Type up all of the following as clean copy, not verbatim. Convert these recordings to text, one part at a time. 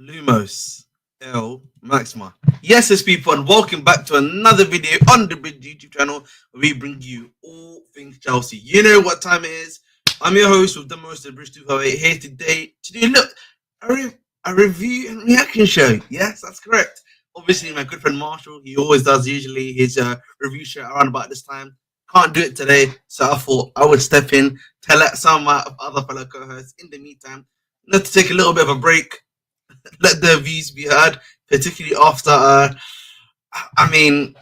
Lumos, L, Maxima. Yes, it's people, and welcome back to another video on the Bridge YouTube channel where we bring you all things Chelsea. You know what time it is. I'm your host with the most of Bridge 208 here today to do a review and reaction show. Yes, that's correct. Obviously, my good friend Marshall, he always does usually his review show around about this time. Can't do it today, so I thought I would step in to let some of my other fellow co-hosts in the meantime, not to take a little bit of a break, let their views be heard, particularly after, I mean,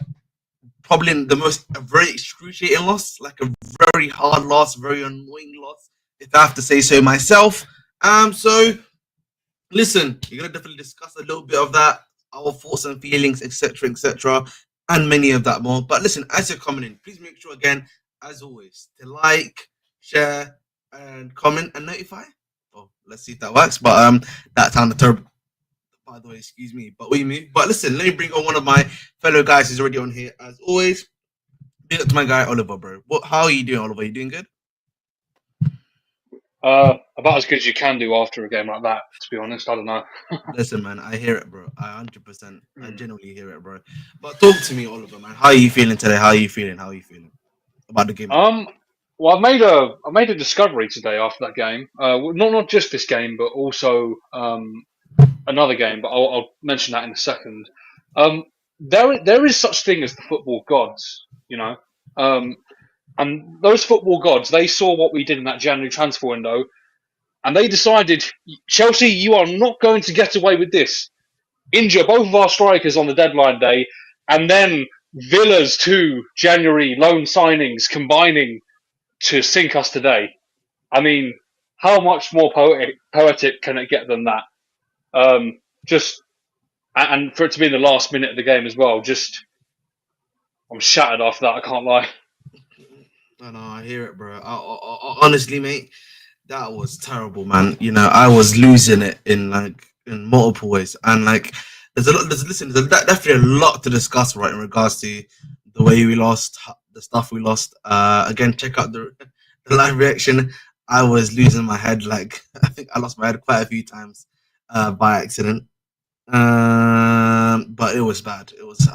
probably the most a very excruciating loss, like a very hard loss, very annoying loss, if I have to say so myself. So listen, we're gonna definitely discuss a little bit of that, our thoughts and feelings, etc., and many of that more. But listen, as you're coming in, please make sure again, as always, to like, share, and comment and notify. Oh, let's see if that works. But that sounded terrible, by the way, excuse me, but we move. But listen, let me bring on one of my fellow guys who's already on here. As always, big up to my guy Oliver, bro. How are you doing, Oliver? You doing good? About as good as you can do after a game like that, to be honest. I don't know. Listen, man, I hear it, bro. I 100%, I genuinely hear it, bro. But talk to me, Oliver, man. How are you feeling today? How are you feeling? How are you feeling about the game? Well, I made a discovery today after that game. Not just this game, but also another game. But I'll mention that in a second. Um, there is such thing as the football gods, you know. And those football gods, they saw what we did in that January transfer window, and they decided, Chelsea, you are not going to get away with this. Injure both of our strikers on the deadline day, and then Villa's two January loan signings combining to sink us today. I mean, how much more poetic can it get than that? Just and for it to be in the last minute of the game as well. Just I'm shattered after that. I can't lie. I know, I hear it, bro. Honestly, mate, that was terrible, man. You know, I was losing it in multiple ways, and like, there's definitely a lot to discuss, right, in regards to the way we lost, the stuff we lost. Again, check out the live reaction. I was losing my head, like I think I lost my head quite a few times by accident. But it was bad. It was.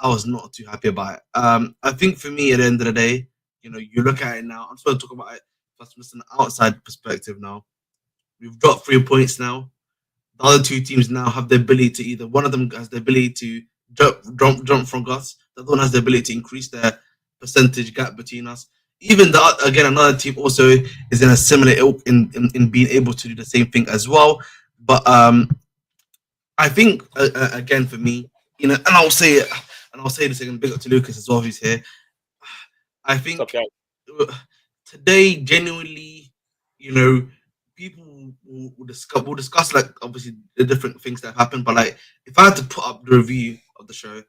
I was not too happy about it. I think for me, at the end of the day, you look at it now. I'm just going to talk about it from an outside perspective. Now we've got 3 points now. The other two teams now have the ability to either one of them has the ability to jump from us. The other one has the ability to increase their percentage gap between us. Even again, another team also is in a similar ilk in being able to do the same thing as well. But I think again for me, and I'll say it, and I'll say this again. Big up to Lucas as well, who's here. I think today, genuinely, people will discuss like obviously the different things that have happened. But like, if I had to put up the review of the show,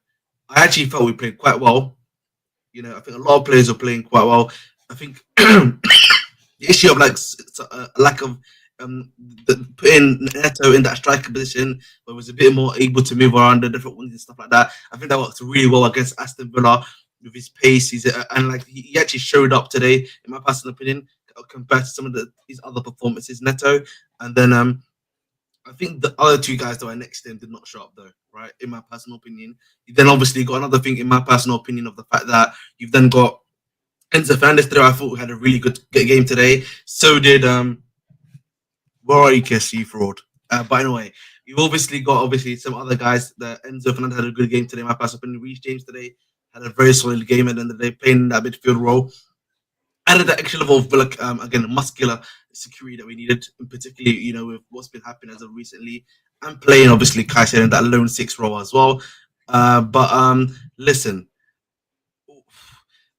I actually felt we played quite well. I think a lot of players are playing quite well. I think the issue of like a lack of putting Neto in that striker position, where he was a bit more able to move around the different ones and stuff like that. I think that worked really well against Aston Villa with his pace. And like he actually showed up today, in my personal opinion, compared to some of his other performances, Neto. And then I think the other two guys that were next to him did not show up though, right? In my personal opinion. You then obviously got another thing in my personal opinion of the fact that you've then got Enzo Fernandez today. I thought we had a really good game today. So did where are you, KSC fraud? But anyway, you've obviously got some other guys. That Enzo Fernandez had a good game today. My personal opinion, Reece James today had a very solid game, and then they playing that midfield role. Added that extra level of again muscular security that we needed, in particularly with what's been happening as of recently, and playing obviously Kaiser in that lone six role as well. But listen,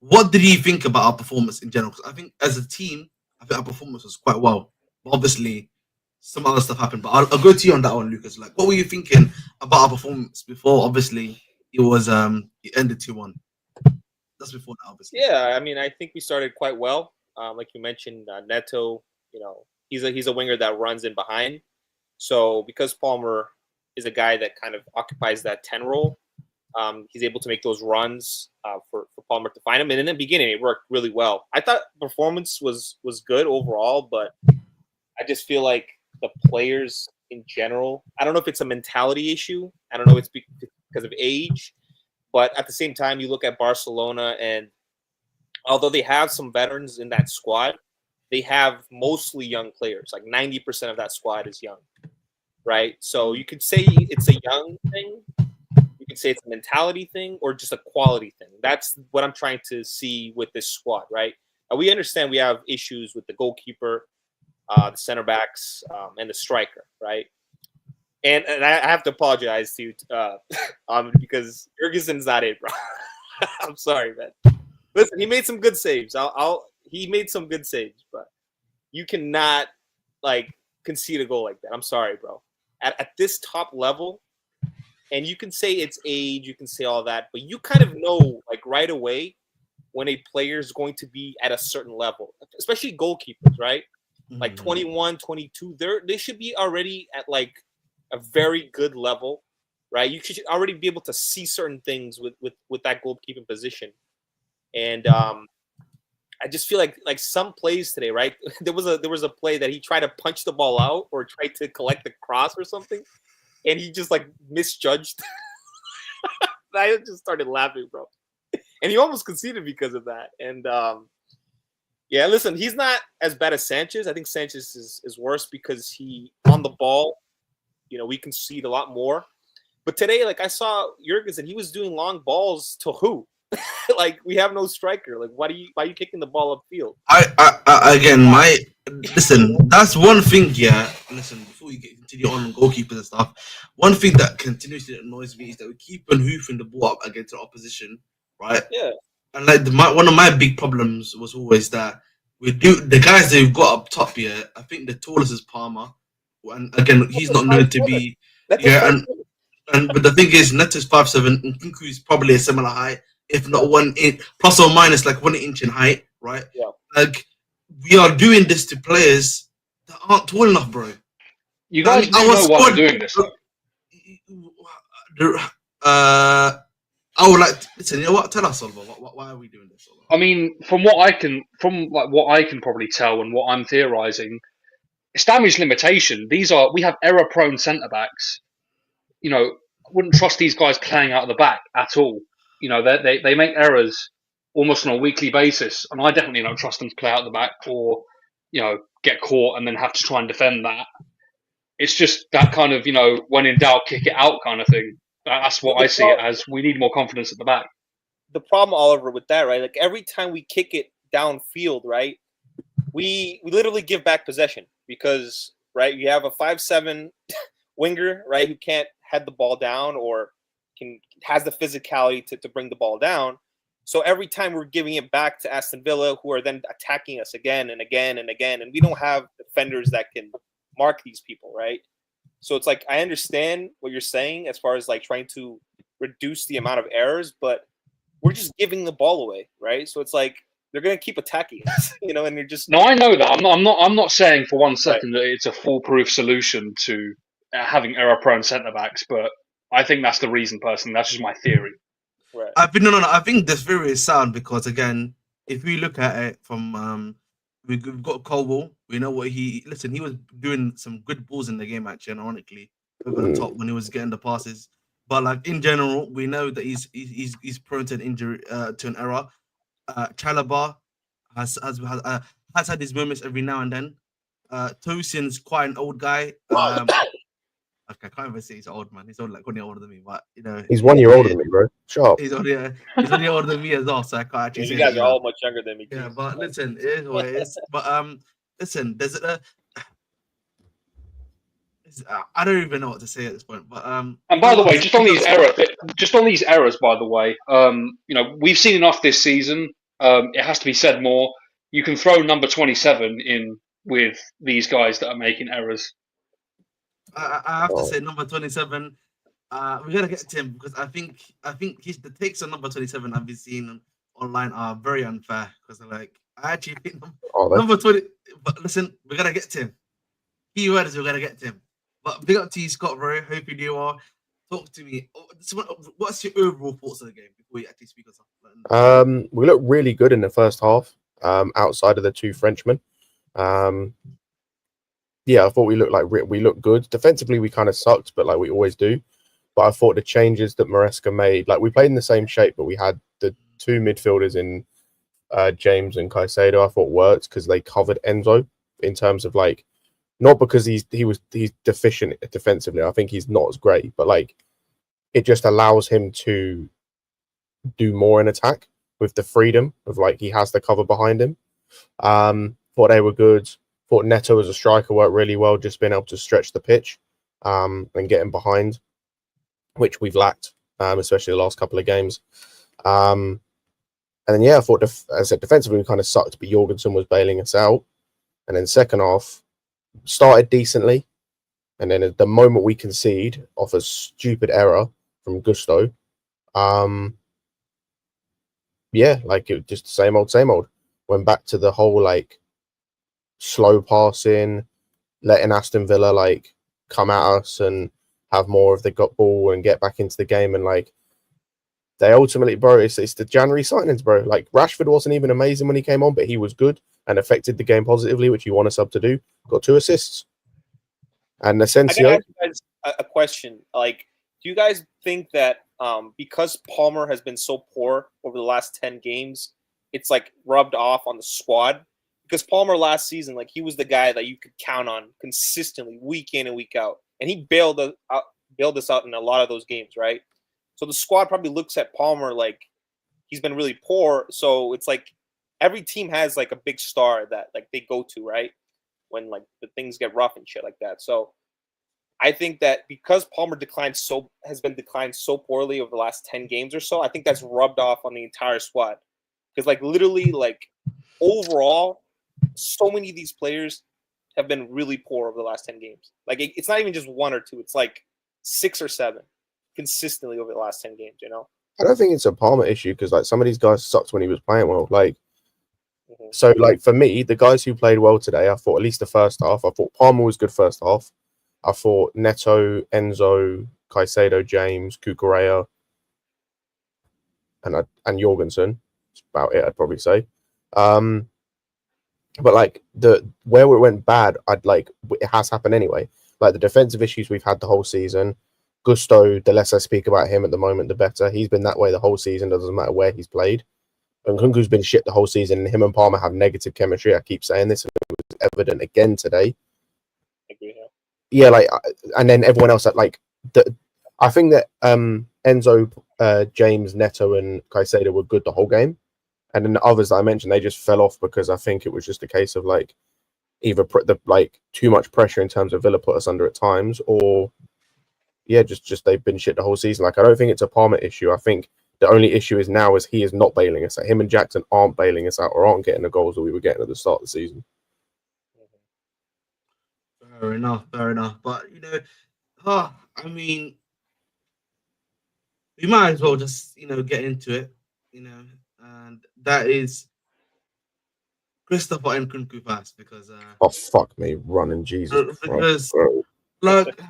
what did you think about our performance in general? Because I think as a team, I think our performance was quite well. But obviously, some other stuff happened. But I'll go to you on that one, Lucas. Like, what were you thinking about our performance before? Obviously, it ended 2-1. That's before that, obviously. Yeah, I mean, I think we started quite well. Like you mentioned, Neto, he's a winger that runs in behind. So because Palmer is a guy that kind of occupies that 10 role, he's able to make those runs for Palmer to find him. And in the beginning, it worked really well. I thought performance was good overall, but I just feel like the players in general, I don't know if it's a mentality issue. I don't know if it's because of age. But at the same time, you look at Barcelona, and although they have some veterans in that squad, they have mostly young players. Like 90% of that squad is young, right? So you could say it's a young thing. You could say it's a mentality thing or just a quality thing. That's what I'm trying to see with this squad, right? We understand we have issues with the goalkeeper, the center backs, and the striker, right? And I have to apologize to you, because Jorgensen's not it, bro. I'm sorry, man. Listen, he made some good saves. He made some good saves, but you cannot concede a goal like that. I'm sorry, bro. At this top level, and you can say it's age, you can say all that, but you kind of know right away when a player is going to be at a certain level, especially goalkeepers, right? Mm-hmm. Like 21, 22, they should be already at a very good level, right? You should already be able to see certain things with that goalkeeping position. And I just feel like some plays today, right? There was a play that he tried to punch the ball out or tried to collect the cross or something, and he just misjudged. I just started laughing, bro. And he almost conceded because of that. And yeah, listen, he's not as bad as Sanchez. I think Sanchez is worse because he on the ball. We concede a lot more. But today, I saw Jorgensen, he was doing long balls to who? We have no striker. Why are you kicking the ball upfield? Listen, that's one thing, yeah. Listen, before we continue on goalkeepers and stuff, one thing that continuously annoys me is that we keep on hoofing the ball up against the opposition, right? Yeah. And one of my big problems was always that the guys that we've got up top here, I think the tallest is Palmer. And again, he's not known to be. But the thing is, Neto's 5'7", Nkunku is probably a similar height, if not 1 inch, plus or minus 1 inch in height, right? Yeah. We are doing this to players that aren't tall enough, bro. You guys do know why we're doing this, though. I would like to listen. You know what? Tell us, Oliver. Why are we doing this? Oliver? I mean, from what I can probably tell and what I'm theorizing, it's damage limitation. We have error-prone centre backs. I wouldn't trust these guys playing out of the back at all. They make errors almost on a weekly basis, and I definitely don't trust them to play out of the back or get caught and then have to try and defend that. It's just that kind of when in doubt, kick it out kind of thing. That's what I see it as. We need more confidence at the back. The problem, Oliver, with that, right? Like every time we kick it downfield, right, we literally give back possession because, right, you have a 5'7" winger, right, who can't head the ball down or has the physicality to bring the ball down. So every time we're giving it back to Aston Villa, who are then attacking us again and again and again, and we don't have defenders that can mark these people, right? So it's like I understand what you're saying as far as like trying to reduce the amount of errors, but we're just giving the ball away, right? So it's like they're gonna keep attacking us, and you're just. No, I know that. I'm not saying for one second that it's a foolproof solution to having error-prone centre backs, but I think that's the reason. Personally, that's just my theory. Right. I think this theory is sound because again, if we look at it from we've got Colwell. We know what he was doing some good balls in the game actually, ironically, over the top when he was getting the passes. But like in general, we know that he's prone to an injury, to an error. Chalobah has had his moments every now and then. Tosin's quite an old guy. Okay, I can't even say he's old, man. He's only like 1 year older than me, but he's 1 year older than me, bro. Sharp. He's only 1 year older than me as well, so I can't actually say you guys that, are all much younger than me. Yeah, but listen, it is what it is. But listen, there's I don't even know what to say at this point. But and by the way, just on these errors, by the way, we've seen enough this season. It has to be said more. You can throw number 27 in with these guys that are making errors. I have to say number 27. We gotta get to him because I think the takes on number 27 I've been seeing online are very unfair because like I actually think number 20. But listen, we gotta get to him. Key word is we gotta get to him. But big up to you, Scott, bro. Hope you do well. Talk to me. What's your overall thoughts of the game before we actually speak on something? We looked really good in the first half. Outside of the two Frenchmen. Yeah, I thought we looked good. Defensively, we kind of sucked, but like we always do. But I thought the changes that Maresca made, like we played in the same shape, but we had the two midfielders in James and Caicedo. I thought worked because they covered Enzo in terms of like, not because he's deficient defensively. I think he's not as great, but like it just allows him to do more in attack with the freedom of like he has the cover behind him. Thought they were good. Thought Neto as a striker worked really well, just being able to stretch the pitch and get him behind, which we've lacked, especially the last couple of games. And then I thought as I said, defensively we kind of sucked, but Jorgensen was bailing us out. And then second half started decently, and then at the moment we concede off a stupid error from Gusto, like it was just the same old. Went back to the whole like slow passing, letting Aston Villa like come at us and have more of the ball and get back into the game. And like they ultimately, bro, it's the January signings, bro. Like Rashford wasn't even amazing when he came on, but he was good and affected the game positively, which you want a sub to do. Got 2 assists. And Asensio. I gotta ask you guys a question. Like, do you guys think that because Palmer has been so poor over the last 10 games, it's like rubbed off on the squad? Because Palmer last season, like he was the guy that you could count on consistently, week in and week out, and he bailed us out in a lot of those games, right? So the squad probably looks at Palmer like he's been really poor. So it's like every team has like a big star that like they go to, right? When like the things get rough and shit like that. So I think that because Palmer has been declined so poorly over the last 10 games or so, I think that's rubbed off on the entire squad. Because like literally like overall, so many of these players have been really poor over the last 10 games. Like it's not even just 1 or 2, it's like 6 or 7 consistently over the last 10 games, I don't think it's a Palmer issue because like some of these guys sucked when he was playing well. Like so like for me, the guys who played well today, I thought at least the first half, I thought Palmer was good first half. I thought Neto, Enzo, Caicedo, James, Cucurella, and Jorgensen. That's about it, I'd probably say. But like where it went bad, it has happened anyway. Like the defensive issues we've had the whole season, Gusto, the less I speak about him at the moment, the better. He's been that way the whole season. Doesn't matter where he's played. And Nkunku's been shit the whole season. And him and Palmer have negative chemistry. I keep saying this, and it was evident again today. I agree, yeah. Yeah, like, and then everyone else I think that Enzo, James, Neto, and Caicedo were good the whole game, and then the others that I mentioned, they just fell off because I think it was just a case of like either too much pressure in terms of Villa put us under at times, or just they've been shit the whole season. Like, I don't think it's a Palmer issue. I think the only issue is now is he is not bailing us out. Him and Jackson aren't bailing us out or aren't getting the goals that we were getting at the start of the season. Fair enough. But I mean, we might as well just get into it, and that is Christopher Nkunku first because oh fuck me, running Jesus because Christ, like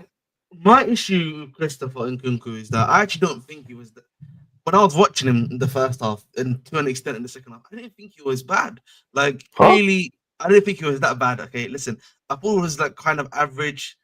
my issue with Christopher Nkunku is that I actually don't think he was. When I was watching him in the first half and to an extent in the second half, I didn't think he was bad. Like, really, I didn't think he was that bad. Okay, listen, I thought it was like kind of average.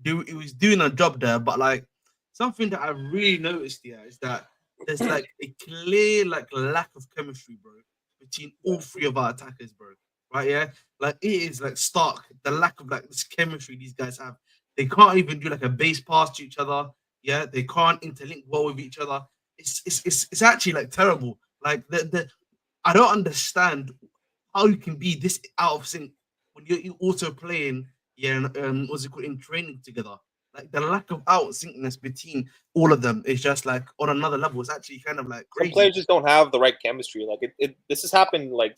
He was doing a job there, but like something that I really noticed here is that there's like a clear like lack of chemistry, bro, between all three of our attackers, bro. Right? Yeah, like it is like stark the lack of like this chemistry these guys have. They can't even do like a base pass to each other. Yeah, they can't interlink well with each other. It's actually like terrible. Like I don't understand how you can be this out of sync when you're also playing, what's it called, in training together. Like the lack of out syncness between all of them is just like on another level. It's actually kind of like crazy. Some players just don't have the right chemistry. Like this has happened like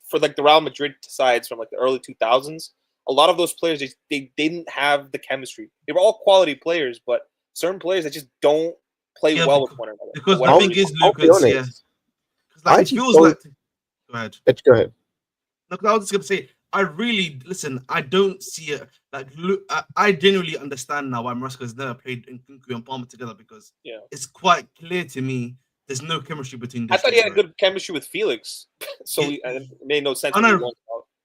for like the Real Madrid sides from like the early 2000s. A lot of those players they didn't have the chemistry. They were all quality players, but certain players that just don't play well with one another. Because the thing is, Lucas, like it feels like. Go ahead. Go ahead. Look, I was just gonna say, I really listen. I don't see it. Like, look, I genuinely understand now why Maresca has never played Nkunku and Palmer together because it's quite clear to me there's no chemistry between. I thought he had a good chemistry with Felix, so it made no sense.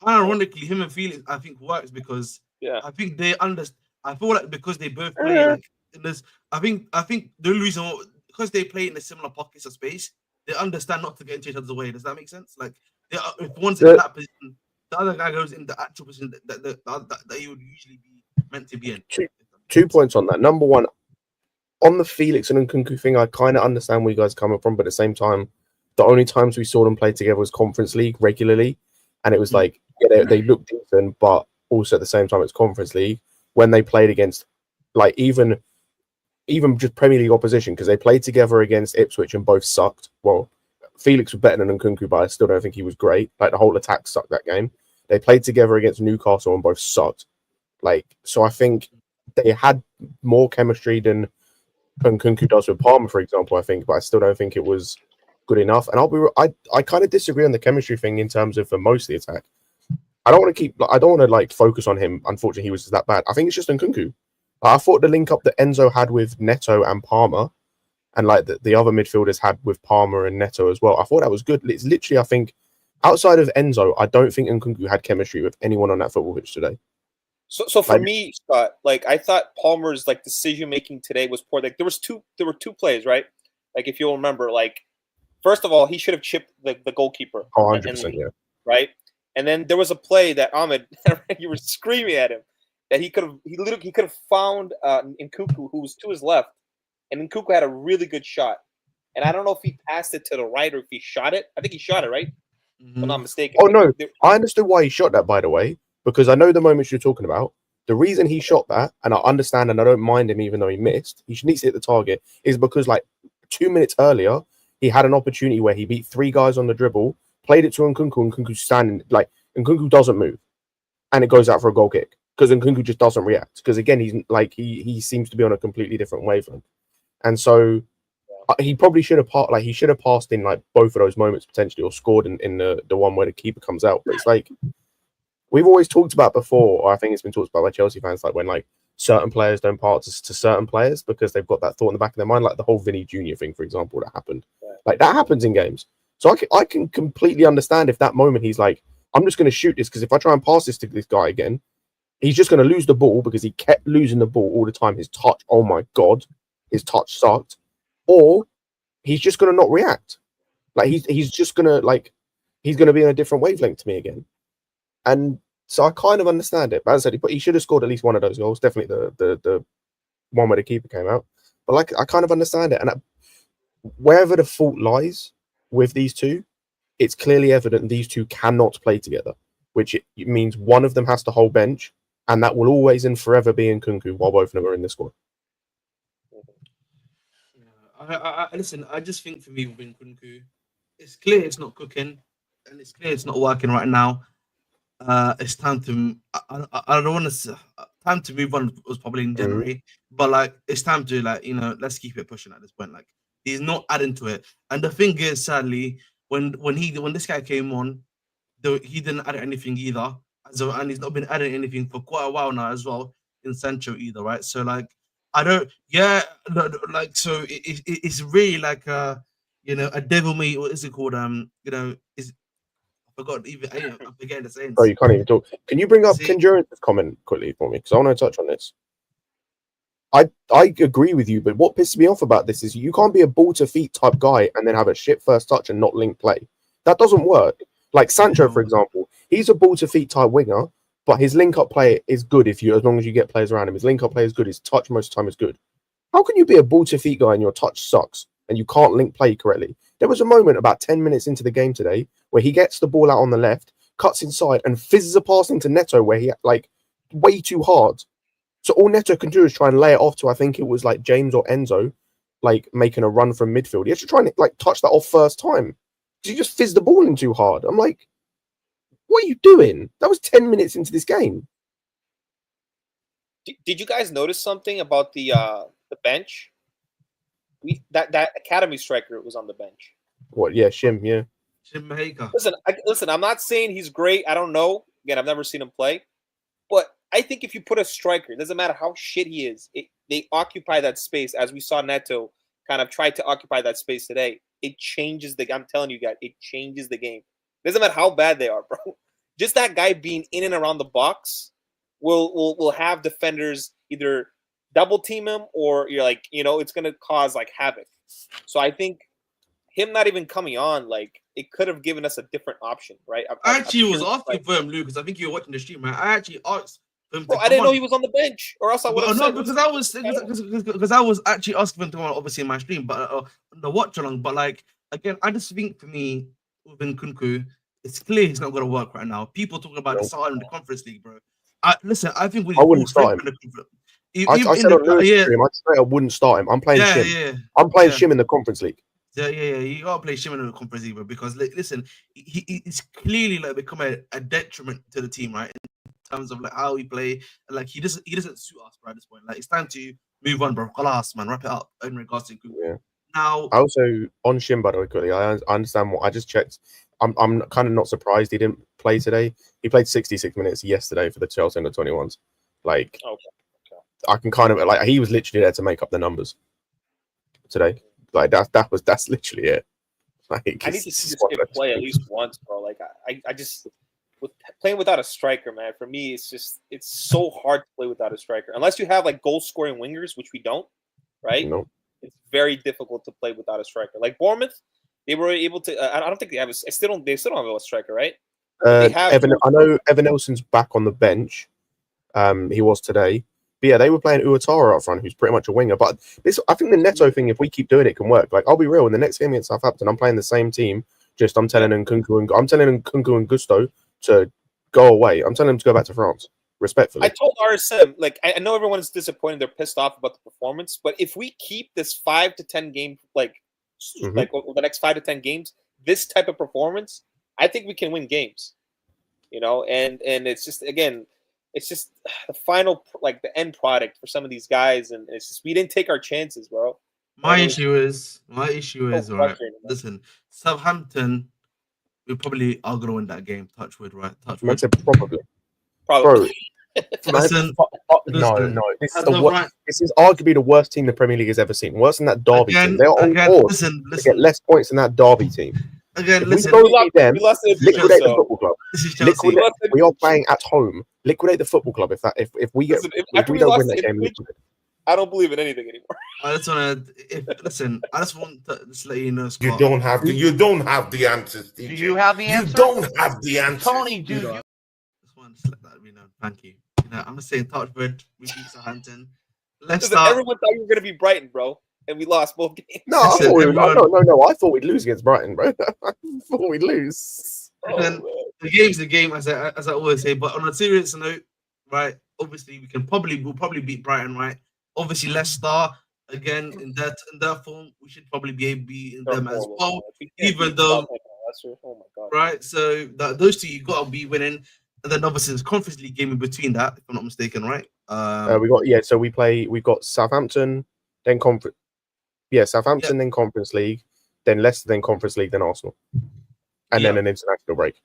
Ironically, him and Felix, I think, works because I think they understand. I feel like because they both play like in this, I think the only reason because they play in a similar pockets of space, they understand not to get into each other's way. Does that make sense? Like, if one's in that position, the other guy goes in the actual position that he would usually be meant to be in. 2 points on that. Number one, on the Felix and Nkunku thing, I kind of understand where you guys are coming from, but at the same time, the only times we saw them play together was Conference League regularly, and it was like they looked decent, but also at the same time it's Conference League. When they played against, like, even just Premier League opposition, because they played together against Ipswich and both sucked. Well, Felix was better than Nkunku, but I still don't think he was great. Like, the whole attack sucked that game. They played together against Newcastle and both sucked. Like, so I think they had more chemistry than Nkunku does with Palmer, for example, I think, but I still don't think it was good enough. And I kind of disagree on the chemistry thing in terms of for most of the attack. I don't want to like focus on him. Unfortunately, he was that bad. I think it's just Nkunku. I thought the link up that Enzo had with Neto and Palmer, and like the other midfielders had with Palmer and Neto as well, I thought that was good. It's literally, I think, outside of Enzo, I don't think Nkunku had chemistry with anyone on that football pitch today. So for me, Scott, like I thought Palmer's like decision making today was poor. Like there were two plays, right? Like if you'll remember, like first of all, he should have chipped the goalkeeper. Oh, 100%, yeah. Right. And then there was a play that Ahmed, you were screaming at him that he could have found Nkunku, who was to his left, and Nkunku had a really good shot. And I don't know if he passed it to the right or if he shot it. I think he shot it, right? If I'm not mistaken. Oh no, I understood why he shot that, by the way, because I know the moments you're talking about. The reason he shot that, and I understand, and I don't mind him, even though he missed, he needs to hit the target, is because like 2 minutes earlier he had an opportunity where he beat three guys on the dribble. Played it to Nkunku, and Nkunku's standing, like, Nkunku doesn't move. And it goes out for a goal kick. Because Nkunku just doesn't react. Because, again, he's like, he seems to be on a completely different wavelength. And so, he probably should have passed in, like, both of those moments, potentially, or scored in the one where the keeper comes out. But it's like, we've always talked about before, or I think it's been talked about by Chelsea fans, like, when, like, certain players don't pass to certain players because they've got that thought in the back of their mind, like the whole Vinny Jr. thing, for example, that happened. Like, that happens in games. So I can completely understand if that moment he's like, I'm just going to shoot this because if I try and pass this to this guy again, he's just going to lose the ball because he kept losing the ball all the time. His touch, oh my God, his touch sucked. Or he's just going to not react. Like he's just going to he's going to be in a different wavelength to me again. And so I kind of understand it. But as I said, he should have scored at least one of those goals. Definitely the one where the keeper came out. But like, I kind of understand it. And wherever the fault lies with these two, it's clearly evident these two cannot play together, which it means one of them has to hold bench, and that will always and forever be Nkunku while both of them are in the squad. Listen, I just think for me with Nkunku, it's clear it's not cooking, and it's clear it's not working right now. It's time to. I don't want to. Time to move on was probably in January, but like it's time to let's keep it pushing at this point. Like he's not adding to it, and the thing is, sadly, when this guy came on, he didn't add anything either, and he's not been adding anything for quite a while now as well in Sancho either, right? So like I don't, so it's really like a devil may, what is it called? I forgot even. I'm forgetting the saying. Oh, you can't even talk. Can you bring up Kenjuran's comment quickly for me? Because I want to touch on this. I agree with you, but what pisses me off about this is you can't be a ball to feet type guy and then have a shit first touch and not link play. That doesn't work. Like Sancho, for example, he's a ball to feet type winger, but his link up play is good as long as you get players around him. His link up play is good. His touch most of the time is good. How can you be a ball to feet guy and your touch sucks and you can't link play correctly? There was a moment about 10 minutes into the game today where he gets the ball out on the left, cuts inside, and fizzes a pass into Neto where he way too hard. So all Neto can do is try and lay it off to, I think it was like James or Enzo, making a run from midfield. He has to try and touch that off first time. He just fizzed the ball in too hard. I'm like, what are you doing? That was 10 minutes into this game. Did you guys notice something about the bench? That academy striker was on the bench. What? Yeah, Shim. Yeah. Shim Maheka. Listen. I'm not saying he's great. I don't know. Again, I've never seen him play. But I think if you put a striker, it doesn't matter how shit he is, they occupy that space, as we saw Neto kind of try to occupy that space today. It changes I'm telling you guys, it changes the game. It doesn't matter how bad they are, bro. Just that guy being in and around the box will have defenders either double team him or it's going to cause havoc. So I think him not even coming on, it could have given us a different option, right? I actually was asking for him, Luke, because I think you were watching the stream, right? I actually asked for him to I didn't know he was on the bench, or else I would have said. No, because I was actually asking for him to come on, obviously in my stream, but the watch along. But again, I just think for me with Nkunku, it's clear he's not going to work right now. People talking about the start in the Conference League, bro. I think we. I wouldn't start him. I said on the stream, I wouldn't start him. I'm playing Shim. Yeah. I'm playing Shim in the Conference League. Yeah. You gotta play Shim in the Conference League, bro, because listen, it's clearly become a detriment to the team, right? In terms of how we play, he doesn't suit us, bro. At this point, it's time to move on, bro. Khalas, man, wrap it up in regards to Nkunku. Yeah. Now, I also on Shim, by the way, quickly. I understand what I just checked. I'm kind of not surprised he didn't play today. He played 66 minutes yesterday for the Chelsea under 21s. Okay. I can kind of he was literally there to make up the numbers today. That's literally it. I need to see this kid play at least once, bro. I just playing without a striker, man. For me, it's so hard to play without a striker unless you have goal scoring wingers, which we don't, right? No. It's very difficult to play without a striker. Like Bournemouth, they were able to. I don't think they have. They still don't have a striker, right? I know Evan Nelson's back on the bench. He was today. But yeah, they were playing Uatara up front, who's pretty much a winger. But I think the Neto thing, if we keep doing it, can work. I'll be real. In the next game against Southampton, I'm playing the same team. Just I'm telling Nkunku and Gusto to go away. I'm telling them to go back to France. Respectfully. I told RSM, I know everyone is disappointed. They're pissed off about the performance. But if we keep this 5 to 10 game, over the next 5 to 10 games, this type of performance, I think we can win games. And it's just, again, it's just the final, the end product for some of these guys, and it's just we didn't take our chances, bro. My issue is, right? Listen, Southampton, we probably are gonna win that game. Touch wood, right? Touch wood. I said probably. Bro. Listen, no. This is arguably the worst team the Premier League has ever seen. Worse than that Derby team. They're on board to get less points than that Derby team. Again, If we listen. go We lost, beat them, we lost to liquidate the so. football club. This is Chelsea. We are playing at home. Liquidate the football club. If we get Listen, if after we we don't lost win that to game, Ipswich, liquidate. I don't believe in anything anymore. I just want to listen. I just want to just let you know, Scott. You don't have the answers. DJ. Do you have the answer? You don't have the answers. Tony, do you? I just want to let that be known. Thank you. You know, I'm just saying, Touchwood, we beat Southampton. Let's Listen, start. everyone thought we were going to be Brighton, bro, and we lost both games. No, I Listen, thought everyone- no. I thought we'd lose against Brighton, bro. I thought we'd lose. Then the game's the game, as I always say. But on a serious note, right? Obviously, we'll probably beat Brighton, right? Obviously, Leicester again in that form, we should probably be beating them as well. Even though, oh my god, right? So those two you got to be winning, and then obviously there's Conference League game in between that, if I'm not mistaken, right? So we've got Southampton, then conference. Yeah, Southampton, then Conference League, then Leicester, then Conference League, then Arsenal, and then an international break.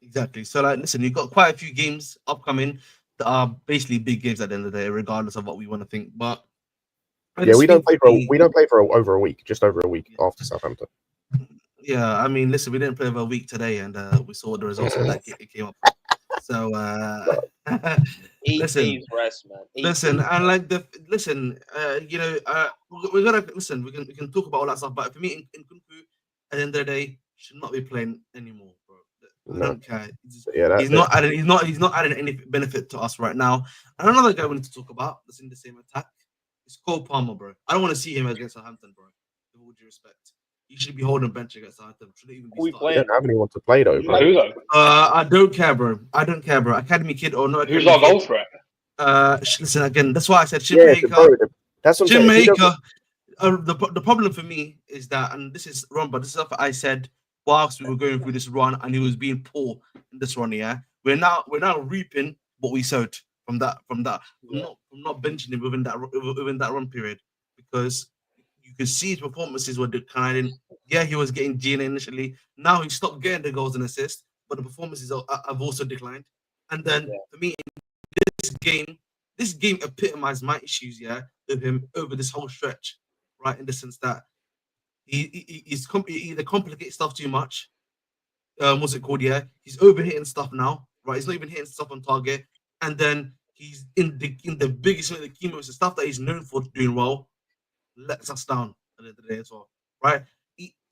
Exactly. So, like, listen, you've got quite a few games upcoming that are basically big games at the end of the day, regardless of what we want to think. But yeah, we don't play for over a week, just over a week after Southampton. Yeah, I mean, listen, we didn't play over a week today, and we saw the results of that it came up. So, 8 listen, days rest, man. listen, and like we're gonna listen. We can talk about all that stuff, but for me, Nkunku, at the end of the day, should not be playing anymore, bro. I don't care. He's not adding any benefit to us right now. And another guy we need to talk about that's in the same attack is Cole Palmer, bro. I don't want to see him against Southampton, bro. With all due respect, he should be holding bench against Southampton. Shouldn't even be We don't have anyone to play though, bro. Who though? I don't care, bro. I don't care, bro. Academy kid or no academy Who's our kid. goal threat? Listen again. That's why I said Yeah, Shimmaker. bro, that's what I'm saying. Shimmaker. The problem for me is that, and this is wrong, but this is stuff I said whilst we were going through this run, and he was being poor in this run. Yeah, we're now reaping what we sowed from that. Yeah. I'm not benching him within that run period, because you could see his performances were declining. Yeah, he was getting G initially. Now he stopped getting the goals and assists, but the performances have also declined. And then for me, this game epitomized my issues, with him over this whole stretch, right? In the sense that he either complicates stuff too much. What's it called? Yeah, he's overhitting stuff now, right? He's not even hitting stuff on target, and then he's in the biggest of the key moments, the stuff that he's known for doing well, lets us down at the end of the day as well, right?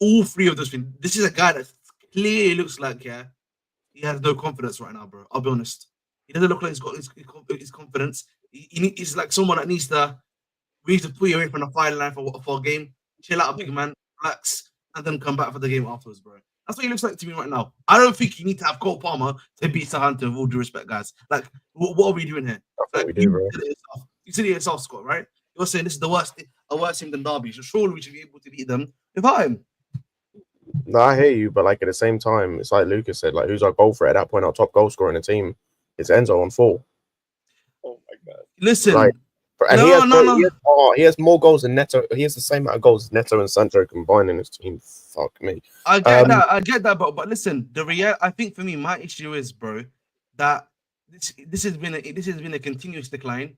All three of those things. This is a guy that clearly looks like he has no confidence right now, bro. I'll be honest. He doesn't look like he's got his confidence. He's like someone that we need to put you away from the firing line for a game, chill out, big man, relax, and then come back for the game afterwards, bro. That's what he looks like to me right now. I don't think you need to have Cole Palmer to beat Southampton, with all due respect, guys. Like, what are we doing here? That's what we do, bro. You said it yourself, Scott, right? You're saying this is a worse team than Derby, so surely we should be able to beat them without him. No, I hear you, but like at the same time, it's like Lucas said, like who's our goal threat at that point? Our top goal scorer in the team is Enzo on 4. Oh my god! Listen, Like, and he has more goals than Neto. He has the same amount of goals as Neto and Sancho combined in his team. Fuck me. I get that, but listen, I think for me, my issue is, bro, that this has been a continuous decline,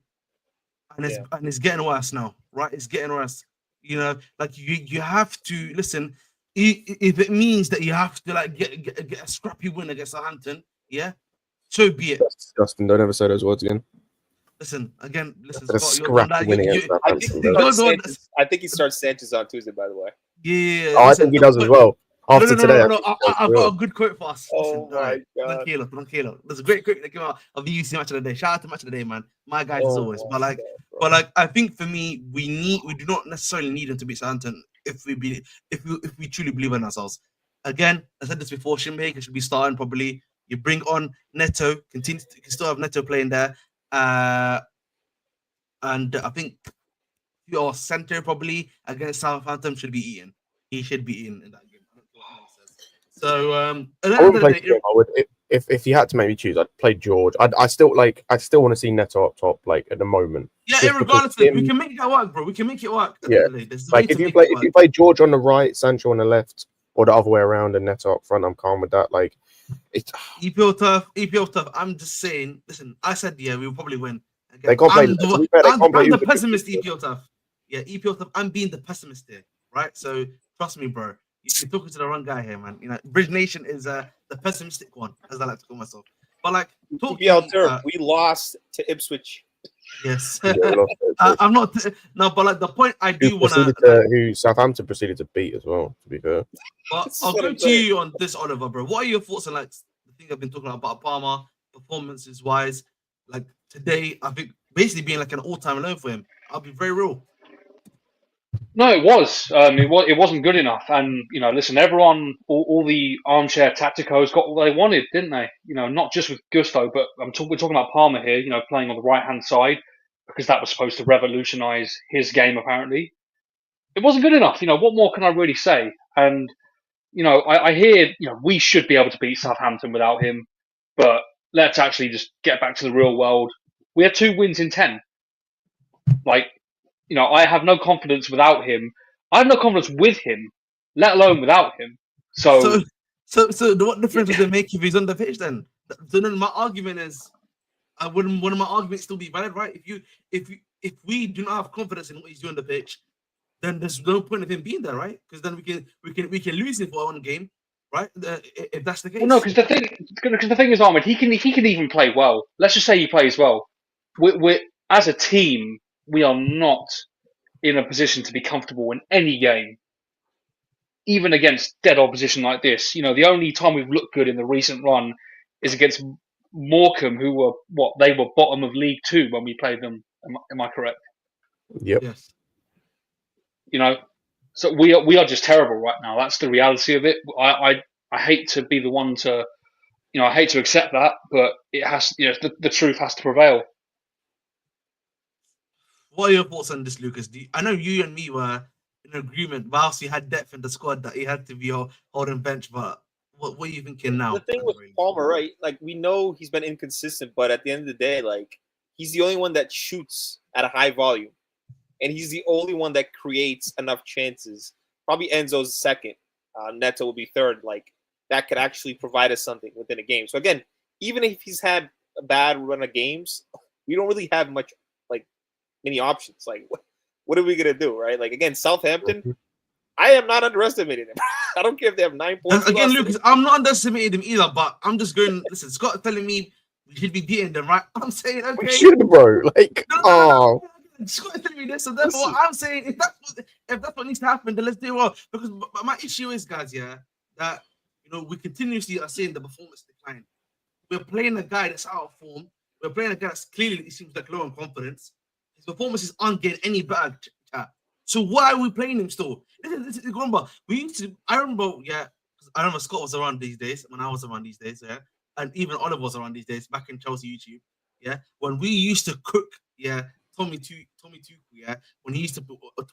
and it's getting worse now, right? It's getting worse. You know, like you have to listen. If it means that you have to like get a scrappy win against Southampton, yeah, so be it. That's disgusting. Don't ever say those words again. Listen, That's a scrappy win against Southampton. I think he starts Sanchez on Tuesday, by the way. Yeah. I think he does as well. After today, I've got a good quote for us. Oh my god! Tranquilo. There's a great quote that came out of the UC match of the day. Shout out to match of the day, man. My guys as always. But I think for me, we do not necessarily need him to beat Southampton if we truly believe in ourselves. Again, I said this before. Shimmaker should be starting probably. You bring on Neto. You can still have Neto playing there. And I think your center probably against Southampton should be Ian. He should be in that game. I don't know what anyone says. So I would play game. I would if you had to make me choose, I'd play George. I still want to see Neto up top, like at the moment. Yeah, regardless, we can make that work, bro. We can make it work. Yeah, like if you play George on the right, Sancho on the left, or the other way around, and Neto up front, I'm calm with that. Like it's EPL tough. I'm just saying. Listen, I said we will probably win. Again, they can't play. I'm the pessimist. EPL tough. Yeah, EPL tough. I'm being the pessimist here, right? So trust me, bro. you're talking to the wrong guy here, man. You know, Bridge Nation is the pessimistic one, as I like to call myself. But like, talk to me. We lost to Ipswich. Yes, Yeah, we lost it. I'm not. No, but like the point I do want who Southampton proceeded to beat as well. To be fair, but I'll go to you on this, Oliver, bro. What are your thoughts on like the thing I've been talking about Palmer performances wise? Like today, I think basically being like an all-time low for him. I'll be very real. No, it was. It wasn't good enough. And listen, everyone, all the armchair tacticos got what they wanted, didn't they? Not just with Gusto, but we're talking about Palmer here. Playing on the right hand side because that was supposed to revolutionise his game. Apparently, it wasn't good enough. What more can I really say? And I hear we should be able to beat Southampton without him, but let's actually just get back to the real world. We had 2 wins in 10. Like. I have no confidence without him. I have no confidence with him, let alone without him. So what difference does it make if he's on the pitch then? So then my argument is, wouldn't one of my arguments still be valid, right? If we do not have confidence in what he's doing on the pitch, then there's no point of him being there, right? Because then we can lose him for one game, right? If that's the case. Well, no, because the thing is, Ahmed, he can even play well. Let's just say he plays well. We're as a team, we are not in a position to be comfortable in any game, even against dead opposition like this. The only time we've looked good in the recent run is against Morecambe, who were they were bottom of League 2 when we played them. Am I correct? Yep. Yes. So we are just terrible right now. That's the reality of it. I hate to be the one to, I hate to accept that, but it has, the truth has to prevail. What are your thoughts on this, Lucas? I know you and me were in agreement, whilst he had depth in the squad that he had to be holding bench, but what are you thinking now? The thing with Palmer, right? Like, we know he's been inconsistent, but at the end of the day, like, he's the only one that shoots at a high volume. And he's the only one that creates enough chances. Probably Enzo's second. Neto will be third. Like, that could actually provide us something within a game. So, again, even if he's had a bad run of games, we don't really have many options. Like, what are we going to do, right? Like, again, Southampton, I am not underestimating them. I don't care if they have 9 points. Again, Lucas, I'm not underestimating them either, but I'm just going, listen, Scott telling me we should be beating them, right? I'm saying, okay. We should, bro. Like, no. Scott is telling me this, so therefore I'm saying if that's what needs to happen, then let's do well. Because my issue is, guys, that we continuously are seeing the performance decline. We're playing a guy that's out of form. We're playing a guy that's clearly, it seems like, low on confidence. His performances aren't getting any better. So why are we playing him still? Remember, I remember Scott was around these days when I was around these days, and even Oliver was around these days back in Chelsea YouTube, when we used to cook, Tommy Tuchel, when he used to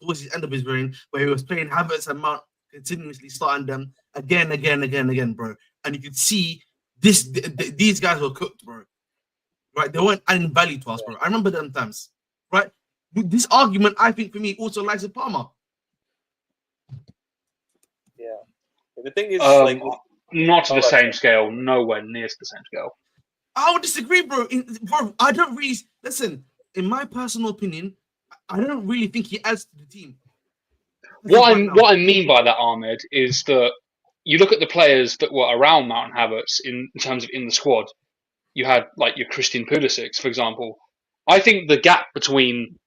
towards the end of his reign, where he was playing Havertz and Mount continuously, starting them again, bro, and you could see these guys were cooked, bro. Right, they weren't adding value to us, bro. I remember them times, right? This argument, I think, for me, also lies with Palmer. Yeah, the thing is, not to the same scale, nowhere near to the same scale. I would disagree, bro. I don't really listen. In my personal opinion, I don't really think he adds to the team. What I mean by that, Ahmed, is that you look at the players that were around Mount and Havertz in terms of in the squad. You had your Christian Pulisic, for example. I think the gap between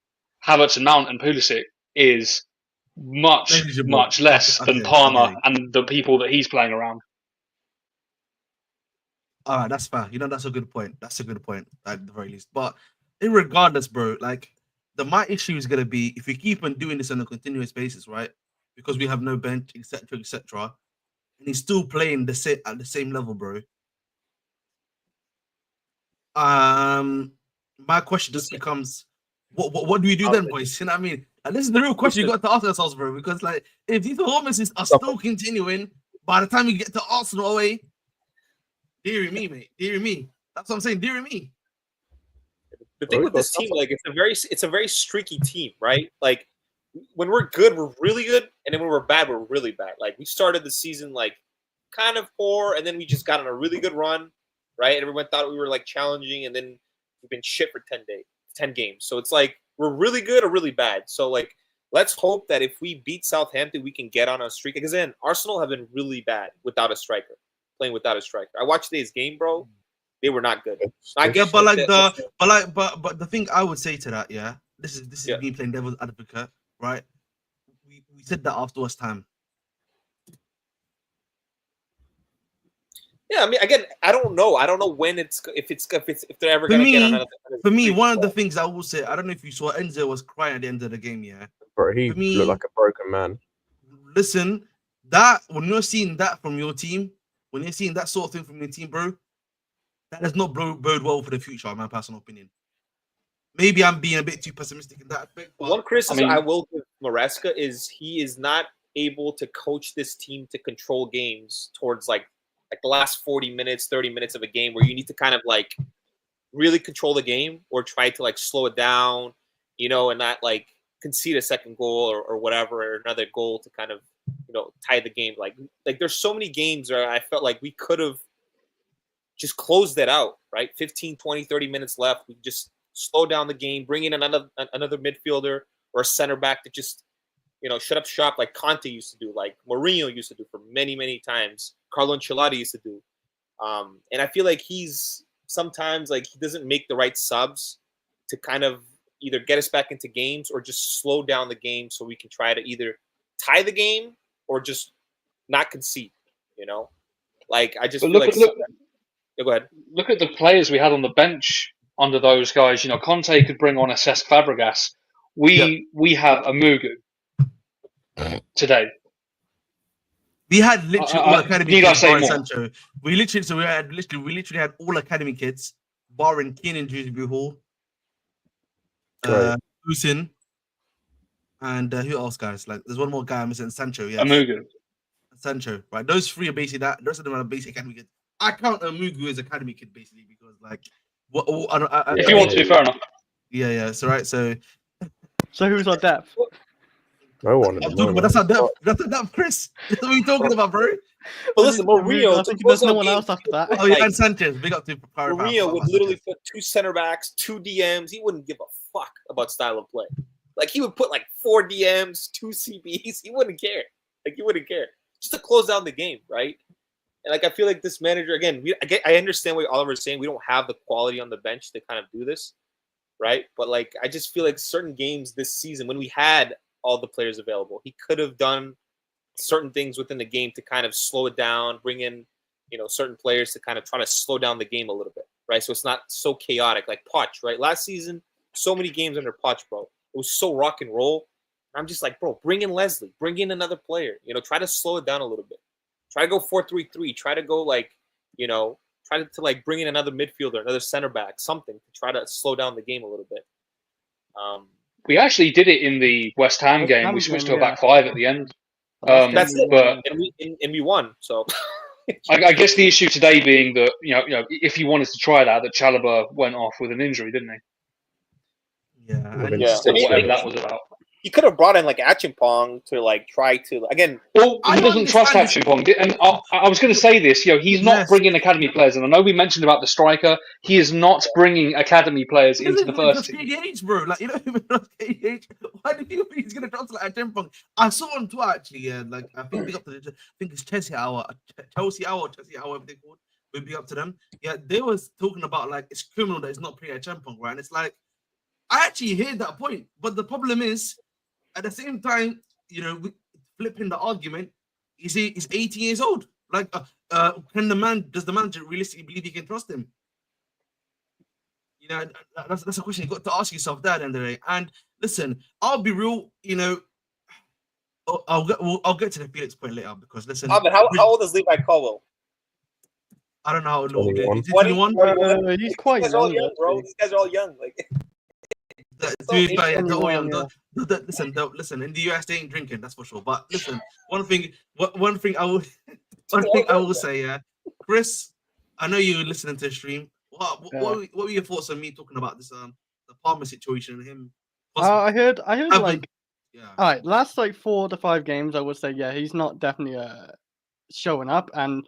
Havertz and Mount and Pulisic is much less than Palmer and the people that he's playing around. All right, that's fair. That's a good point. That's a good point at the very least. But regardless, bro, my issue is gonna be if we keep on doing this on a continuous basis, right? Because we have no bench, etc., and he's still playing at the same level, bro. My question just becomes, what do we do then, boys? You know what I mean? And this is the real question you got to ask ourselves, bro. Because if these performances are still continuing, by the time we get to Arsenal away, dearie me, mate, dearie me. That's what I'm saying, dearie me. The thing with this team, it's a very streaky team, right? Like, when we're good, we're really good, and then when we're bad, we're really bad. Like, we started the season kind of poor, and then we just got on a really good run, right? And everyone thought we were challenging, and then we've been shit for 10 games. So it's we're really good or really bad. So let's hope that if we beat Southampton, we can get on a streak. Because then Arsenal have been really bad without a striker, playing without a striker. I watched today's game, bro. They were not good. I Yeah, get but like that- but the thing I would say to that, yeah, this is Yeah. me playing devil's advocate, right? We said that after West Ham. Yeah, I mean, again, I don't know. I don't know when if they're ever For gonna me, get on another. For me, streak. one of the things I will say, I don't know if you saw, Enzo was crying at the end of the game. Yeah, Bro, he For me- looked like a broken man. listen, that when you're seeing that from your team, when you're seeing that sort of thing from your team, bro, that does not bode well for the future, in my personal opinion. Maybe I'm being a bit too pessimistic in that aspect. But One criticism I I mean- will give Maresca is he is not able to coach this team to control games towards like the last 40 minutes, 30 minutes of a game where you need to kind of like really control the game or try to like slow it down, you know, and not like concede a second goal or whatever, or another goal to kind of, you know, tie the game. Like there's so many games where I felt like we could have just closed that out, right? 15, 20, 30 minutes left. We just slow down the game, bring in another midfielder or a center back to just, you know, shut up shop like Conte used to do, like Mourinho used to do for many, many times. Carlo Ancelotti used to do. And I feel like he's sometimes like he doesn't make the right subs to kind of either get us back into games or just slow down the game so we can try to either tie the game or just not concede, you know? Like, I just But feel look, like... look, Yeah, go ahead. look at the players we had on the bench under those guys. You know, Conte could bring on a Cesc Fabregas. We have a Mugu today. we had literally all academy need I kids say barring more? Sancho. We literally had all academy kids barring Keenan Dewsbury Hall, Great. Husin, and who else, guys? Like, there's one more guy I'm missing, Sancho. A Yes, Mugu. Sancho. Right, those three are basically that. The rest of them are basic academy kids. I count Mugu as academy kid basically because like, what? If you want to, fair enough. yeah. So right, so So who's our depth? No one. I'm talking about that's our depth. That's our depth, Chris. That's what we talking about, bro. But listen, Mourinho... I think there's no one else after that. Oh yeah, and Sanchez. Big up to Power. Mourinho would literally put 2 center backs, 2 DMs. He wouldn't give a fuck about style of play. Like, he would put like 4 DMs, 2 CBs. He wouldn't care. Like, he wouldn't care. Just to close down the game, right? And like, I feel like this manager, again, I understand what Oliver's saying. We don't have the quality on the bench to kind of do this, right? But like, I just feel like certain games this season, when we had all the players available, he could have done certain things within the game to kind of slow it down, bring in, you know, certain players to kind of try to slow down the game a little bit, right? So it's not so chaotic like Poch, right? Last season, so many games under Poch, bro. It was so rock and roll. I'm just like, bro, bring in Leslie, bring in another player, you know, try to slow it down a little bit. Try to go 4-3-3. Try to go like, you know, try to like bring in another midfielder, another center back, something to try to slow down the game a little bit. We actually did it in the West Ham West game. Ham We switched game, to a back 5 at the end. That's it. But And we won. So I guess the issue today being that you know if you wanted to try that Chalobah went off with an injury, didn't he? Yeah, Would have been Yeah. Or sick. whatever that was about. he could have brought in like Achimpong to like try to again. Well, I he don't doesn't trust understand Achimpong. And I was going to say this. You know, he's not Yes. bringing academy players. And I know we mentioned about the striker. He is not bringing academy players He into doesn't the even first trust team. KDH, bro. Like, you don't even trust KDH. Why do you think he's gonna trust like a Jempong? I saw on Twitter actually. Yeah, like I think big up to I think it's Chelsea Hour, whatever they called. We big up to them. Yeah, they was talking about like it's criminal that it's not playing a Jempong, right? And it's like I actually hear that point, but the problem is at the same time, you know, flipping the argument, he's 18 years old. Like, does the manager realistically believe he can trust him? You know, that's a question you got to ask yourself that at the end of the day. And listen, I'll be real. You know, I'll get to the Felix point later because listen. But how old is Levi Colwell? I don't know how old. 21. Is it 21? He's quite These guys are all young, young, bro. actually. These guys are all young. Like, They're all young. 21, Listen. In the US, they ain't drinking. That's for sure. But listen, one thing I will say, yeah, Chris, I know you're listening to the stream. What were your thoughts on me talking about this the Palmer situation and him? I heard Having- like, Yeah. all right, last like 4 to 5 games, I would say, yeah, he's not definitely showing up, and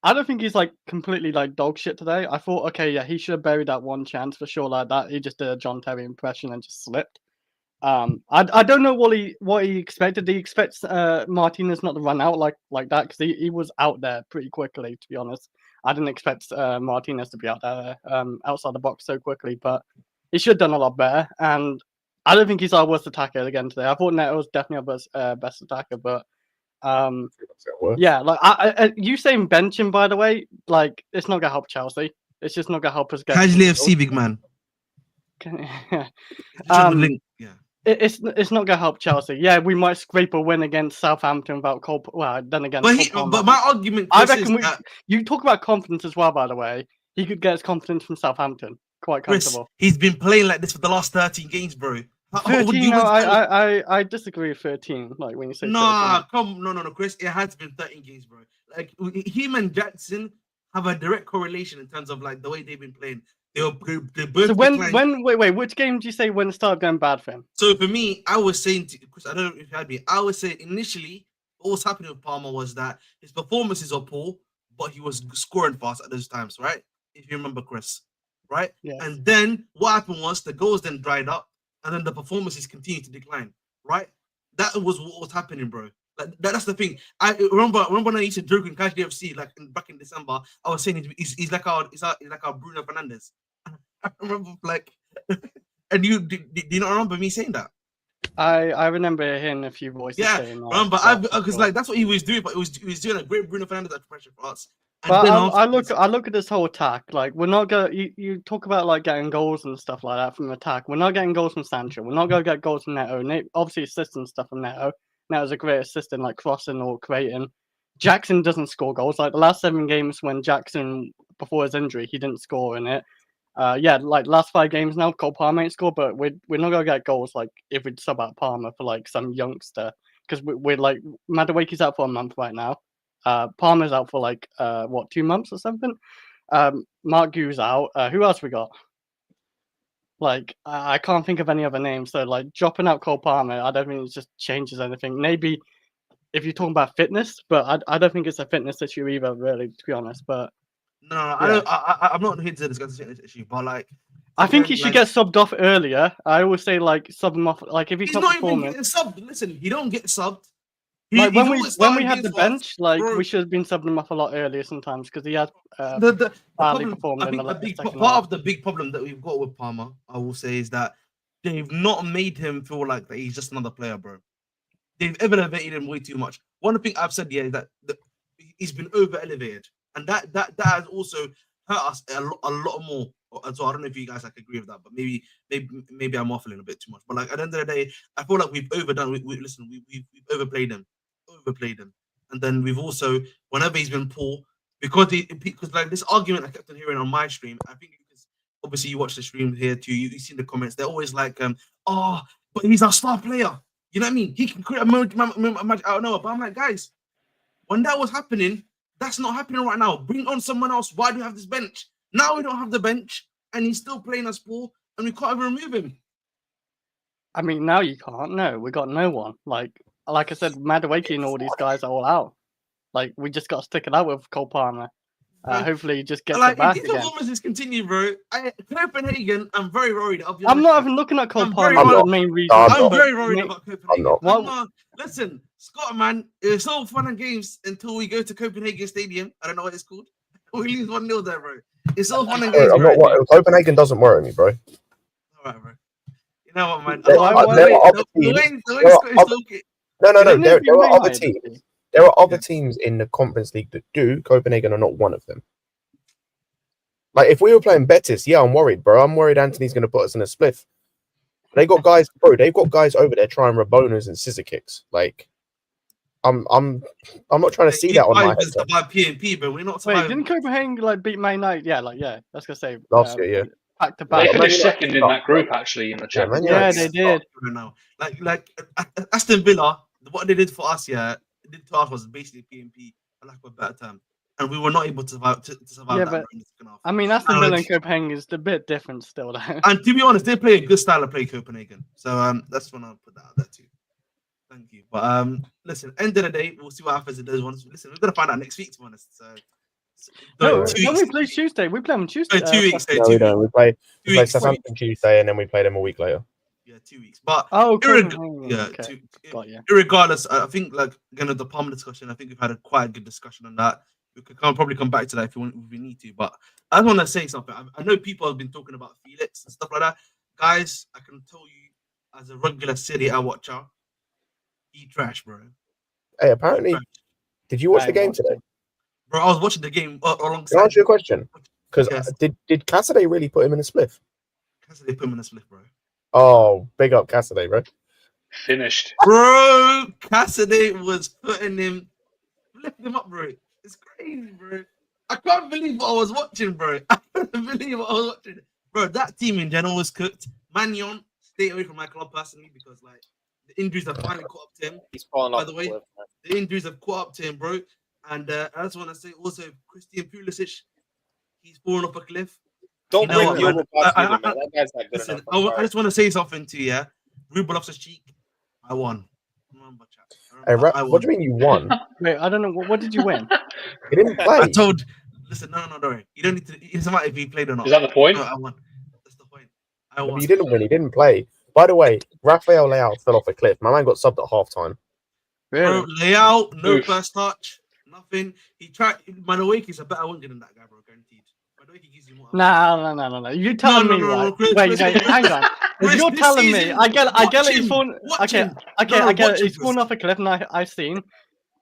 I don't think he's like completely like dog shit today. I thought, okay, yeah, he should have buried that one chance for sure like that. He just did a John Terry impression and just slipped. I don't know what he expected. He expects Martinez not to run out like that because he was out there pretty quickly. To be honest, I didn't expect Martinez to be out there outside the box so quickly, but he should have done a lot better. And I don't think he's our worst attacker again today. I thought Neto was definitely our best attacker, but yeah, like you saying bench him, by the way, like it's not gonna help Chelsea. It's just not gonna help us get Casually FC, big man. Yeah. It's not gonna help Chelsea. Yeah, we might scrape a win against Southampton without Cole. Well, then again, but my argument, I Chris, reckon is that you talk about confidence as well. By the way, he could get his confidence from Southampton quite Chris, comfortable. he's been playing like this for the last 13 games, bro. 13? No, I disagree with 13. Like when you say 13. No, Chris. It has been 13 games, bro. Like him and Jackson have a direct correlation in terms of like the way they've been playing. They're both. So wait, which game do you say when it started going bad for him? So for me, I was saying to Chris, I don't know if you had me. I was saying initially, what was happening with Palmer was that his performances are poor, but he was scoring fast at those times, right? If you remember, Chris, right? Yes. And then what happened was the goals then dried up, and then the performances continued to decline, right? That was what was happening, bro. Like that's the thing. I remember when I used to joke in Cash DFC back in December. I was saying he's like our Bruno Fernandes. I remember and you do you not remember me saying that? I remember hearing a few voices saying that. Remember, because that's what he was doing, but he was doing a great Bruno Fernandes pressure for us. But I look at this whole attack. Like we're not gonna. You talk about like getting goals and stuff like that from attack. We're not getting goals from Sancho. We're not gonna get goals from Neto. Obviously assists and stuff from Neto. Neto's a great assistant, like crossing or creating. Jackson doesn't score goals. Like the last 7 games when Jackson before his injury, he didn't score in it. Like last 5 games now, Cole Palmer ain't scored, but we're not gonna get goals like if we sub out Palmer for like some youngster because we're like Madueke's out for a month right now. Palmer's out for like 2 months or something. Mark Gu's out. Who else we got? Like I can't think of any other names. So like dropping out Cole Palmer, I don't think it just changes anything. Maybe if you're talking about fitness, but I don't think it's a fitness issue either, really, to be honest. But no, I'm not here to discuss this issue, but like I think he should get subbed off earlier. I always say like sub him off. Like if he's not performing, even getting subbed. Listen, he don't get subbed. Like when we had the bench, like we should have been subbing him off a lot earlier sometimes because he has badly performed in the second part of the big problem that we've got with Palmer, I will say, is that they've not made him feel like that he's just another player, bro. They've elevated him way too much. One thing I've said is that he's been over elevated, and that has also hurt us a lot more. So I don't know if you guys agree with that, but maybe I'm waffling a bit too much. But like at the end of the day, I feel like we've overdone. We've overplayed him, and then we've also, whenever he's been poor, because like this argument I kept on hearing on my stream. I think because obviously you watch the stream here too. You see the comments. They're always like, but he's our star player. You know what I mean? He can create a magic out of nowhere. But I'm like, guys, when that was happening, that's not happening right now. Bring on someone else. Why do you have this bench? Now we don't have the bench, and he's still playing us poor, and we can't even remove him. I mean, now you can't. No, we got no one. Like I said, Madueke and all these guys are all out. Like we just got to stick it out with Cole Palmer. Hopefully, he just gets it back again. If the performances continue, bro, Copenhagen, I'm very worried. I'm not even looking at Cole Palmer for the main reason. I'm very worried about Copenhagen. I'm not. Listen, Scott, man, it's all fun and games until we go to Copenhagen Stadium. I don't know what it's called. We lose 1-0 there, bro. It's all fun and games. Copenhagen doesn't worry me, bro. All right, bro. You know what, man? There are other teams. There are other teams. There are other teams in the Conference League that do. Copenhagen are not one of them. Like if we were playing Betis, yeah, I'm worried, bro. I'm worried Anthony's going to put us in a spliff. They got guys, bro. They've got guys over there trying Rabonas and scissor kicks. Like, I'm not trying to see that on my head. About PNP, but we're not. Wait, didn't Copenhagen like beat Man United? Yeah, that's gonna say last year, yeah. Back to back. They finished second in that group actually in the Champions League. Yeah, they did. Like Aston Villa, what they did for us, did to us was basically PNP, for lack of a better term, and we were not able to survive. Yeah, but I mean, Aston Villa and Copenhagen is a bit different still, though. And to be honest, they play a good style of play, Copenhagen. So that's when I'll put that out there too. Thank you. But listen, end of the day, we'll see what happens in those ones. Listen, we're gonna find out next week, to be honest. So we play Tuesday. We play on Tuesday. 2 weeks. No, we don't. We play Southampton Tuesday, and then we play them a week later. Yeah, 2 weeks. But Oh, yeah, okay. Got you. irregardless, I think like again of the Palmer discussion, I think we've had quite a good discussion on that. We could probably come back to that if we need to. But I want to say something. I know people have been talking about Felix and stuff like that. Guys, I can tell you as a regular Serie A watcher, he trash, bro. Hey, apparently, did you watch the game today? Bro, I was watching the game alongside. Can I ask you a question? Because Yes. did Cassidy really put him in a spliff? Cassidy put him in a spliff, bro. Oh, big up Cassidy, bro. Finished. Bro, Cassidy was putting him, lifting him up, bro. It's crazy, bro. I can't believe what I was watching, bro. I can't believe what I was watching. Bro, that team in general was cooked. Mannion, stay away from my club personally because, like, the injuries have finally caught up to him. He's falling By off the the way, cliff. the injuries have caught up to him, bro. And I just want to say also, Christian Pulisic, he's falling off a cliff. Don't You know bring what, Diogo man? Costa either, man. That guy's not good Listen, enough. I just want to say something to you, yeah? Ruben Loftus-Cheek, I won. Remember, chat. Hey, I won. what do you mean you won? Wait, I don't know. What did you win? He didn't play. I told. Listen, no. You don't need to. It doesn't matter if he played or not. Is that the point? No, I won. That's the point. I No, won. but you didn't win. He didn't play. By the way, Rafael Leao fell off a cliff. My man got subbed at halftime. Really? Bro, Leao, no Oof. first touch, nothing. He tried. Madueke's a better winger than that guy, bro. Guaranteed. Madueke gives you more. No. You telling me, right? Chris, Wait, hang on. Chris, If you're this telling me, season, I get watch it. He's him, fallen. watch Okay, him. I No, get watch it. him, He's fallen Chris. off a cliff, and I've seen.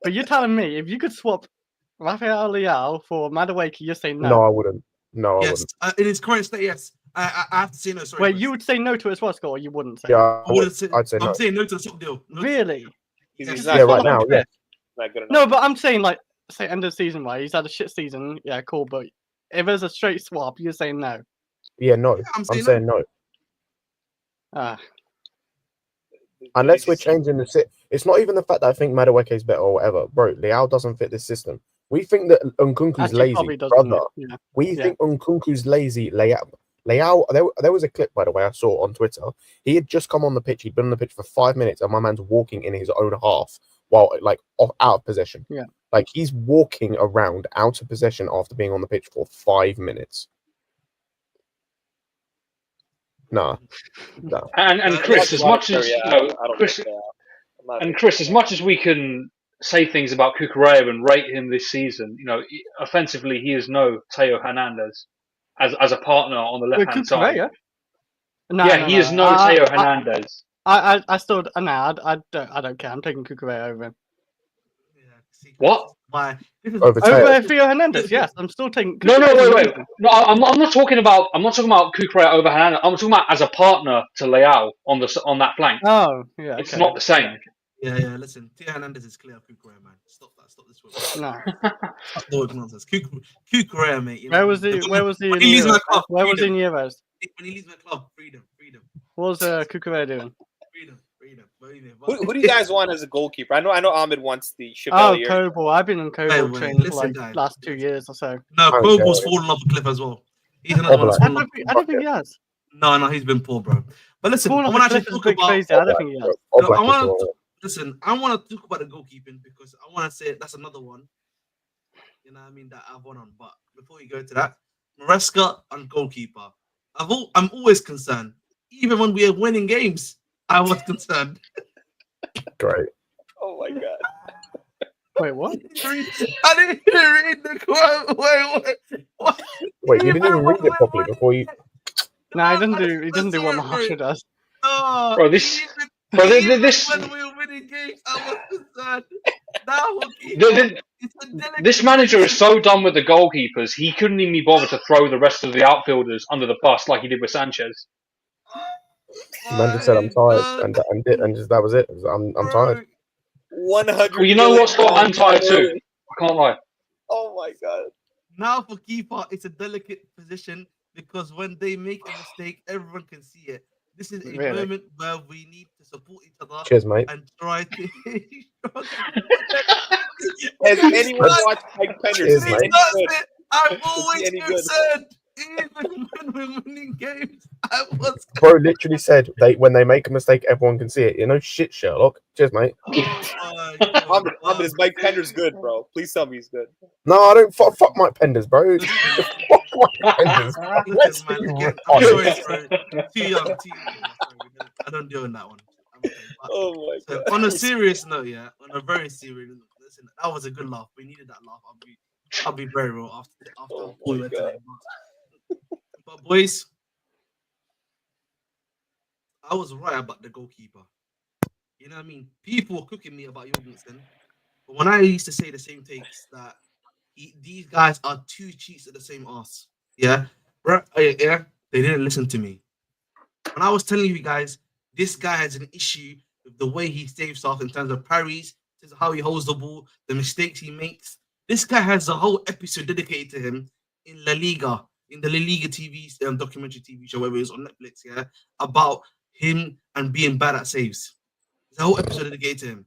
But you're telling me if you could swap Rafael Leao for Madueke, you're saying No, no. I wouldn't. No, I Yes, wouldn't. in his current state, yes. I have to say no. Sorry. Wait, Chris. you would say no to it as well, Scott, or you wouldn't say? Yeah, I wouldn't say, I'd say no. I'm saying no to the top deal. No to- Really? He's Yes. not Yeah, good right enough. now, yeah. Not good enough. No, but I'm saying like, say end of season, right? He's had a shit season. Yeah, cool. But if there's a straight swap, you're saying no. Yeah, no. Yeah, I'm saying no. Ah, Unless we're changing the sit. It's not even the fact that I think Madueke is better or whatever. Bro, Leao doesn't fit this system. We think that Nkunku's actually, lazy, probably doesn't. brother. Yeah. We Yeah. think Nkunku's lazy. Leao, there was a clip, by the way, I saw on Twitter. He had just come on the pitch. He'd been on the pitch for 5 minutes, and my man's walking in his own half while, like, out of possession. Yeah. Like, he's walking around out of possession after being on the pitch for 5 minutes. Nah. And Chris, as much as I don't Chris, think so. I'm not a and big Chris, fan. as much as we can say things about Cucurella and rate him this season, offensively he is no Teo Hernandez as a partner on the Wait, left hand side. Cucurella? No, Yeah, he is no Teo Hernandez. I still I don't care. I'm taking Cucurella over him. Yeah, see, What? Why? Over Teo. Over Theo Hernandez, yes. I'm still taking. No, Cucurella's wait. amazing. No, I'm not talking about Cucurella over Hernandez. I'm talking about as a partner to Leao on that flank. Oh, yeah. It's okay. not the same. Yeah. Listen, Teo Hernandez is clear of Cucurella, man. Stop that. Stop this. No. Stop the word nonsense. Cucurella, mate. Where was he? Where was he? When he leaves my club, Where was he in freedom. Euros? When he leaves my club, freedom. What was Cucurella doing? Freedom. Who do you guys want as a goalkeeper? I know Ahmed wants the Oh, Chevalier. Kobo. I've been on Hey, Kobo wait, training for listen, like guys. last 2 years or so. No, Okay. Kobo's fallen off a cliff as well. He's another one that's Oblak. fallen off. I don't think he has. No, he's been poor, bro. But listen, Falling I off want a to actually cliff is a talk bit about. crazy. I don't think he has. No, Oblak I is want wrong. to listen. I want to talk about the goalkeeping because I want to say that's another one. You know what I mean? That I've won on. But before we go to that, Maresca and goalkeeper. I'm always concerned. Even when we are winning games, I was concerned. Great. Oh my god. Wait, what? I didn't read the quote. Wait, what? Wait, you didn't even read it properly before you. No, he doesn't do what Marsha does. No, Bro, this- even this- when we were winning games, I was concerned. Now, This manager is so done with the goalkeepers, he couldn't even be bothered to throw the rest of the outfilders under the bus like he did with Sanchez. Man just said I'm tired, and just that was it. I'm tired. 100. Well, you know what, Scott? I'm tired too. I can't lie. Oh my god. Now for keeper, it's a delicate position because when they make a mistake, everyone can see it. This is a Really? moment where we need to support each other Cheers, mate. and try to. Has anyone watched Mike Penders? Cheers, Is mate. he any That's good? it. I'm Is he always any good? concerned. Even when we're winning games, I was. Bro literally said when they make a mistake, everyone can see it. You know, shit, Sherlock. Cheers, mate. Oh my God. Ahmed, is Mike Penders good, bro? Please tell me he's good. No, I don't. Fuck Mike Penders, bro. Fuck Mike Penders. Let's Listen, be man, again, honest. I'm sorry, bro. Too young. I don't deal in that one. I'm okay. But, Oh my so god. on a serious note, yeah, on a very serious note, listen, that was a good laugh. We needed that laugh. I'll be very real after Oh all my that God. today. But boys, I was right about the goalkeeper. You know what I mean? People were cooking me about Jorgensen, but when I used to say the same takes that these guys are two cheats at the same ass, yeah, bro, yeah, they didn't listen to me. When I was telling you guys, this guy has an issue with the way he saves off in terms of parries, in terms of how he holds the ball, the mistakes he makes. This guy has a whole episode dedicated to him in La Liga, in the La Liga TV documentary TV show, whether it's on Netflix, yeah, about him and being bad at saves. There's a whole episode dedicated to him.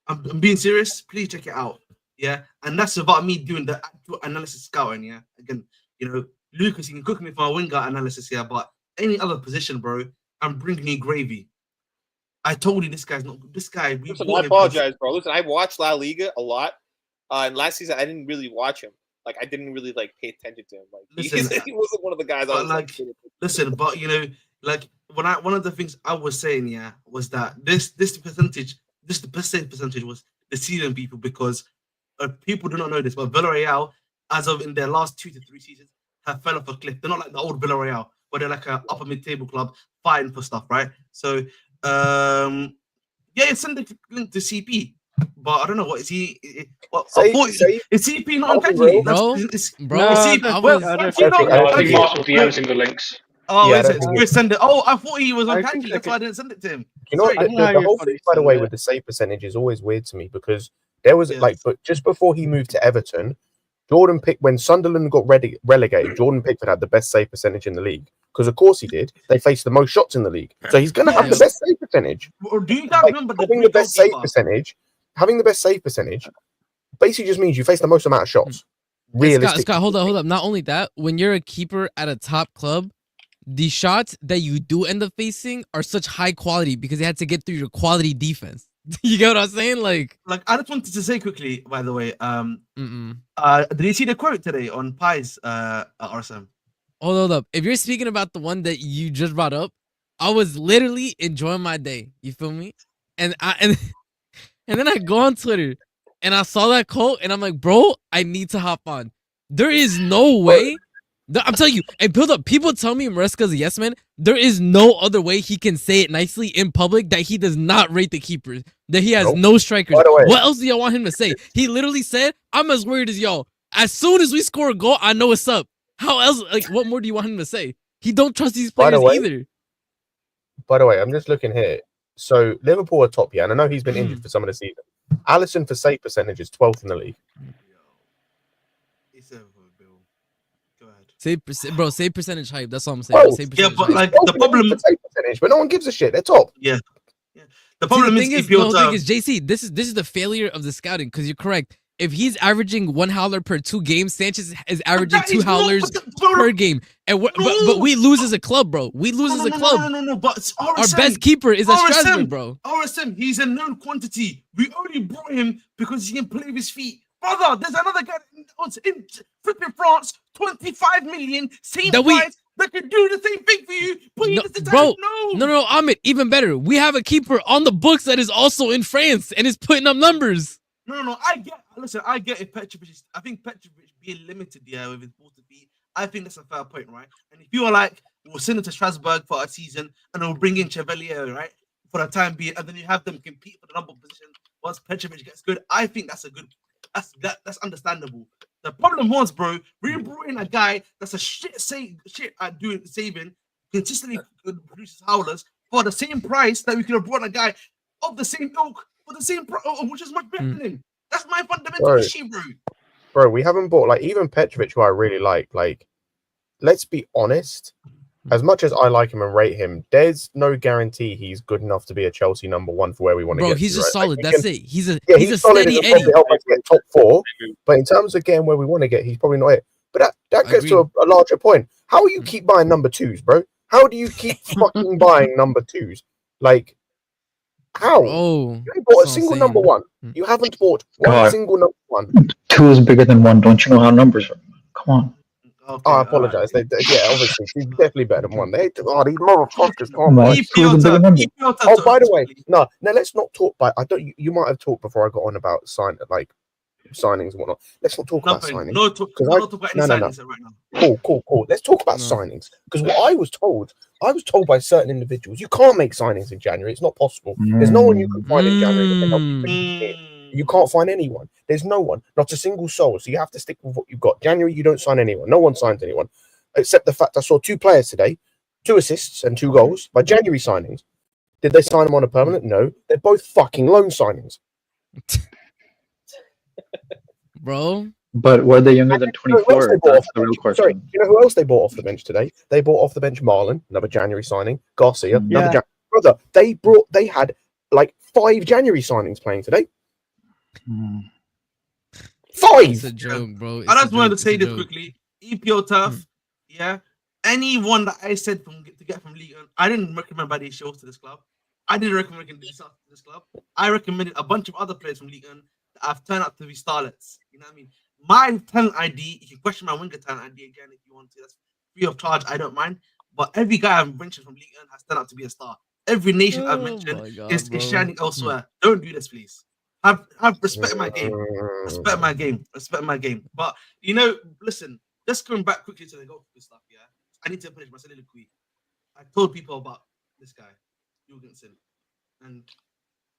I'm being serious. Please check it out. Yeah, and that's about me doing the actual analysis scouting. Yeah, again, Lucas, you can cook me for a winger analysis here, but any other position, bro, I'm bringing you gravy. I told you this guy's not this guy. We Listen, bought I him for the- apologize, bro. Listen, I watched La Liga a lot, and last season I didn't really watch him. Like, I didn't really pay attention to him. Like, Listen, he wasn't one of the guys I but was like, listen, but like one of the things I was saying, yeah, was that this the percentage was deceiving people because people do not know this, but Villarreal, as of in their last 2 to 3 seasons, have fell off a cliff. They're not like the old Villarreal, where they're like a upper mid-table club fighting for stuff, right? So, yeah, send the link to CP, but I don't know what is he. What is CP not on Kagi? Bro, I think Marshall DMs in the links. Oh, Yeah, is it? Spirit send it. Oh, I thought he was on I think Kagi. they That's could- why I didn't send it to him. You know, Sorry. the whole thing, by the way, with the save percentage is always weird to me because there was but just before he moved to Everton, when Sunderland got relegated, Jordan Pickford had the best save percentage in the league because, of course, he did. They faced the most shots in the league, so he's going to have the best save percentage. Or do you guys remember having the best save percentage? Having the best save percentage basically just means you face the most amount of shots. Realistically, Scott, hold up. Not only that, when you're a keeper at a top club, the shots that you do end up facing are such high quality because they had to get through your quality defense. You get what I'm saying? Like I just wanted to say quickly, by the way, did you see the quote today on Pies RSM? Hold up. If you're speaking about the one that you just brought up, I was literally enjoying my day. You feel me? And then I go on Twitter and I saw that quote and I'm like, bro, I need to hop on. There is no way. I'm telling you, and build up. People tell me Maresca's a yes man. There is no other way he can say it nicely in public that he does not rate the keepers, that he has no strikers. What else do y'all want him to say? He literally said, I'm as worried as y'all. As soon as we score a goal, I know what's up. How else? Like, what more do you want him to say? He don't trust these players either. By the way, I'm just looking here. So Liverpool are top, yeah, and I know he's been injured for some of the season. Alisson for save percentage is 12th in the league. Save percentage hype. That's all I'm saying. Bro, yeah, but like the problem, save percentage, but no one gives a shit. They're top. Yeah. The problem thing is JC. This is the failure of the scouting because you're correct. If he's averaging 1 howler per 2 games, Sanchez is averaging 2 howlers per game, and but we lose as a club, bro. We lose as a club. No. But RSM, our best keeper is at Strasbourg, bro. RSM, he's a known quantity. We only brought him because he can play with his feet. Brother, there's another guy in flipping France, 25 million, same price, that could do the same thing for you. But he doesn't. No, Ahmed, even better. We have a keeper on the books that is also in France and is putting up numbers. No, I get if Petrovic is, I think Petrovic being limited with his ball to feet, I think that's a fair point, right? And if you are like, we'll send him to Strasbourg for a season and we'll bring in Chevalier, right? For the time being, and then you have them compete for the number position once Petrovic gets good, I think that's a good. That's understandable. The problem was, bro, we brought in a guy that's a shit at doing saving, consistently produces howlers for the same price that we could have brought a guy of the same ilk for the same price, which is much better than him. That's my fundamental issue, bro. Bro, we haven't bought even Petrovic, who I really like. Let's be honest. As much as I like him and rate him, there's no guarantee he's good enough to be a Chelsea number 1 for where we want to get. Bro, he's just solid. That's it. He's a solid steady enough Eddie. to help us get top 4, but in terms of getting where we want to get, he's probably not it. But that gets to a larger point. How do you keep buying number 2s, bro? How do you keep fucking buying number 2s? Like, how? Oh, you ain't bought a single number 1. You haven't bought one single number 1. 2 is bigger than 1. Don't you know how numbers are? Come on. Okay, Oh, I all right. apologize. Yeah, obviously, she's definitely better than one. These motherfuckers can't Nice. wait. EPL Proven turf. bigger EPL turf. Oh, by the way, no, let's not talk. I don't. You might have talked before I got on about signings and whatnot. Let's not talk about nothing. signings. No, talk about any signings right now. Cool. Let's talk about No. signings, because what I was told by certain individuals, you can't make signings in January. It's not possible. There's no one you can find in January that can help you finish the year. You can't find anyone. There's no one, not a single soul. So you have to stick with what you've got. January, you don't sign anyone. No one signs anyone, except the fact I saw 2 players today, 2 assists and 2 goals by January signings. Did they sign them on a permanent? No. They're both fucking loan signings. Bro. But were they younger than You know who else 24? they bought That's off the real bench? question. Sorry, you know who else they bought off the bench today? They bought off the bench Marlon, another January signing. Garcia, another Yeah. brother. They had like 5 January signings playing today. Mm. 5. It's a joke, bro. I just wanted to It's say a this joke. quickly. EPL turf, yeah. Anyone that I said to get from League One, I didn't recommend by these shows to this club. I didn't recommend this to this club. I recommended a bunch of other players from League One that have turned out to be starlets. You know what I mean? My talent ID, you can question my winger talent ID again if you want to. That's free of charge. I don't mind. But every guy I've mentioned from League One has turned out to be a star. Every nation I've Oh mentioned my God, is bro. shining elsewhere. Don't do this, please. Have respect my game. Respect my game. Respect my game. But you know, listen, just going back quickly to the goalkeeper stuff, yeah. I need to finish my soliloquy. I told people about this guy, Jorgensen. And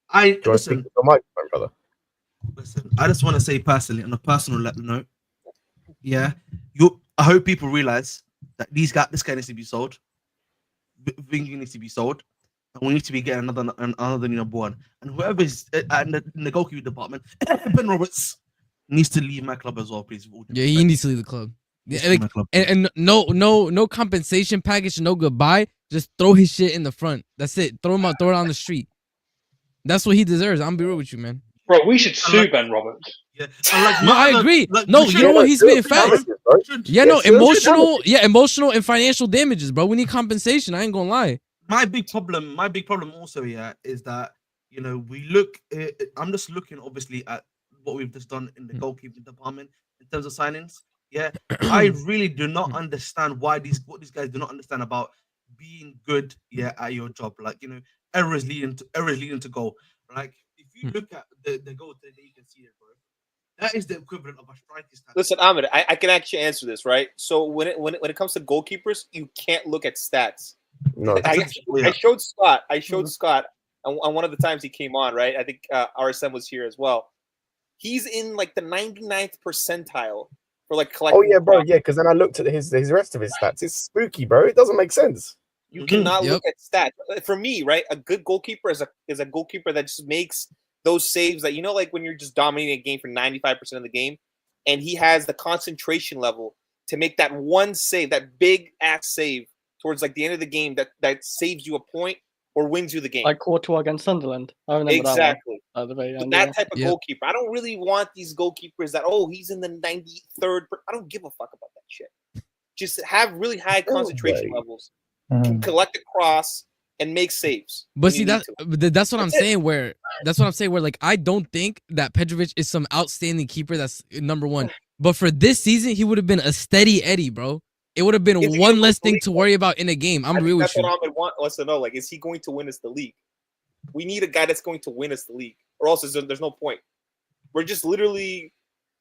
I Do you want to speak listen, to the microphone, brother? listen, I just want to say personally, on a personal note, yeah, I hope people realize that this guy needs to be sold. Vingy needs to be sold. And we need to be getting another number one. And whoever is in the goalkeeper department, Ben Roberts needs to leave my club as well, please. Yeah, he needs to leave the club. Yeah, Needs to leave my club, please. and no compensation package, no goodbye. Just throw his shit in the front. That's it. Throw him out. Throw it on the street. That's what he deserves. I'm be real with you, man. Bro, we should sue Ben Roberts. Yeah. And like, No, I agree. No, we you should- know what? He's Good being facts. damages, bro. Yeah, no, Yes, sir. emotional and financial damages, bro. We need compensation. I ain't gonna lie. My big problem also, yeah, is that we look. I'm just looking obviously at what we've just done in the goalkeeping department in terms of signings. Yeah, I really do not understand what these guys do not understand about being good. Yeah, at your job, like errors leading to goal. Like if you look at the goal that you can see it, bro, that is the equivalent of a striking stat. Listen, Ahmed, I can actually answer this, right? So when it comes to goalkeepers, you can't look at stats. No. I showed Scott. And one of the times he came on, right? I think RSM was here as well. He's in like the 99th percentile for like collecting. Oh yeah, bro. Yeah, because then I looked at his rest of his stats. It's spooky, bro. It doesn't make sense. You cannot look at stats. For me, right? A good goalkeeper is a goalkeeper that just makes those saves that like when you're just dominating a game for 95% of the game, and he has the concentration level to make that one save, that big ass save towards like the end of the game that saves you a point or wins you the game. Like Courtois against Sunderland. I remember Exactly. that one. At the very end, That type of goalkeeper. I don't really want these goalkeepers that he's in the 93rd. I don't give a fuck about that shit. Just have really high concentration levels, collect a cross, and make saves. But see that's what I'm saying. Where like I don't think that Petrovic is some outstanding keeper. That's number one. But for this season, he would have been a steady Eddie, bro. It would have been one less thing to worry about in a game. I'm real with you. That's what Ahmed wants to know. Like, is he going to win us the league? We need a guy that's going to win us the league, or else there's no point. We're just literally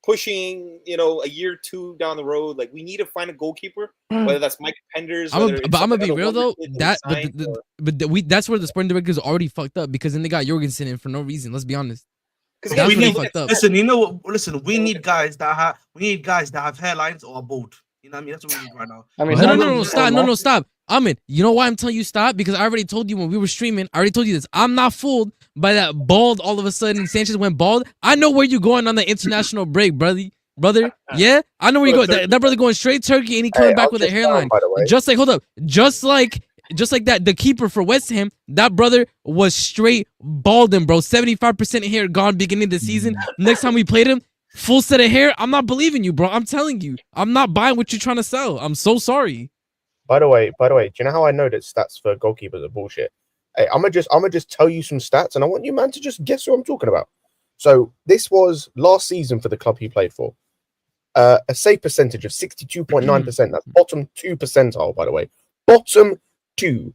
pushing, a year or two down the road. Like, we need to find a goalkeeper, whether that's Mike Penders. But I'm gonna be real though. That's where the sporting directors already fucked up, because then they got Jorgensen in for no reason. Let's be honest. Because we need, listen, you know what? Listen, we need guys that have hairlines or are bald. You know what I mean? That's what we need right now. I mean, No, stop. Ahmed, you know why I'm telling you stop? Because I already told you when we were streaming. I already told you this. I'm not fooled by that bald. All of a sudden, Sanchez went bald. I know where you're going on the international break, brother. Yeah, I know where you're going. That brother going straight Turkey, and he coming back with a hairline. Just like just like that, the keeper for West Ham, that brother was straight balding, bro. 75% hair gone beginning of the season. Next time we played him, full set of hair. I'm not believing you, bro. I'm telling you, I'm not buying what you're trying to sell. I'm so sorry. By the way, do you know how I know that stats for goalkeepers are bullshit? Hey, I'm gonna just tell you some stats, and I want you, man, to just guess who I'm talking about. So this was last season for the club he played for. A save percentage of 62.9%. That's bottom 2 percentile, by the way. Bottom 2.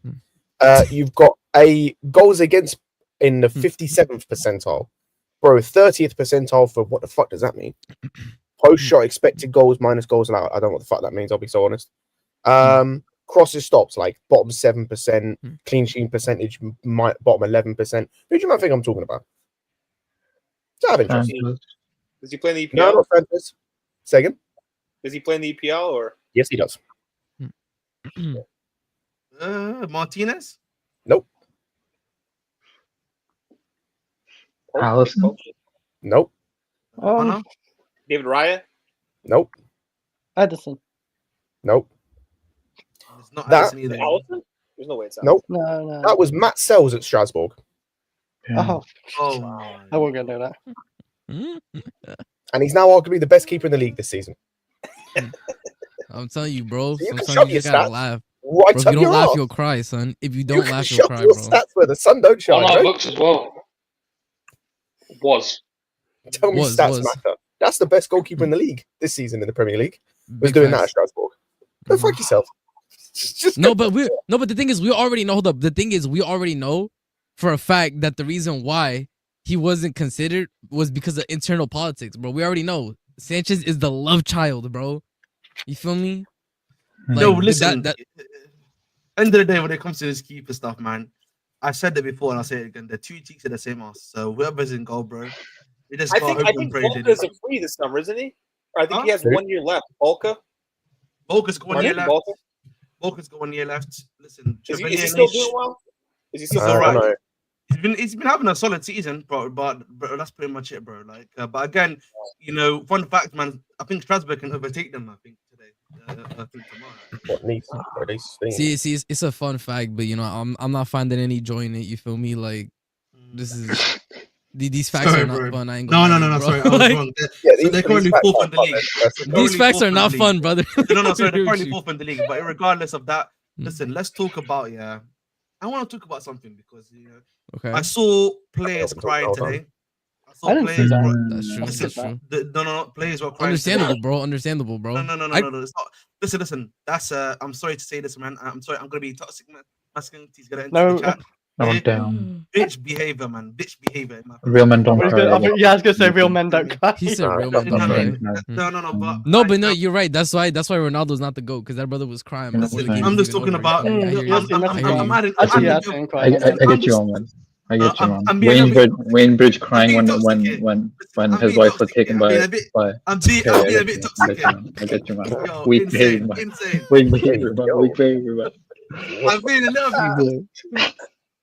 You've got a goals against in the 57th percentile. Bro, 30th percentile for what the fuck does that mean? Post shot expected goals minus goals allowed. I don't know what the fuck that means, I'll be so honest. Crosses stops, like bottom 7%, clean sheet percentage, bottom 11%. Who do you might think I'm talking about? Does that have interest? Does he play in the EPL? No, not Francis. Say again? Does he play in the EPL or? Yes, he does. Martinez? Nope. Allison? Nope. Hannah? David Raya? Nope. Edison. Nope. It's not That- Alisson either. Allison? There's no way it's Nope. No. That was Matt Sells at Strasbourg. Oh, Oh my. I won't go do that. And he's now arguably the best keeper in the league this season. I'm telling you, bro. So you can Sometimes shove you your just gotta stats laugh. Right Bro, if up you your don't laugh, ass. you'll cry, son. If you You don't can laugh, you'll shove cry, your bro. stats where the sun don't shine. On our Right? books as well. Was. Tell me Was. stats matter. That's the best goalkeeper in the league this season in the Premier League. Was Big doing that at facts. Strasbourg. Go fuck yourself. Just No, go- but the thing is, we already know. Hold up. The thing is, we already know for a fact that the reason why he wasn't considered was because of internal politics, bro. We already know Sanchez is the love child, bro. You feel me? No, Like, listen. that- End of the day, when it comes to this keeper stuff, man, I said it before and I'll say it again. The two cheeks are the same ass. So whoever's in goal, bro, they just I can't think hope and pray. Volka is a free this summer, isn't he? Or I think he has Who? 1 year left. Volka? Volker's got 1 year left. Volka? Volker's got 1 year left. Listen, Is he Trevor still Nish- doing well? Is he He's still all doing right. well? He's been having a solid season, bro, but that's pretty much it, bro. Like, but again, you know, fun fact, man, I think Strasbourg can overtake them. I think today. I think tomorrow. What needs? Bro, they stink. See, it's a fun fact, but you know, I'm not finding any joy in it. You feel me? Like, this is these facts Sorry, are not bro. fun. I ain't No, gonna no, lie no, to no. you, Sorry, I bro. was Like, wrong. Yeah, So they're currently facts fourth are in the fun, league. man. That's- They're these currently facts fourth are in not the fun, league. brother. No, sorry, they're Agree with currently you. fourth in the league. But regardless of that, listen, let's talk about I want to talk about something because Okay, I saw players Yeah, crying hold on. today. I didn't see that. that's true. Listen, That's true. No, players were crying. Understandable, today. bro. Understandable, bro. No. It's not. Listen. That's I'm sorry to say this, man. I'm sorry. I'm gonna be toxic, man. Masculinity is gonna enter No. the chat. Oh, Yeah. damn. Bitch behavior, man. Bitch behavior. in my Real men don't I was cry. gonna- yeah, I was gonna say real men don't cry. He said real no, men No, don't no, cry. no. But No, but no, you're right. That's why Ronaldo's not the GOAT, because that brother was crying. Yeah, before the listen, game I'm was just even talking over. about. I hear you. yes, I'm adding. Actually, yeah, I I'm think I get you on, man. I get you, I'm man. being a bit- Wayne Bridge crying being when toxic here. when I'm his being wife was toxic taken here. by. I'm being Okay, a bit toxic here. I get you, man. Yo, Weak behavior, insane, man. insane. Weak behavior, man. Weak behavior, man. I'm being a little bit.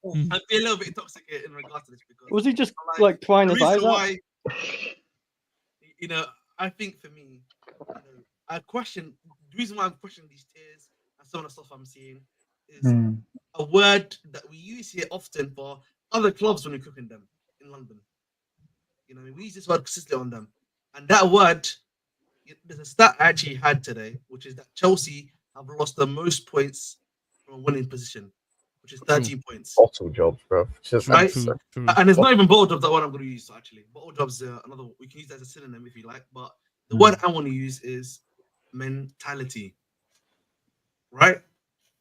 Mm. I'm being a little bit toxic here in regards to this because Was he just like crying the his eyes reason out? why, I think for me, I question the reason why I'm questioning these tears and some of the stuff I'm seeing is a word that we use here often for other clubs when we're cooking them in London. We use this word consistently on them, and that word, there's a stat I actually had today, which is that Chelsea have lost the most points from a winning position, which is 13 points. Bottle jobs, bro. Just Right? True, true. And it's not even bottle jobs that one I'm going to use actually. Bottle jobs, another we can use that as a synonym if you like. But the word I want to use is mentality. Right?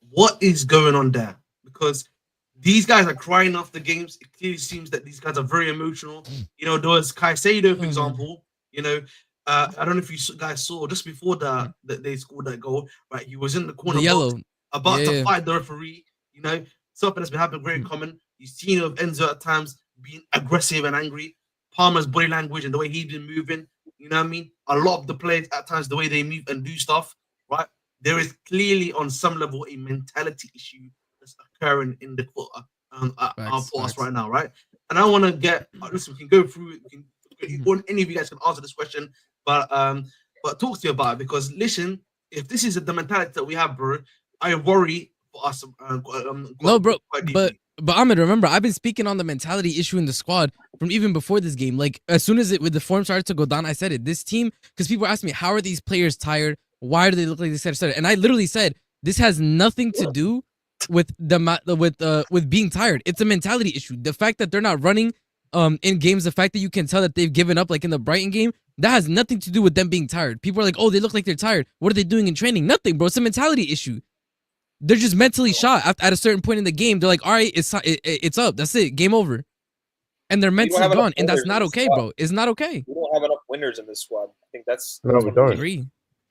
What is going on there? Because these guys are crying after games. It clearly seems that these guys are very emotional. There was Caicedo, for example. I don't know if you guys saw just before that they scored that goal. Right? He was in the corner The box, yellow. about Yeah. to fight the referee. Something that's been happening very common. You've seen of Enzo at times being aggressive and angry. Palmer's body language and the way he's been moving. You know what I mean? A lot of the players at times, the way they move and do stuff, right? There is clearly on some level a mentality issue that's occurring in the our past right now, right? And I want to get listen, we can go through it. Any of you guys can answer this question, but talk to me about it because listen, if this is the mentality that we have, bro, I worry for us. No, bro, quite deeply. but Ahmed, remember, I've been speaking on the mentality issue in the squad from even before this game. Like, as soon as with the form started to go down, I said it. This team, because people ask me, how are these players tired? Why do they look like they said? And I literally said, this has nothing to do with with being tired. It's a mentality issue. The fact that they're not running in games, the fact that you can tell that they've given up, like in the Brighton game, That has nothing to do with them being tired. People are like, oh, they look like they're tired. What are they doing in training? Nothing, bro. It's a mentality issue. They're just mentally shot at a certain point in the game. They're like, all right, it's up. That's it. Game over. And they're mentally gone. And that's not okay, bro. It's not okay. We don't have enough winners in this squad. I think that's No, we don't. Agree.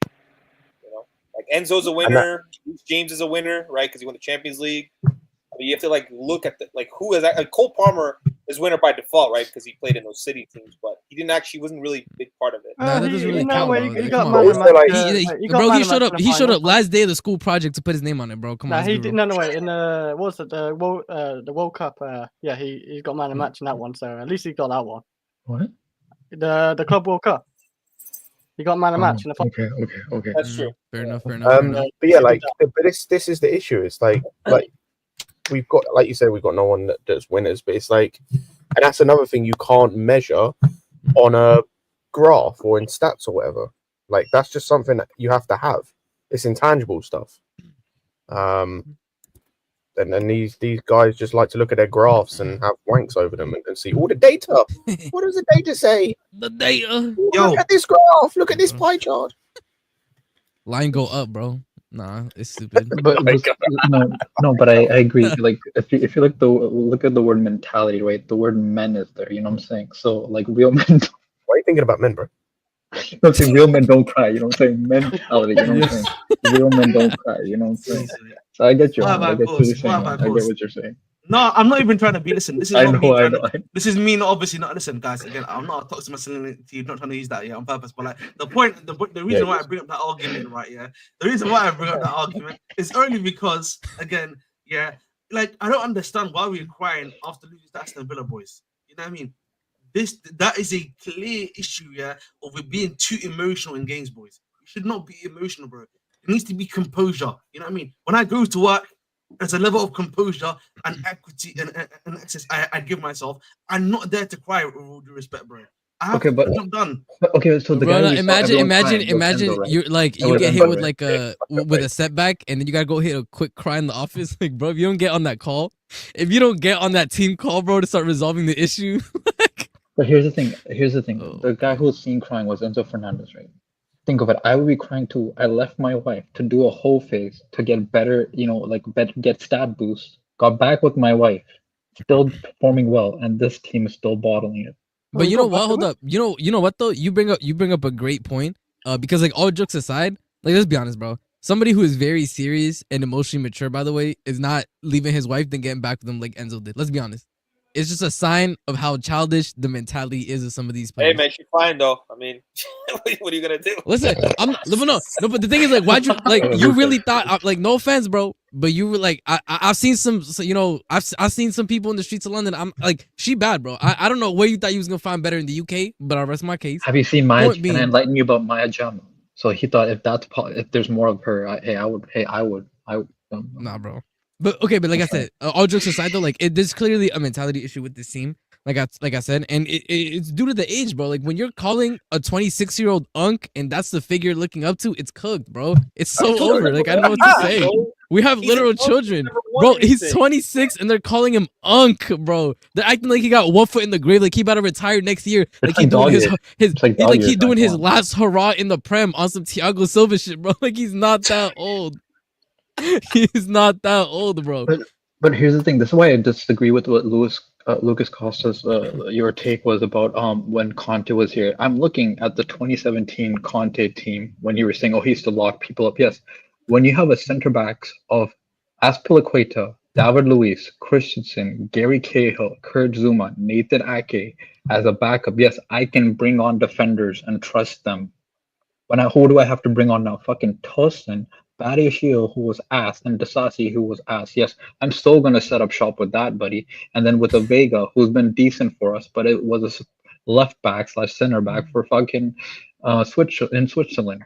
You know, like Enzo's a winner. James is a winner, right? Because he won the Champions League. I mean, you have to like look at who is that? Like, Cole Palmer is winner by default, right? Because he played in those City teams, but he wasn't really a big part of it. Nah, that doesn't really count, bro. He Come got on. man of Also, like- match, Bro, he showed up. in the He showed final. up last day of the school project to put his name on it, bro. Come Nah, on, he let's be did. real. No, wait. In the what was it? The World Cup. Yeah, he got man of match in that one. So at least he got that one. What? The Club World Cup. He got man of match in the final. Okay. That's true. Fair enough. Fair enough. Fair enough. But yeah, like, but this is the issue. It's like we've got, like you said, we've got no one that's winners. But it's like, and that's another thing you can't measure on a graph or in stats or whatever. Like, that's just something that you have to have. It's intangible stuff. And then these guys just like to look at their graphs and have wanks over them and see all the data. What does the data say? The data. Look at this graph. Look at this pie chart. Line go up, bro. Nah, it's stupid. But but I agree. Like if you look at the word mentality, right? The word men is there. You know what I'm saying? So like real men. Why are you thinking about men, bro? I'm saying real men don't cry. You know what I'm saying? Mentality. You know what I'm saying? Real men don't cry. You know what I'm saying? So I get you. I get what you're saying. I get what you're saying. No, I'm not even trying to be. Listen, this is I not me know. trying to- This is me, not obviously not. Listen, guys. Again, I'm not a toxic masculinity. Not trying to use that on purpose. But like the reason why I bring up that argument, right? Yeah, the reason why I bring up that argument is only because, again, yeah, like I don't understand why we're crying after losing to Aston Villa, boys. You know what I mean? That is a clear issue, yeah, of it being too emotional in games, boys. You should not be emotional, bro. It needs to be composure. You know what I mean? When I go to work, there's a level of composure and equity and access I give myself. I'm not there to cry with all due respect, bro. I have Okay, but the job done. okay, so the Bro, guy imagine you like It you would get have hit been with better. like a setback and then you gotta go hit a quick cry in the office. Like, bro, if you don't get on that call, if you don't get on that team call, bro, to start resolving the issue, But here's the thing. Oh. The guy who was seen crying was Enzo Fernandez, right? Think of it. I would be crying too. I left my wife to do a whole phase to get better, get stat boost. Got back with my wife, still performing well, and this team is still bottling it. But you know what? Hold up. You know what though? You bring up a great point. Because like all jokes aside, like let's be honest, bro. Somebody who is very serious and emotionally mature, by the way, is not leaving his wife then getting back with him like Enzo did. Let's be honest. It's just a sign of how childish the mentality is of some of these players. Hey man, she's fine though. I mean, what are you gonna do? Listen, no, but the thing is, like, why'd you like? You really thought, like, no offense, bro, but you were like, I've seen some, I've seen some people in the streets of London. I'm like, she bad, bro. I don't know where you thought you was gonna find better in the UK, but I'll rest my case. Have you seen Maya? Point being- Can I enlighten you about Maya Jama? So he thought if there's more of her, I would. Nah, bro. But okay, but like I said, all jokes aside though, like there's clearly a mentality issue with this team. Like I said, and it's due to the age, bro. Like when you're calling a 26-year-old unk and that's the figure you're looking up to, it's cooked, bro. It's so over. Like I don't know what to say. We have literal children, bro. He's 26 and they're calling him unk, bro. They're acting like he got one foot in the grave, like he about to retire next year. Like he doing he doing his last hurrah in the Prem on some Thiago Silva shit, bro. Like he's not that old. He's not that old, bro. But here's the thing. This is why I disagree with what Lucas Costa's your take was about when Conte was here. I'm looking at the 2017 Conte team when you were saying, oh, he used to lock people up. Yes, when you have a center backs of Azpilicueta, David Luiz, Christensen, Gary Cahill, Kurt Zuma, Nathan Ake as a backup, yes, I can bring on defenders and trust them. Who do I have to bring on now? Fucking Tosin, Badiashile, who was ass, and Dasasi, who was ass. Yes, I'm still going to set up shop with that, buddy. And then with a Vega, who's been decent for us, but it was a left back / center back for fucking Switzerland.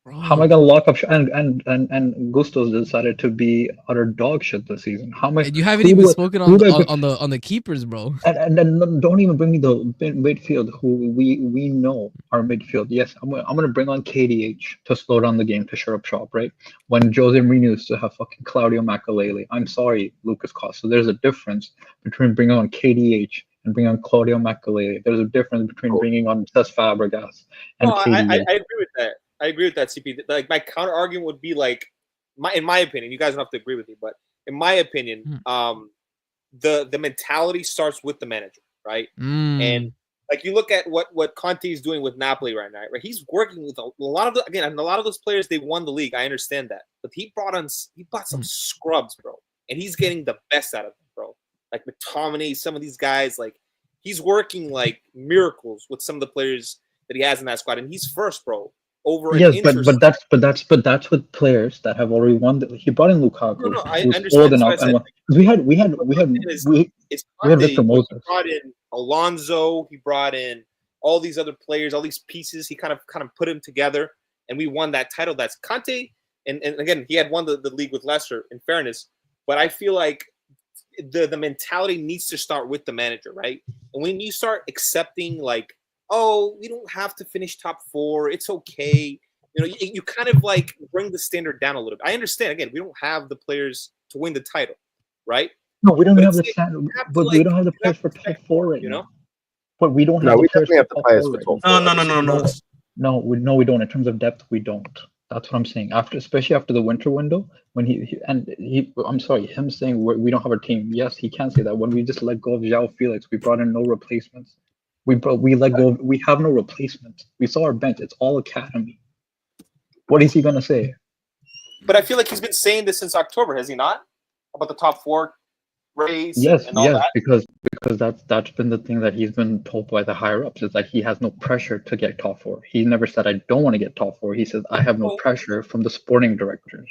Bro. How am I going to lock up? And Gusto's decided to be utter dog shit this season. How am I? And you haven't even spoken on the keepers, bro. And then don't even bring me the midfield who we know are midfield. Yes, I'm gonna bring on KDH to slow down the game to shut up shop, right? When Jose Mourinho used to have fucking Claudio Makalele. I'm sorry, Lucas Costa. There's a difference between bringing on KDH and bring on Claudio Makelele. There's a difference between bringing on Cesc Fabregas and No, I KDB. agree with that. I agree with that, CP. Like my counter argument would be like, in my opinion, you guys don't have to agree with me, but in my opinion, the mentality starts with the manager, right? And like you look at what Conte is doing with Napoli right now, right? He's working with a lot of a lot of those players. They won the league. I understand that, but he bought some scrubs, bro, and he's getting the best out of them, bro. Like McTominay, some of these guys, like he's working like miracles with some of the players that he has in that squad, and he's first, bro. Over Yes, an but that's with players that have already won. He brought in Lukaku, No, I who's understand. old That's enough, what I said. and we had It's Victor Conte, but Moses. he brought in Alonso. He brought in all these other players, all these pieces. He kind of put them together, and we won that title. That's Conte, and again, he had won the league with Leicester. In fairness, but I feel like the mentality needs to start with the manager, right? And when you start accepting like, oh, we don't have to finish top 4. It's okay. You know, you kind of like bring the standard down a little bit. I understand. Again, we don't have the players to win the title, right? No, we don't But have the it's like, standard, you have to, but we like, don't have the you have players for to top respect 4 right you now. know? But we don't No, have we the players definitely have the for top players 4 for right top now. 4. No. We don't. In terms of depth, we don't. That's what I'm saying. Especially after the winter window, when I'm sorry, him saying we don't have a team. Yes, he can say that. When we just let go of João Felix, we brought in no replacements. We let go. We have no replacements. We saw our bench. It's all academy. What is he gonna say? But I feel like he's been saying this since October, has he not? About the top 4 race Yes, and all that. because that's been the thing that he's been told by the higher ups is that he has no pressure to get top 4. He never said I don't want to get top 4. He says I have no pressure from the sporting directors.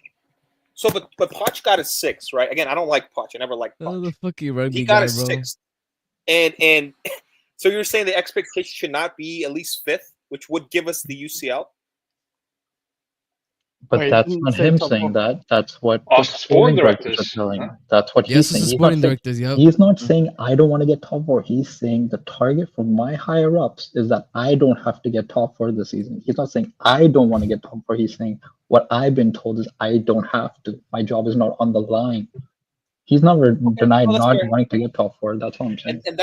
So, but Poch got a 6, right? Again, I don't like Poch. I never liked Poch. Oh, the fucking rugby He got guy, a bro. 6, and so you're saying the expectation should not be at least 5th, which would give us the UCL. But Wait, that's didn't not say him top saying 4. that. That's what Us the sporting sporting directors are directors, telling. huh? That's what Yes, he's it's saying. the sporting directors. Yep. He's not saying I don't want to get top 4. He's saying the target for my higher ups is that I don't have to get top 4 this season. He's not saying I don't want to get top 4. He's saying what I've been told is I don't have to. My job is not on the line. He's never denied well, that's not fair. wanting to get top 4. That's what I'm saying. And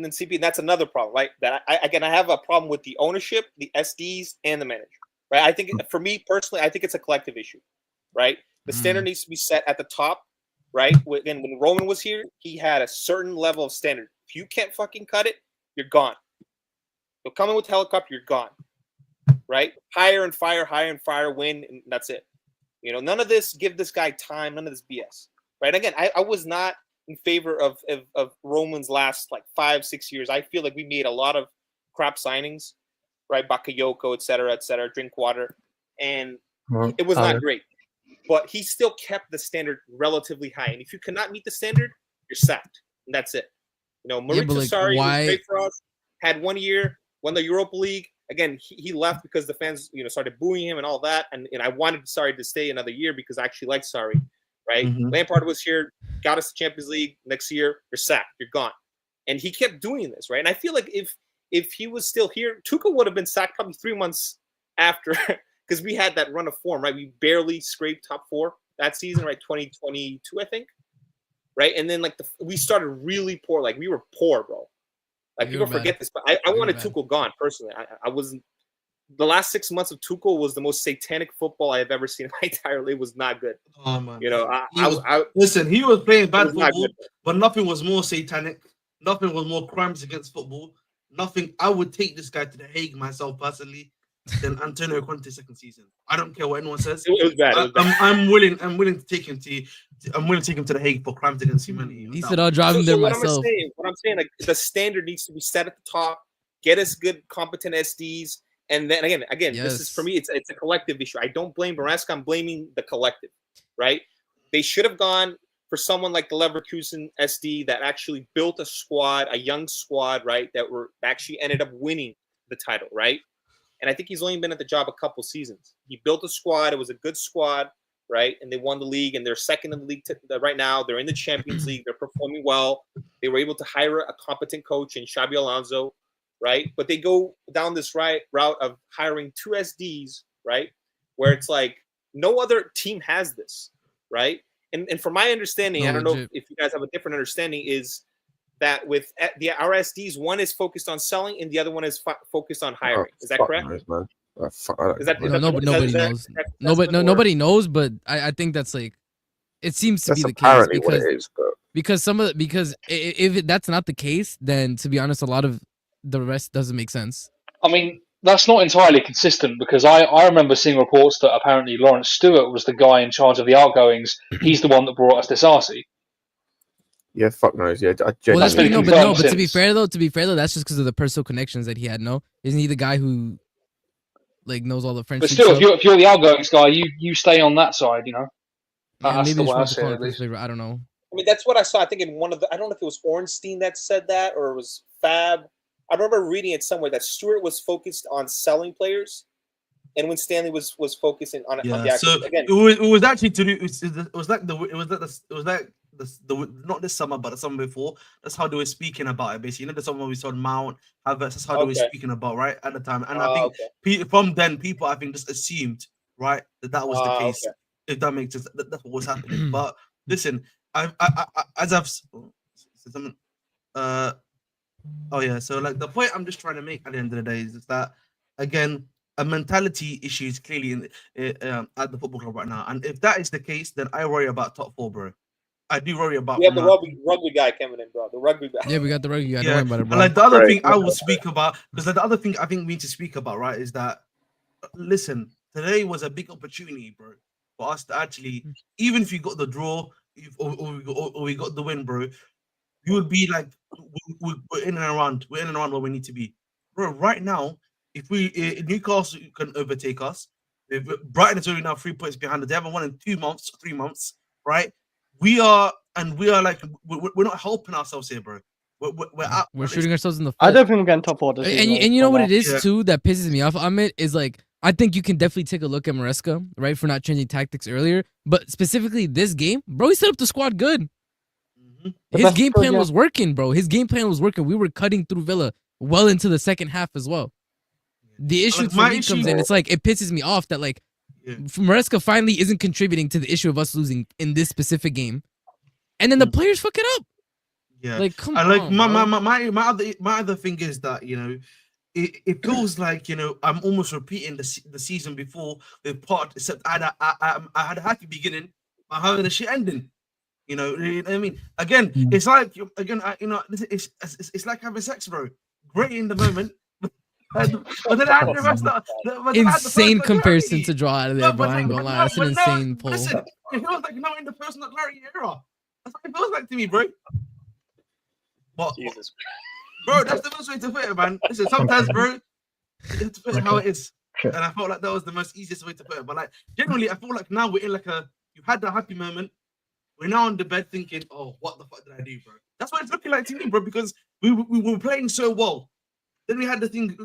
then CP, that's another problem, right? That I have a problem with the ownership, the SDs, and the manager, right? I think for me personally, I think it's a collective issue, right? The standard needs to be set at the top, right? When Roman was here, he had a certain level of standard. If you can't fucking cut it, you're gone. You'll come in with helicopter, you're gone, right? Hire and fire, win, and that's it. You know, none of this. Give this guy time. None of this BS, right? Again, I was not in favor of Roman's last like 5-6 years. I feel like we made a lot of crap signings, right? Bakayoko, et cetera, Drinkwater, and it was not great. But he still kept the standard relatively high. And if you cannot meet the standard, you're sacked. And that's it. You know, Maurizio Sarri was great for us, had 1 year, won the Europa League. Again, he left because the fans, started booing him and all that. And I wanted Sarri to stay another year because I actually liked Sarri, right? Mhm. Lampard was here, got us the Champions League. Next year, you're sacked. You're gone. And he kept doing this, right? And I feel like if he was still here, Tuchel would have been sacked probably 3 months after because we had that run of form, right? We barely scraped top 4 that season, right? 2022, I think, right? And then we started really poor. Like we were poor, bro. Like people forget this, but I wanted Tuchel gone personally. I wasn't. The last 6 months of Tuchel was the most satanic football I have ever seen in my entire life. It was not good. Oh man. Listen, he was playing bad not football, but nothing was more satanic. Nothing was more crimes against football. Nothing. I would take this guy to the Hague myself personally than Antonio Conte's second season. I don't care what anyone says. It was bad. I'm willing to take him to. I'm willing to take him to the Hague for crimes against humanity. He said, "I'll drive him there myself." What I'm saying, like the standard needs to be set at the top. Get us good, competent SDs, and then again, this is for me. It's a collective issue. I don't blame Maresca. I'm blaming the collective. Right? They should have gone for someone like the Leverkusen SD that actually built a squad, a young squad, right? That actually ended up winning the title, right? And I think he's only been at the job a couple seasons. He built a squad. It was a good squad, right? And they won the league, and they're second in the league right now. They're in the Champions League. They're performing well. They were able to hire a competent coach in Xabi Alonso, right? But they go down this route of hiring 2 SDs, right? Where it's like no other team has this, right? And from my understanding, I don't know if you guys have a different understanding, is that with the RSDs, one is focused on selling and the other one is focused on hiring. Is that Fuck correct? knows, man. Is that, No, nobody knows. Nobody knows, but I think that's like, it seems to That's be the case apparently because what it is, but if that's not the case, then to be honest, a lot of the rest doesn't make sense. I mean, that's not entirely consistent because I remember seeing reports that apparently Lawrence Stewart was the guy in charge of the outgoings. He's the one that brought us this RC. yeah, fuck knows. Yeah, I Well, that's been genuinely. no, but confirmed to be since. fair though, that's just because of the personal connections that he had. No, isn't he the guy who like knows all the French? But still, if you're the outgoings guy, you stay on that side, you know. yeah, That's maybe the just way I wants to see call it, it at his least. favorite. I don't know. I mean, that's what I saw. I think in one of the, I don't know if it was Ornstein that said that or it was Fab. I remember reading it somewhere that Stewart was focused on selling players, and when Stanley was focusing on the Yeah, actual. so Again, it was actually to do. It was like not this summer, but the summer before. That's how they were speaking about it. Basically, you know, the summer we saw Mount Havertz. That's how they were Okay. speaking about right at the time. And I think okay. from then people I think just assumed right that was the case. Okay. If that makes sense, that's what was happening. But listen, I as I've oh yeah, so like the point I'm just trying to make at the end of the day is that again a mentality issue is clearly at the football club right now, and if that is the case, then I worry about top four, bro. I do worry about. We have the rugby guy coming in, bro. The rugby guy. Yeah, we got the rugby guy. Don't Yeah, worry about it, and bro. like the other Right, thing I yeah. will speak about, because like the other thing I think we need to speak about, right, is that listen, today was a big opportunity, bro, for us to actually, even if you got the draw, or we got the win, bro, you would be like, we're in and around, where we need to be, bro. Right now, if Newcastle can overtake us, if Brighton is only now 3 points behind us, they haven't won in 3 months, right? We are like, we're not helping ourselves here, bro. We're out. We're shooting ourselves in the foot. I don't think we're getting top four this And season. you know what it is Yeah. too that pisses me off, Ahmed, is like I think you can definitely take a look at Maresca, right, for not changing tactics earlier. But specifically this game, bro, he set up the squad good. The His best game squad, plan yeah. was working, bro. His game plan was working. We were cutting through Villa well into the second half as well. The issue Like, for my me issue- comes in, it's like it pisses me off that like Maresca finally isn't contributing to the issue of us losing in this specific game. And then the players fuck it up. Yeah, Like, come and like on, bro. my other thing is that, you know, it feels like, you know, I'm almost repeating the season before with part, except I had a happy beginning, I'm having a shit ending. You know what I mean? Again, it's like it's like having sex, bro. Great in the moment, but then I had the rest of Insane comparison to draw out of there, No, bro. but I ain't no, gonna but lie. no, That's an but no, insane poll. Listen, it feels like now in the personal clarity era. That's what it feels like to me, bro. But Jesus. bro, that's the best way to put it, man. Listen, sometimes, bro, you have to put it how it is. Sure. And I felt like that was the most easiest way to put it. But like generally, I feel like now we're in like you had that happy moment. We're now on the bed thinking, oh, what the fuck did I do, bro? That's what it's looking like to me, bro, because we were playing so well. Then we had that thing.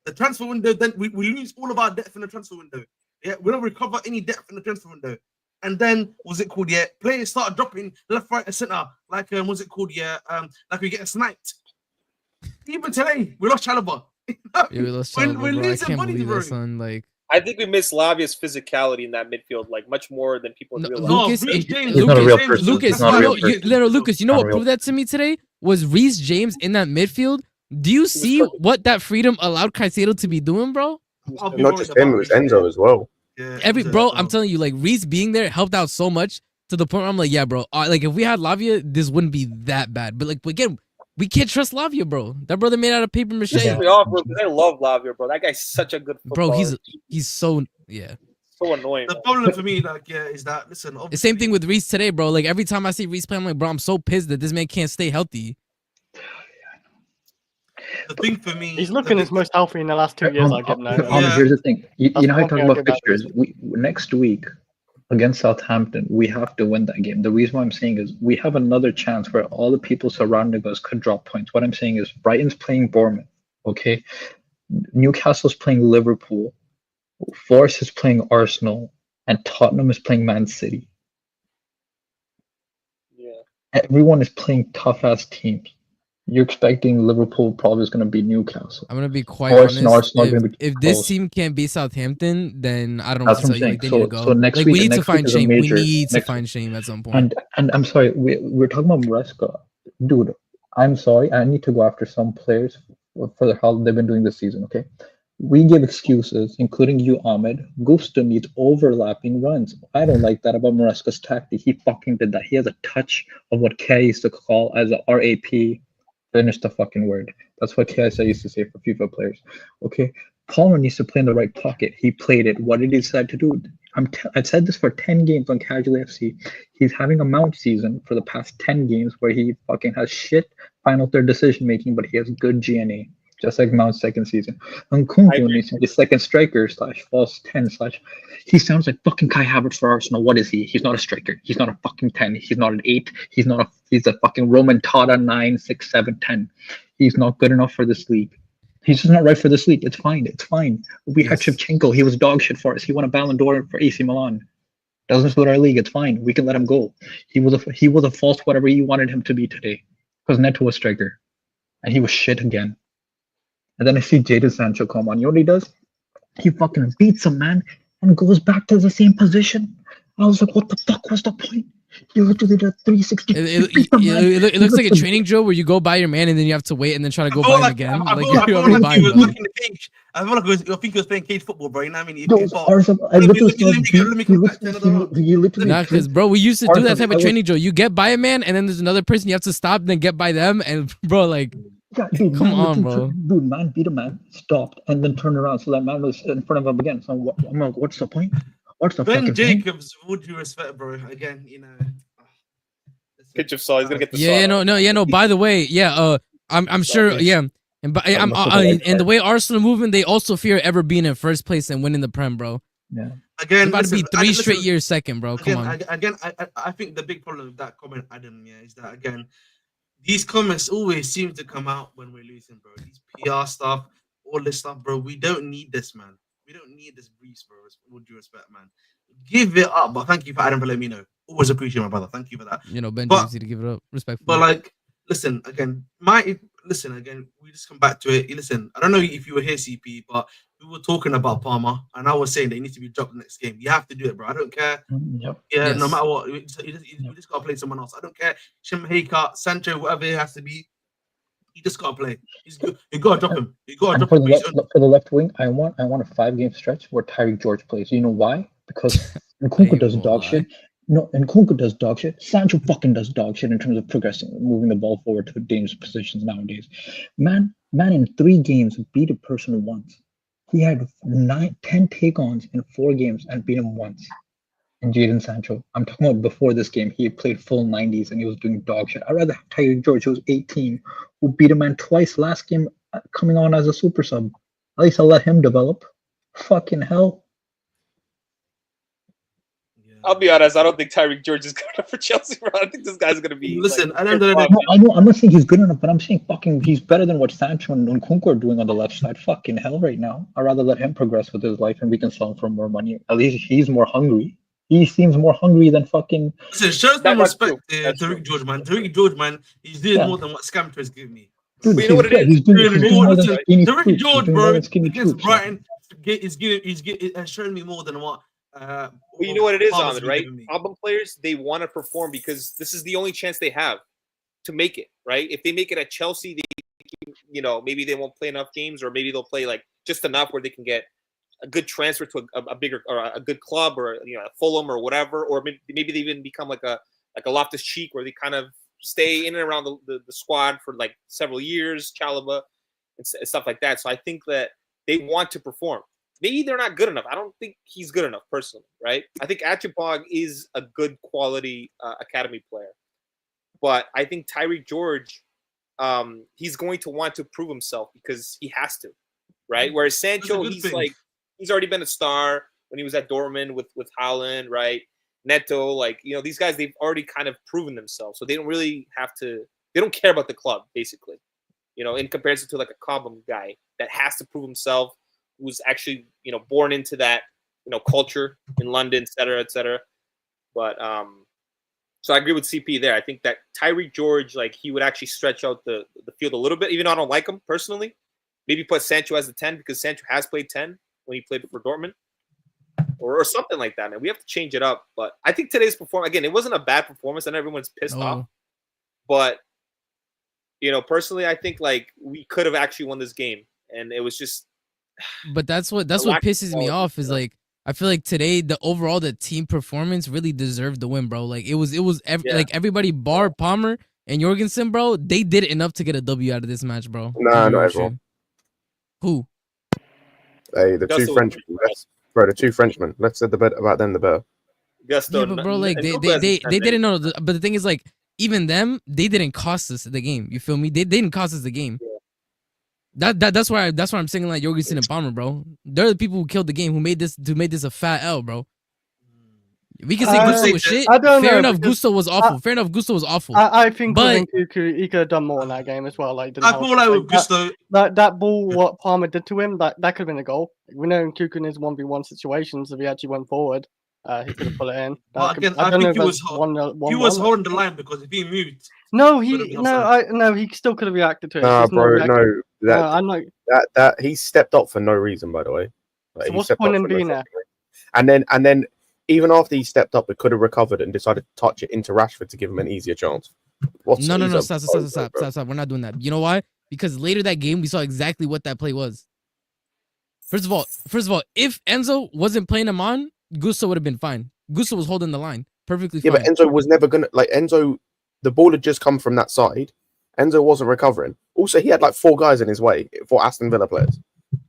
The transfer window, then we lose all of our depth in the transfer window. Yeah, we don't recover any depth in the transfer window. And then, what's it called? Yeah, players start dropping left, right, and center. Like, what's it called? Yeah, like we get sniped. Even today, we lost Chalobah. Yeah, we lost We're Chalobah, bro. I losing can't bodies, believe bro. that, son. Like, I think we miss Lavia's physicality in that midfield, like much more than people No, realize. Lucas, Reece it- James, He's not a Reece real James, person. Lucas, He's not a real you person. know, Lucas, you know Not what real. proved that to me today was Reece James in that midfield. Do you see perfect. what that freedom allowed Caicedo to be doing, bro? I'll be Not worried just him, about it was Reece Enzo as well. Yeah, Every Enzo bro, as well. I'm telling you, like Reece being there helped out so much to the point where I'm like, yeah, bro. Like if we had Lavia, this wouldn't be that bad. But like again, we can't trust Lavia, bro. That brother made out of paper mache. Pisses me off, bro, because I love Lavia, bro. That guy's such a good Bro, footballer. he's so yeah. so annoying. The man. problem for me, like, yeah, is that listen. The same thing with Reece today, bro. Like every time I see Reece play, I'm like, bro, I'm so pissed that this man can't stay healthy. The thing for me, He's looking his most healthy in the last 2 years. I'll give him that. Yeah. Here's the thing. You That's know how you one talk thing I'll about give back. fixtures. Next week against Southampton, we have to win that game. The reason why I'm saying is we have another chance where all the people surrounding us could drop points. What I'm saying is Brighton's playing Bournemouth, okay? Newcastle's playing Liverpool, Forest is playing Arsenal, and Tottenham is playing Man City. Yeah. Everyone is playing tough ass teams. You're expecting Liverpool probably is going to beat Newcastle. I'm gonna be quite Forest and honest. Arsenal are gonna be If this close. team can't beat Southampton, then I don't know That's what to what tell I'm you. Like, they saying. need to go. So next Like week- we need to next find week is a shame. We major- need to next- find shame at some point. And I'm sorry, we're talking about Maresca. dude, I'm sorry. I need to go after some players for how they've been doing this season. Okay, we give excuses, including you, Ahmed. Gusto needs overlapping runs. I don't like that about Maresca's tactic. He fucking did that. He has a touch of what Kay used to call as a RAP. Finish the fucking word. That's what KSI used to say for FIFA players. Okay, Palmer needs to play in the right pocket. He played it. What did he decide to do? I've said this for 10 games on Casual FC. He's having a mount season for the past 10 games where he fucking has shit final third decision making, but he has good GNA, just like Mount's second season. Nkunku needs to be second striker / false 10 / he sounds like fucking Kai Havertz for Arsenal. What is he? He's not a striker. He's not a fucking 10. He's not an 8. He's a fucking Roman Tata 9, 6, 7, 10. He's not good enough for this league. He's just not right for this league. It's fine. It's fine. We had Shevchenko. He was dog shit for us. He won a Ballon d'Or for AC Milan. Doesn't suit our league. It's fine. We can let him go. He was a false whatever you wanted him to be today. Because Neto was striker. And he was shit again. And then I see Jadon Sancho come on. You know what he does? He fucking beats him, man, and goes back to the same position. I was like, what the fuck was the point? He literally did a 360. It looks like a training drill where you go by your man and then you have to wait and then try to go by him again. I feel like he was looking at cage. I feel like I think he was playing cage football, bro. You know what I mean? Nah, because bro, we used to do that type of training drill. You get by a man and then there's another person you have to stop, then get by them, and bro, like, yeah, dude, come on, bro. Dude, man beat a man, stopped, and then turned around so that man was in front of him again. So I'm like, what's the point? What's the Ben fucking Jacobs, would you respect, bro? Again, you know. Pitch of saw. He's gonna get the no. By the way, I'm sure, yeah. And the way Arsenal moving, they also fear ever being in first place and winning the Prem, bro. Yeah. Again, about to be 3 straight years second, bro. Come on. Again, I think the big problem with that comment, Adam, is that again, these comments always seem to come out when we're losing, bro. These PR stuff, all this stuff, bro. We don't need this, man. We don't need this briefs, bro. With due respect, man. Give it up. But thank you for Adam for letting me know. Always appreciate my brother. Thank you for that. Ben James need to give it up. Respectfully. But like, listen again. We just come back to it. Listen, I don't know if you were here, CP, but we were talking about Palmer, and I was saying that he needs to be dropped the next game. You have to do it, bro. I don't care. Yep. Yeah, Yes. no matter what, you just gotta play someone else. I don't care. Shimheka, Sancho, whatever it has to be. You just gotta play. He's good. You gotta drop him. You gotta drop him. For the left wing, I want a 5-game stretch where Tyreek George plays. You know why? Because Nkunku does dog shit. No, Nkunku does dog shit. Sancho fucking does dog shit in terms of progressing, moving the ball forward to dangerous positions nowadays. Man in 3 games beat a person once. He had 10 take-ons in 4 games and beat him once. And Jadon Sancho, I'm talking about before this game, he played full 90s and he was doing dog shit. I'd rather have Tyreek George, who was 18, who beat a man twice last game, coming on as a super sub. At least I'll let him develop. Fucking hell. I'll be honest. I don't think Tyreek George is good enough for Chelsea, bro. I think this guy's gonna be. Listen, like, I know. I'm not saying he's good enough, but I'm saying fucking he's better than what Sancho and Nkunku are doing on the left side. Fucking hell, right now. I'd rather let him progress with his life, and we can sell him for more money. At least he's more hungry. He seems more hungry than fucking. Listen, show some respect to Tariq George, man. Tariq George, man, he's doing more than what Scamter has given me. Dude, you know what it is? He's doing more than Tariq George, bro, against troops, Brighton, has shown me more than what. Well, you know what it is, Ahmed, right? Album players, they want to perform because this is the only chance they have to make it, right? If they make it at Chelsea, maybe they won't play enough games, or maybe they'll play like just enough where they can get a good transfer to a bigger or a good club, or a Fulham or whatever, or maybe they even become like a Loftus-Cheek where they kind of stay in and around the squad for like several years, Chalaba and stuff like that. So I think that they want to perform. Maybe they're not good enough. I don't think he's good enough personally, right? I think Achipog is a good quality academy player. But I think Tyreek George, he's going to want to prove himself because he has to, right? Whereas Sancho, he's already been a star when he was at Dortmund with Haaland, right? Neto, these guys, they've already kind of proven themselves. So they don't really they don't care about the club, basically, in comparison to like a Cobham guy that has to prove himself, who's actually, born into that, culture in London, et cetera, et cetera. But so I agree with CP there. I think that Tyreek George, he would actually stretch out the field a little bit, even though I don't like him personally. Maybe put Sancho as the 10 because Sancho has played 10 when he played for Dortmund or something like that, man. We have to change it up. But I think today's performance, again, it wasn't a bad performance. I know everyone's pissed off. But personally, I think like we could have actually won this game, and it was just. But that's what lack of pisses me quality, off is like I feel like today the team performance really deserved the win, bro. Like it was like everybody bar Palmer and Jorgensen, bro. They did enough to get a W out of this match, bro. Nah, not everyone. Who? Hey, the Gusto two was Frenchmen. The two Frenchmen. Let's say about them the better. Gusto, Yeah, but bro, like they didn't know. But the thing is, like even them, they didn't cost us the game. You feel me? They didn't cost us the game. That's why I'm saying like Jorgensen and Palmer, bro. They're the people who killed the game, who made this a fat L, bro. We can say Gusto was shit. I don't know, Fair enough, because Gusto was awful. Fair enough, Gusto was awful. I think But- with Nkunku, he could have done more in that game as well. Like, I feel like with Gusto, that ball, what Palmer did to him, that could have been a goal. We know Nkunku in his 1v1 situations, if he actually went forward, he could have put it in. But again, I think he was holding the line, because if he moved, No, Could've been offside. he still could have reacted to it. Nah, It's just no bro, reaction. no. I'm not. That he stepped up for no reason, by the way. Like, So he what's the stepped point up in for no being there? fucking reason. And then even after he stepped up, it could have recovered and decided to touch it into Rashford to give him an easier chance. No, He's stop. We're not doing that. You know why? Because later that game we saw exactly what that play was. First of all, if Enzo wasn't playing him on, Gusto would have been fine. Gusto was holding the line perfectly fine. Yeah, but Enzo was never gonna Enzo. The ball had just come from that side. Enzo wasn't recovering. Also, he had like 4 guys in his way for Aston Villa players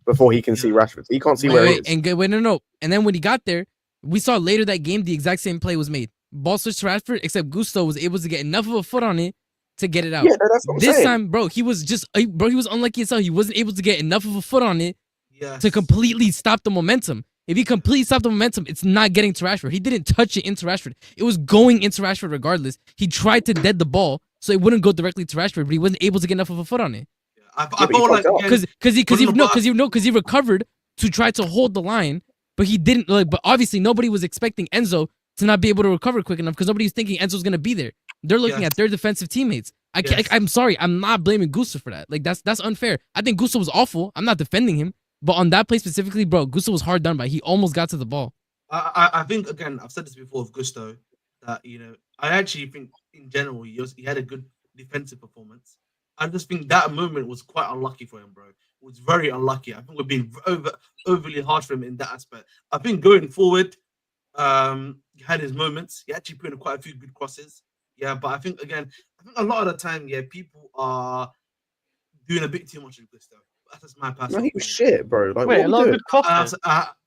before he can see Rashford. He can't see where he is. No. And then when he got there, we saw later that game the exact same play was made. Ball switched to Rashford, except Gusto was able to get enough of a foot on it to get it out. Yeah, no, that's what I'm This saying. time, bro, he was unlucky as hell. He wasn't able to get enough of a foot on it yes. to completely stop the momentum. If he completely stopped the momentum, it's not getting to Rashford. He didn't touch it into Rashford. It was going into Rashford regardless. He tried to dead the ball so it wouldn't go directly to Rashford, but he wasn't able to get enough of a foot on it. I felt like Because he recovered to try to hold the line, but he didn't. But obviously nobody was expecting Enzo to not be able to recover quick enough because nobody was thinking Enzo's gonna be there. They're looking at their defensive teammates. I'm sorry, I'm not blaming Gusto for that. Like that's unfair. I think Gusto was awful. I'm not defending him, but on that play specifically, bro, Gusto was hard done by. He almost got to the ball. I think again, I've said this before of Gusto, that I actually think in general he had a good defensive performance. I just think that moment was quite unlucky for him, bro. It was very unlucky. I think we're being overly harsh for him in that aspect. I think going forward, he had his moments. He actually put in quite a few good crosses. Yeah, but I think a lot of the time, people are doing a bit too much of Gusto. That's my personal. No, he was shit, bro. Like, Wait, a lot of good I crosses.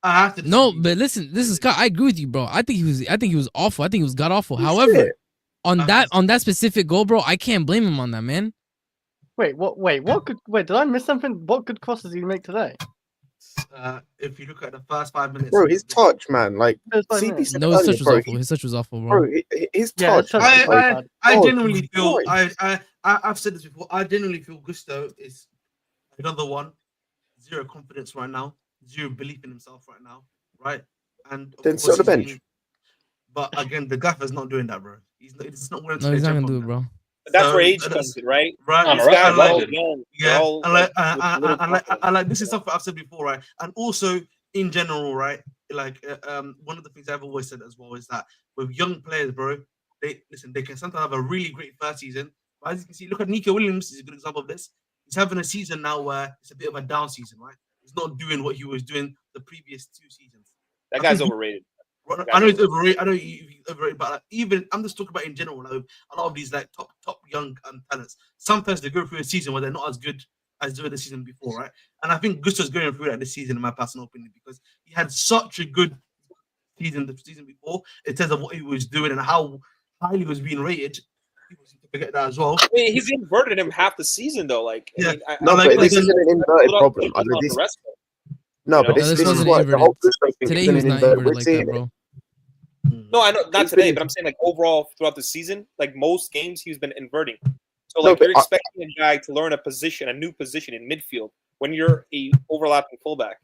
have to No, disagree. but listen, Scott. I agree with you, bro. I think he was awful. I think he was god awful. He was However, shit. on that specific goal, bro, I can't blame him on that, man. Wait, did I miss something? What good crosses did he make today? If you look at the first 5 minutes, Bro, his touch, man. Like, First 5 CP minutes. said No, his earlier, touch was bro, awful. His touch was awful, bro. Bro, his Yeah, touch. his touch like, was very bad. I oh, genuinely feel Christ. I've said this before. I genuinely feel Gusto is another one. Zero confidence right now. Zero belief in himself right now. Right? And of Then course sit on the he's bench. being- But again, the gaffer's not doing that, bro. He's not willing to No, he's not jump gonna do on it, that. bro. But that's So, where age that's- comes in, right? Right? I'm These right, guys are all legend. young. Yeah, They're all, and like, with little confidence. I like this is something I've said before, right? And also in general, right? Like, one of the things I've always said as well is that with young players, bro, they can sometimes have a really great first season, but as you can see, look at Nico Williams is a good example of this. He's having a season now where it's a bit of a down season, right? He's not doing what he was doing the previous 2 seasons. That guy's overrated. I know he's overrated. I know he's overrated, but like, even I'm just talking about in general. Like, a lot of these like top young talents, sometimes they go through a season where they're not as good as they were the season before, right? And I think Gusto's going through that this season, in my personal opinion, because he had such a good season the season before in terms of what he was doing and how highly he was being rated. People seem to forget that as well. I mean, he's inverted him half the season though. Like, Yeah. I mean, No, I like, feel this like- isn't an inverted problem. on the rest of it. No, but No, this this is wasn't why the inverted. whole Gusto thing Today he isn't was an not inverted. inverted We're like seeing that, it. bro. No, I know not He's today, been- but I'm saying like overall throughout the season, like most games he's been inverting. So No, like but you're expecting a guy to learn a new position in midfield when you're a overlapping fullback.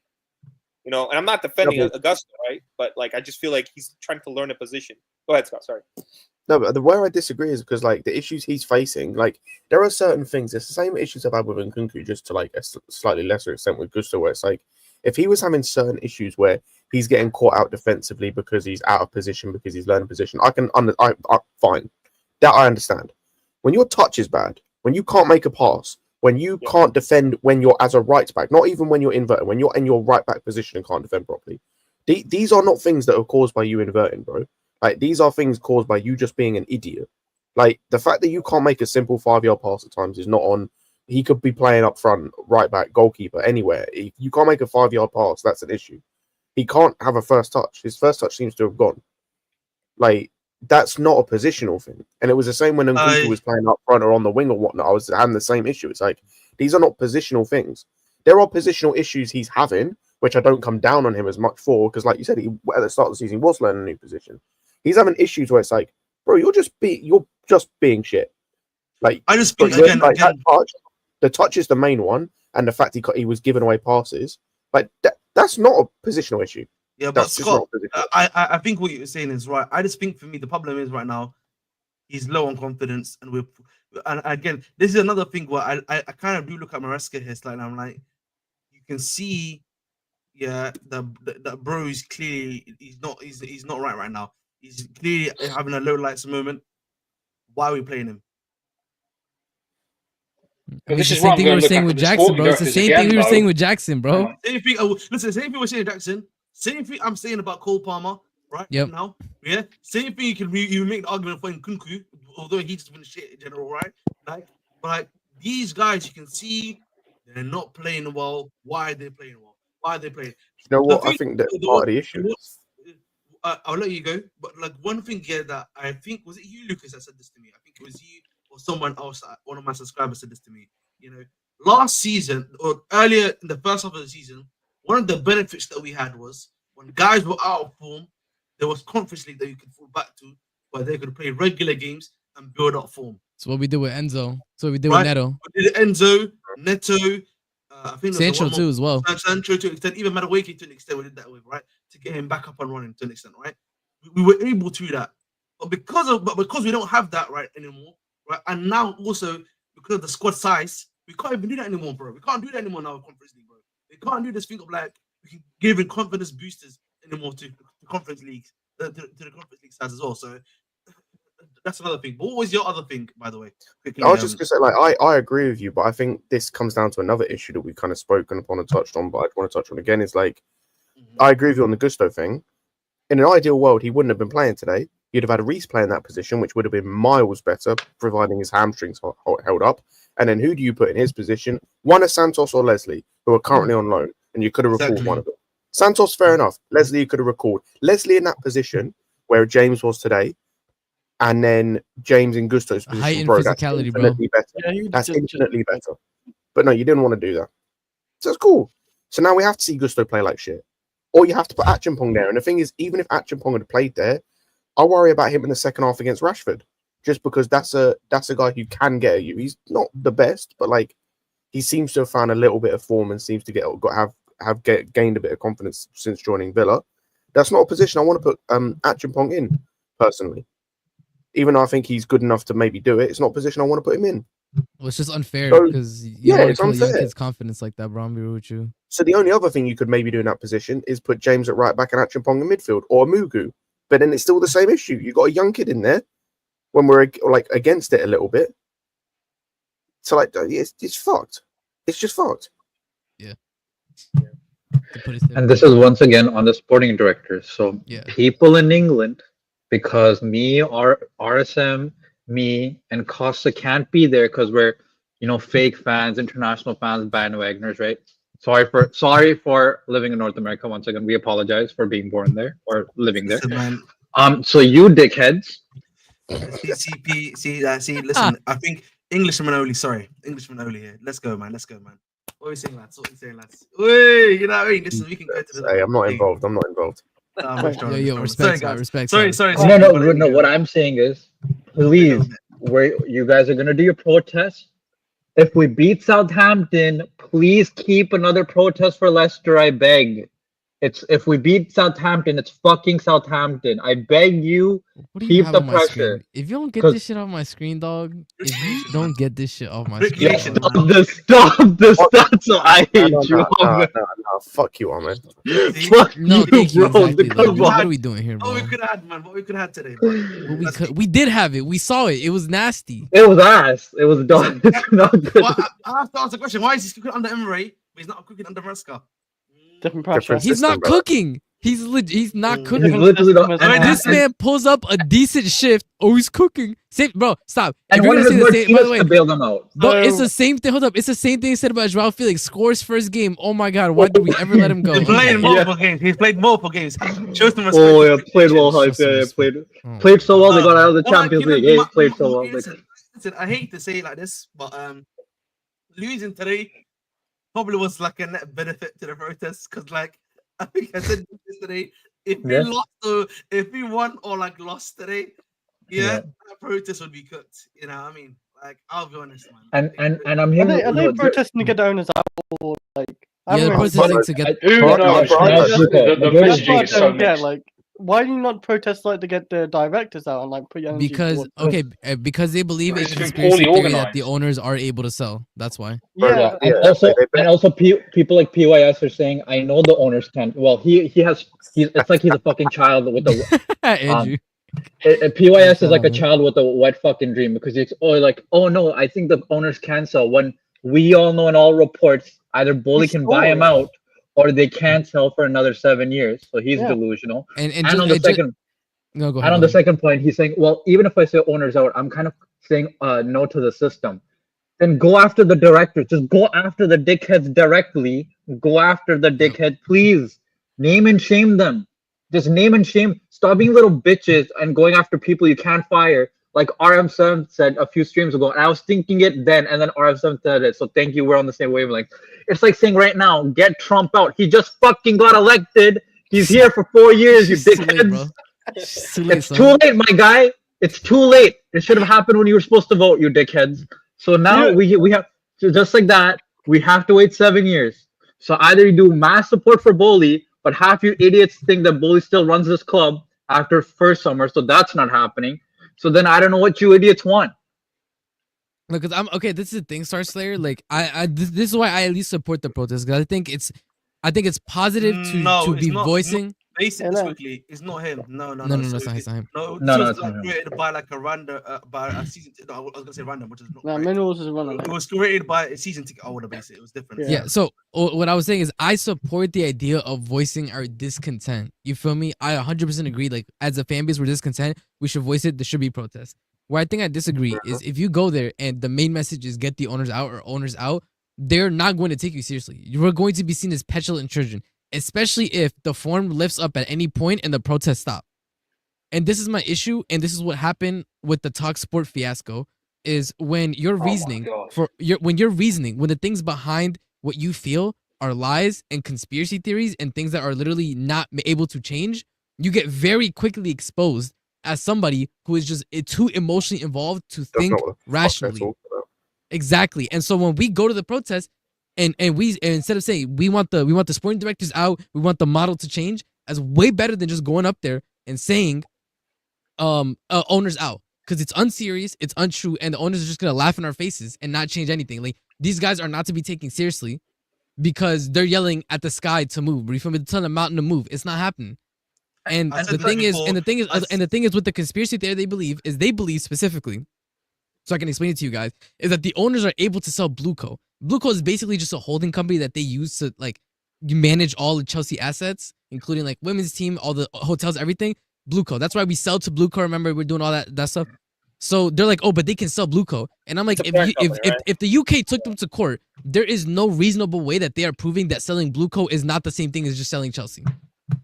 And I'm not defending No, but- Augusto, right? But like I just feel like he's trying to learn a position. Go ahead, Scott. Sorry. No, but where I disagree is because like the issues he's facing, like there are certain things. It's the same issues I've had with Nkunku, just to like a slightly lesser extent with Gusto, where it's like if he was having certain issues where he's getting caught out defensively because he's out of position because he's learning position, I fine, that I understand. When your touch is bad, When you can't make a pass, when you can't defend when you're as a right back, not even when you're inverted, when you're in your right back position and can't defend properly. These are not things that are caused by you inverting, bro. Like, these are things caused by you just being an idiot. Like, the fact that you can't make a simple 5-yard pass at times is not on. He could be playing up front, right back, goalkeeper, anywhere. If you can't make a 5-yard pass, that's an issue. He can't have a first touch. His first touch seems to have gone. Like, that's not a positional thing. And it was the same when Nkunku was playing up front or on the wing or whatnot. I was having the same issue. It's like, these are not positional things. There are positional issues he's having, which I don't come down on him as much for, because like you said, he at the start of the season he was learning a new position. He's having issues where it's like, bro, you're just being shit. Like, I just think again, that touch, the touch is the main one, and the fact he was giving away passes, like that's not a positional issue. Yeah, that's but Scott, I think what you're saying is right. I just think for me the problem is right now he's low on confidence, and again, this is another thing where I kind of do look at Maresca here slightly. I'm like, you can see, yeah, the bro is clearly he's not right now. He's clearly having a low lights moment. Why are we playing him? I mean, it's the same thing we were saying with Jackson, bro. It's the same thing we were saying with Jackson, bro. Same thing. Listen, same thing we're saying with Jackson. Same thing I'm saying about Cole Palmer right now. Yeah. Same thing you make the argument for Nkunku, although he just been shit in general, right? Like these guys, you can see they're not playing well. Why are they playing well? Why are they playing? You know what? I think that part of the issue is. I'll let you go, but like one thing here that I think was it you, Lucas, that said this to me. I think it was you or someone else. One of my subscribers said this to me. You know, last season or earlier in the first half of the season, one of the benefits that we had was when guys were out of form, there was Conference League that you could fall back to, where they could play regular games and build up form. That's what we did with Enzo. That's what we did with Neto. We did Enzo, Neto. I think Sancho too as well. Sancho to an extent, even Madueke to an extent, we did that with, right, to get him back up and running to an extent, right. We were able to do that, but because we don't have that right anymore, right, and now also because of the squad size, we can't even do that anymore, bro. We can't do that anymore now with Conference League, bro. We can't do this thing of like we can give in confidence boosters anymore to Conference Leagues, to the Conference League sides as well. So that's another thing. But what was your other thing, by the way? Quickly, I was just gonna say, like, I agree with you, but I think this comes down to another issue that we kind of spoken upon and touched on, but I want to touch on again. Is like, I agree with you on the Gusto thing. In an ideal world, he wouldn't have been playing today. You'd have had Reece play in that position, which would have been miles better, providing his hamstrings held up. And then who do you put in his position? One is Santos or Leslie, who are currently on loan, and you could have recalled one of them. Santos, fair enough. Leslie, you could have recalled. Leslie in that position where James was today, and then James in Gusto's position. Heightened bro, physicality, that's infinitely better. That's infinitely better. But no, you didn't want to do that. So it's cool. So now we have to see Gusto play like shit. Or you have to put Achimpong there. And the thing is, even if Achimpong had played there, I worry about him in the second half against Rashford. Just because that's a guy who can get at you. He's not the best, but like he seems to have found a little bit of form and seems to have gained a bit of confidence since joining Villa. That's not a position I want to put Achimpong in, personally. Even though I think he's good enough to maybe do it, it's not a position I want to put him in. Well, it's just unfair because you don't it's kill unfair. young kids' confidence like that, bro. I'm real with you. So the only other thing you could maybe do in that position is put James at right back and Achimpong in midfield, or Mugu. But then it's still the same issue. You got a young kid in there when we're like against it a little bit. So like, it's fucked. It's just fucked. Yeah. And this is once again on the sporting directors. So people in England, because me, RSM, me, and Costa can't be there because we're, fake fans, international fans, bandwagoners, right? Sorry for living in North America. Once again, we apologize for being born there or living there. So you dickheads. See, listen, I think Englishman only. Sorry, Englishman only here. Let's go, man. What are we saying, lads? Wait, you know what I mean? Listen, we can go to the. Hey, I'm not involved. Yo, respect. Sorry. No. What I'm saying is, please, you guys are gonna do your protest. If we beat Southampton, please keep another protest for Leicester. I beg. It's if we beat Southampton, it's fucking Southampton. I beg you, What do you keep have the on my screen? pressure. If you don't get 'Cause- this shit off my screen, dog. If you Nation, don't man. get this shit off my Rick screen, Nation, dog. man. Stop this. That's what I hate No, you. no, fuck you, Ahmed. See? Fuck No, you, thank you. bro. Exactly. Like, Come what on. are we doing here, What bro? we could have had, man. What we could have had today. But We did have it. We saw it. It was nasty. It was ass. It was done. It's not good. Well, I have to ask the question: why is he cooking under Emery, but he's not cooking under Maresca? Different pressure. Different He's not system, bro. cooking. He's not Mm. cooking. He's literally Different not. system as This man pulls up a decent shift. Oh, he's cooking. Same, bro. Stop. And If you're one gonna has say the same, by Martinez the way, to bail them out. bro, it's So- the same thing. Hold up. It's the same thing said about Joao Felix. Scores first game. Oh my god. Why did we ever let him go? He's played Okay. multiple games. He's played multiple games. Show some respect. Oh to yeah, played well, Nation. hype. Yeah, yeah, Just played Oh. played so well. They got out of the Well, like, Champions you know, League. Yeah, played so well. Listen, I hate to say it like this, but losing today probably was like a net benefit to the protest because, like, I think I said yesterday, if we Yeah. lost or if we won or like lost today, Yeah. that protest would be cooked. You know what I mean? Like, I'll be honest, man. And I'm Are hearing. they no, protesting to get the owners out or like? I Yeah, don't they're know. protesting to get. Who Bro, knows? bro, man? bro, The bro, That's messaging what I is so don't get. mixed. Like, why do you not protest like to get the directors out and like put your energy Because towards- okay, because they believe Because in it's been conspiracy poorly theory that organized. the owners are able to sell. That's why. yeah, And Yeah, also, they- and also, people like PYS are saying, I know the owners can. Well, it's like he's a fucking child with a. Andrew. PYS is like a man. child with a wet fucking dream because it's oh no, I think the owners can sell when we all know in all reports either Bully can buy him Story. out or they can't sell for another 7 years. So he's Yeah. delusional. And And just, on the second, no, go ahead. and on go the ahead. second point, he's saying, well, even if I say owners out, I'm kind of saying no to the system. Then go after the directors. Just go after the dickheads directly. Go after the dickhead, please. Name and shame them. Just name and shame. Stop being little bitches and going after people you can't fire. Like RM7 said a few streams ago, and I was thinking it then, and then RM7 said it. So thank you. We're on the same wavelength. It's like saying right now, get Trump out. He just fucking got elected. He's here for 4 years, you It's too late, bro. dickheads. It's too late, It's son. too late, my guy. It's too late. It should have happened when you were supposed to vote, you dickheads. So now we have so just like that. We have to wait 7 years. So either you do mass support for Bully, but half you idiots think that Bully still runs this club after first summer, so that's not happening. So then I don't know what you idiots want. Look, cause I'm okay. This is the thing, Star Slayer. Like, this is why I at least support the protest. Cause I think it's positive No, to it's be not- voicing. Basic Hello. quickly, it's not him. No, No, it's not him. No, No, this it's was not like him. created by like a random, by a season. No, I was gonna say random, which is not. no, correct. Minerals is running. It was created by a season ticket holder, basically. It was different. Yeah. So what I was saying is I support the idea of voicing our discontent. You feel me? I 100% agree. Like, as a fan base, we're discontent. We should voice it. There should be protests. Where I think I disagree is if you go there and the main message is get the owners out or owners out, they're not going to take you seriously. You are going to be seen as petulant children, especially if the form lifts up at any point and the protests stop. And this is my issue, and this is what happened with the Talk Sport fiasco, is when you're my reasoning God. when the things behind what you feel are lies and conspiracy theories and things that are literally not able to change, you get very quickly exposed as somebody who is just too emotionally involved to That's think not what the fuck they're rationally. talking about. Exactly. And so when we go to the protest and instead of saying we want the sporting directors out, we want the model to change, as way better than just going up there and saying owners out, because it's unserious, it's untrue, and the owners are just gonna laugh in our faces and not change anything. Like, these guys are not to be taken seriously because they're yelling at the sky to move. You feel me? They're telling the mountain to move. It's not happening. And I the said that thing is, before. and the thing is with the conspiracy theory they believe specifically, so I can explain it to you guys, is that the owners are able to sell Blueco. Blueco is basically just a holding company that they use to like manage all the Chelsea assets, including like women's team, all the hotels, everything. Blueco. That's why we sell to Blueco. Remember, we're doing all that stuff. So they're like, oh, but they can sell Blueco, and I'm like, It's a parent company, right? if the UK took them to court, there is no reasonable way that they are proving that selling Blueco is not the same thing as just selling Chelsea.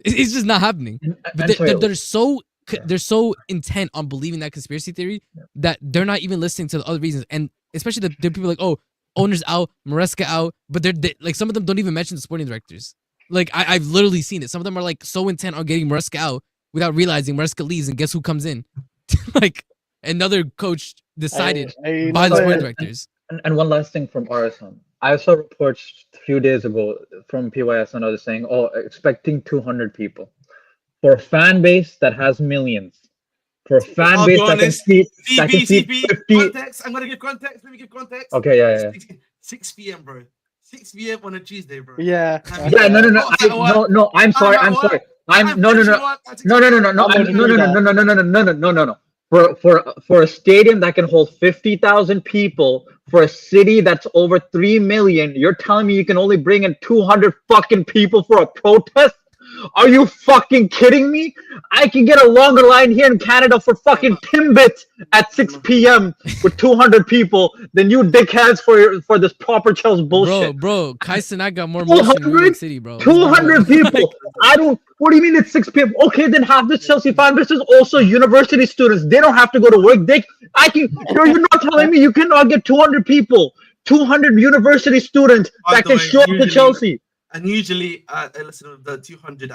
It's just not happening. But they're so intent on believing that conspiracy theory that they're not even listening to the other reasons. And especially the people like, oh, owners out, Maresca out, but they like, some of them don't even mention the sporting directors. Like, I've literally seen it. Some of them are like so intent on getting Maresca out without realizing Maresca leaves, and guess who comes in? Like, another coach decided by the sporting directors. And one last thing from RSM. I saw reports a few days ago from PYS and others saying, "Oh, expecting 200 people for a fan base that has millions, for a fan I'll be base that can honest. seat CP, 50." context. I'm gonna give context. Let me give context. Okay, yeah. 6 p.m., bro. 6 p.m. on a Tuesday, bro. Yeah. Yeah, no. I'm sorry. I'm no. finishing work at 6 No. p.m. No. For a stadium that can hold 50,000 people, for a city that's over 3 million, you're telling me you can only bring in 200 fucking people for a protest? Are you fucking kidding me? I can get a longer line here in Canada for fucking Timbit at 6 p.m. with 200 people than you dickheads for this proper Chelsea bullshit. Bro, Kyson, I got more motion in New York City, bro. 200 people. What do you mean it's 6 p.m.? Okay, then half the Chelsea fan base is also university students. They don't have to go to work. You're not telling me you cannot get 200 people, 200 university students that can show up to Chelsea. And usually, listen, the 200,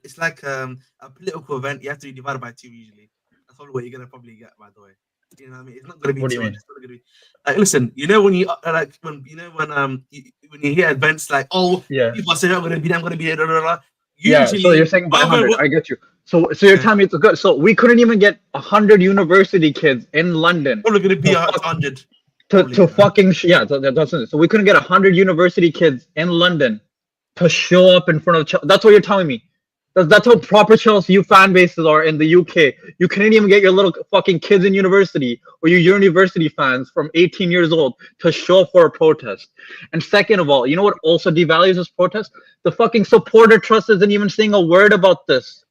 it's like a political event. You have to be divided by 2 usually. That's probably what you're gonna probably get, by the way. You know what I mean? It's not gonna be. What do you mean? It's not gonna be. Like, listen, you know when you when you hear events like, oh, people say I'm gonna be there, I'm gonna be there. Usually, so you're saying by 100. I get you. So you're telling me it's good. So we couldn't even get 100 university kids in London. Probably gonna be 100. To fucking that's it. So we couldn't get 100 university kids in London to show up in front of Chelsea. That's what you're telling me. That's how proper Chelsea fan bases are in the UK. You couldn't even get your little fucking kids in university or your university fans from 18 years old to show up for a protest. And second of all, you know what also devalues this protest? The fucking supporter trust isn't even saying a word about this.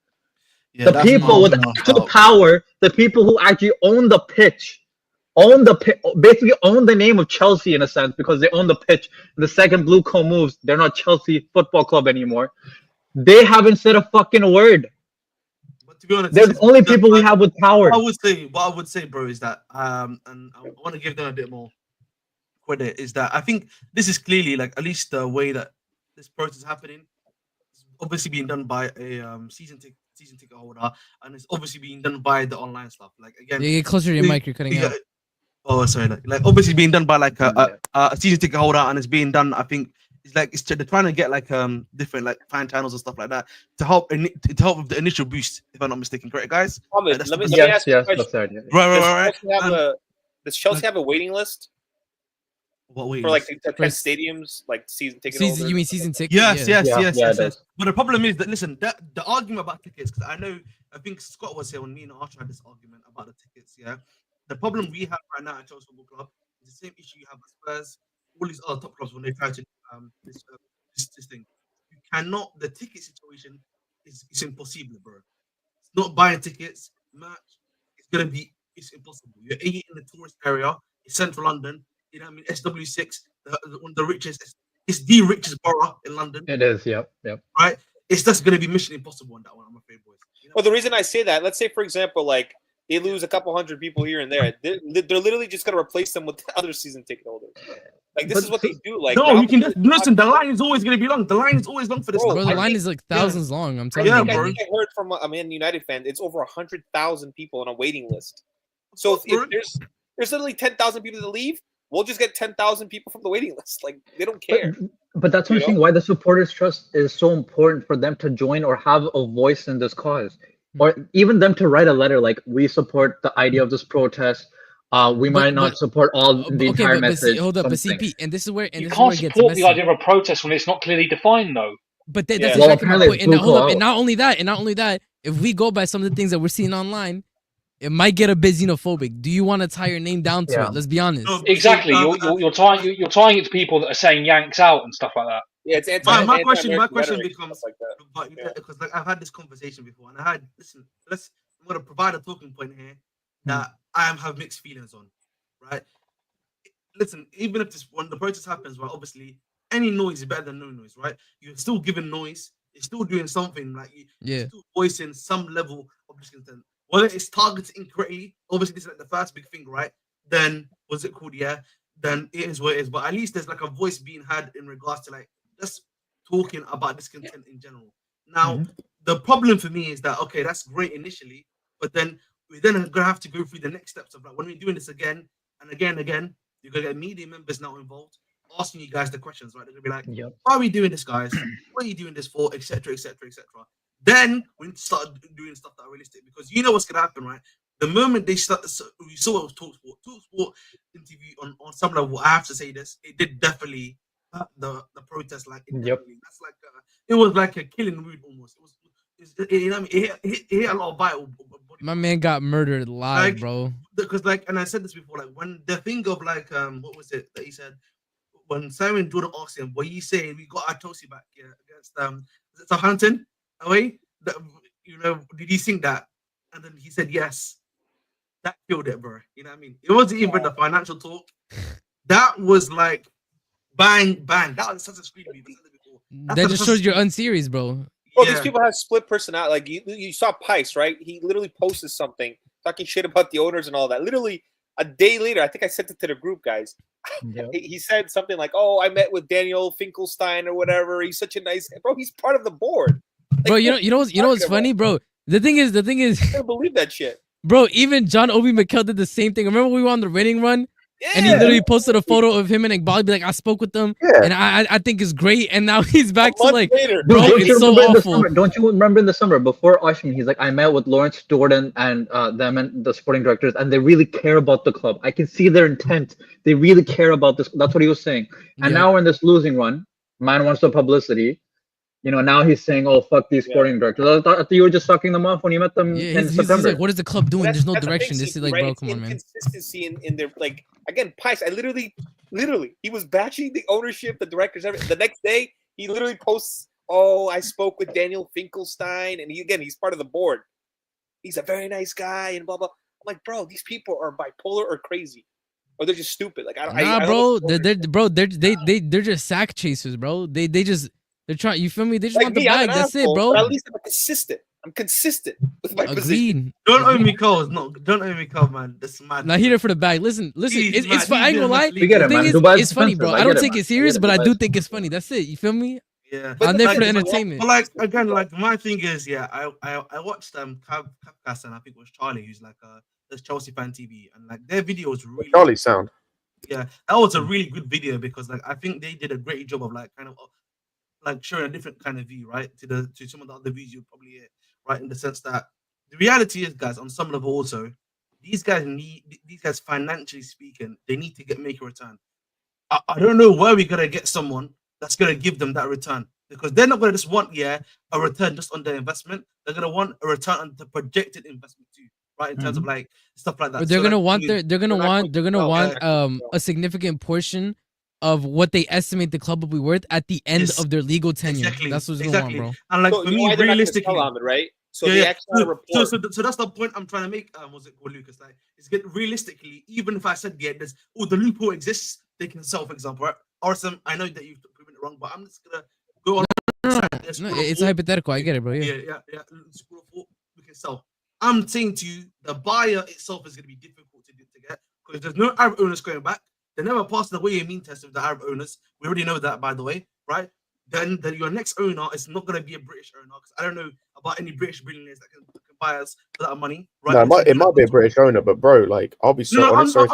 Yeah, the people with actual power, the people who actually own the pitch, basically own the name of Chelsea in a sense because they own the pitch. The second Blue Co moves, they're not Chelsea Football Club anymore. They haven't said a fucking word. But to be honest, they're the only people we have with power. What I would say, bro, is that and I want to give them a bit more credit. Is that I think this is clearly like at least the way that this process is happening. It's obviously being done by a season ticket holder, and it's obviously being done by the online stuff. Like again, get closer to your mic. You're cutting out. Oh, sorry. Like obviously being done by like a season ticket holder, and it's being done. I think they're trying to get like different like fan channels and stuff like that to help with the initial boost. If I'm not mistaken, correct, guys? Let me ask you a question. Right. Does Chelsea have a waiting list? What waiting for like list? the 10 stadiums, like season ticket holders? You mean season ticket? Yes. But the problem is that listen, the argument about tickets, because I think Scott was here when me and Archer had this argument about the tickets. Yeah. The problem we have right now at Chelsea Football Club is the same issue you have with Spurs, all these other top clubs when they try to this thing. You cannot. The ticket situation is impossible, bro. It's not buying tickets, match. It's impossible. You're in the tourist area. It's central London. You know what I mean? SW6, one of the richest. It's the richest borough in London. It is. Yep. Right. It's just going to be mission impossible on that one. I'm afraid, boys. You know? Well, the reason I say that, let's say for example, like. They lose a couple hundred people here and there. They're literally just gonna replace them with other season ticket holders. Like this is what they do. Like no, you can just listen. The line is always gonna be long. The line is always long for this. Bro, the line is like thousands long. I'm telling you. I think I heard from a Man United fan. It's over 100,000 people on a waiting list. So if there's literally 10,000 people that leave, we'll just get 10,000 people from the waiting list. Like they don't care. But that's one thing why the supporters trust is so important for them to join or have a voice in this cause. Or even them to write a letter like, we support the idea of this protest. We might not support all the entire message. Hold up, but CP, and this is where you can't support the idea of a protest when it's not clearly defined, though. But that's exactly my point. And not only that, if we go by some of the things that we're seeing online, it might get a bit xenophobic. Do you want to tie your name down to it? Let's be honest. No, exactly. You're tying it to people that are saying Yanks out and stuff like that. Yeah, it's my question becomes like that. Because like I've had this conversation before, and I'm gonna provide a talking point here that I have mixed feelings on. Right? Listen, even if when the protest happens, right? Obviously, any noise is better than no noise, right? You're still giving noise. You're still doing something like you're still voicing some level of discontent. Whether it's targeted incorrectly, obviously this is like the first big thing, right? Then what's it called? Yeah. Then it is what it is. But at least there's like a voice being heard in regards to like just talking about discontent in general. Now, the problem for me is that okay, that's great initially, but then we're then gonna have to go through the next steps of like when we're doing this again and again, You're gonna get media members now involved, asking you guys the questions, right? They're gonna be like, Yep. "Why are we doing this, guys? What are you doing this for?" Etc. Etc. Etc. Then we start doing stuff that are realistic because you know what's gonna happen, right? The moment they start, we saw it was Talksport interview on some level. I have to say this, it did definitely hurt the protest. Like, it Yep. definitely, that's like it was like a killing mood almost. It was, you know, what I mean, it hit a lot of vital. My man got murdered live, Like, bro. because like, and I said this before, like when the thing of like, what was it that he said when Simon Jordan asked him, "What you saying? We got our Tosi back here against is it Southampton away? That, you know, did you think that?" And then he said yes. That killed it, bro. You know what I mean? It wasn't even the financial talk. That was like bang, bang. That was such a screen beat. That just shows you're unserious, bro. Bro, these people have split personality. Like you saw Pice, right? He literally posted something talking shit about the owners and all that. Literally a day later, I think I sent it to the group, guys. Yep. He said something like, "Oh, I met with Daniel Finkelstein or whatever. He's such a nice guy." Bro, he's part of the board. Like, Bro, you know what's funny, bro? The thing is, I can't believe that shit. bro. Even John Obi Mikel did the same thing. Remember we were on the winning run, Yeah. and he literally posted a photo of him and Iqbal. Be like, I spoke with them, and I think it's great. And now he's back to like, later. bro, Dude, it's so awful. Don't you remember in the summer before Oshman, he's like, I met with Lawrence Jordan and them and the sporting directors, and they really care about the club. I can see their intent. They really care about this. That's what he was saying. And now we're in this losing run. Man wants the publicity. You know, now he's saying, "Oh, fuck these sporting directors." I thought you were just sucking them off when you met them in He's September. like, what is the club doing? There's no That's the direction. thing, This is CP, like, right? bro, It's come on, man. inconsistency in their, like, again, Pice. I literally, he was bashing the ownership, the directors, everything. The next day, he literally posts, "Oh, I spoke with Daniel Finkelstein," and he's part of the board. He's a very nice guy, and blah blah. I'm like, bro, these people are bipolar or crazy, or they're just stupid. Like, I don't bro, know they're just sack chasers, bro. They're trying. You feel me? They just like want the me, I'm bag. an That's it, asshole, bro. but at least I'm consistent. I'm consistent with my position. Agreed. Don't owe me calls. No, don't owe me calls, man. That's mad. Not here for the bag. Listen. He's It's mad. I ain't gonna lie. We get The it, thing man. is, Dubai's it's funny, bro. expensive. I don't get it, take man. it serious, get it. but I do Dubai's think it's funny. That's it. You feel me? Yeah, I'm there for the like, entertainment. But like again, like my thing is, yeah, I watched Capcast, and I think it was Charlie, who's like this Chelsea fan TV, and like their video was really Charlie sound. Yeah, that was a really good video because like I think they did a great job of like kind of like showing a different kind of view, right, to some of the other views you probably hear, right, in the sense that the reality is, guys, on some level also, these guys financially speaking, they need to make a return. I don't know where we're gonna get someone that's gonna give them that return because they're not gonna just want a return just on their investment. They're gonna want a return on the projected investment too, right? In terms of like stuff like that. But they're gonna want Yeah. a significant portion of what they estimate the club will be worth at the end of their legal tenure. Exactly. That's what's gonna want, bro. And like So for you know me, why they're not gonna realistically, sell Ahmed, right? So they actually had a report. So that's the point I'm trying to make. Was it called Lucas? Like, it's get realistically, even if I said there's the loophole exists, they can sell, for example, right? Or some. I know that you've proven it wrong, but I'm just gonna go on. No, it's hypothetical. I get it, bro. Yeah. We can sell. I'm saying to you, the buyer itself is gonna be difficult to get because there's no Arab owners going back. They never passed the way mean test with the Arab owners. We already know that, by the way, right? Then your next owner is not going to be a British owner because I don't know about any British billionaires that can buy us for that money. Right? No, it might be a British owner, but bro, like I'll be so honest. But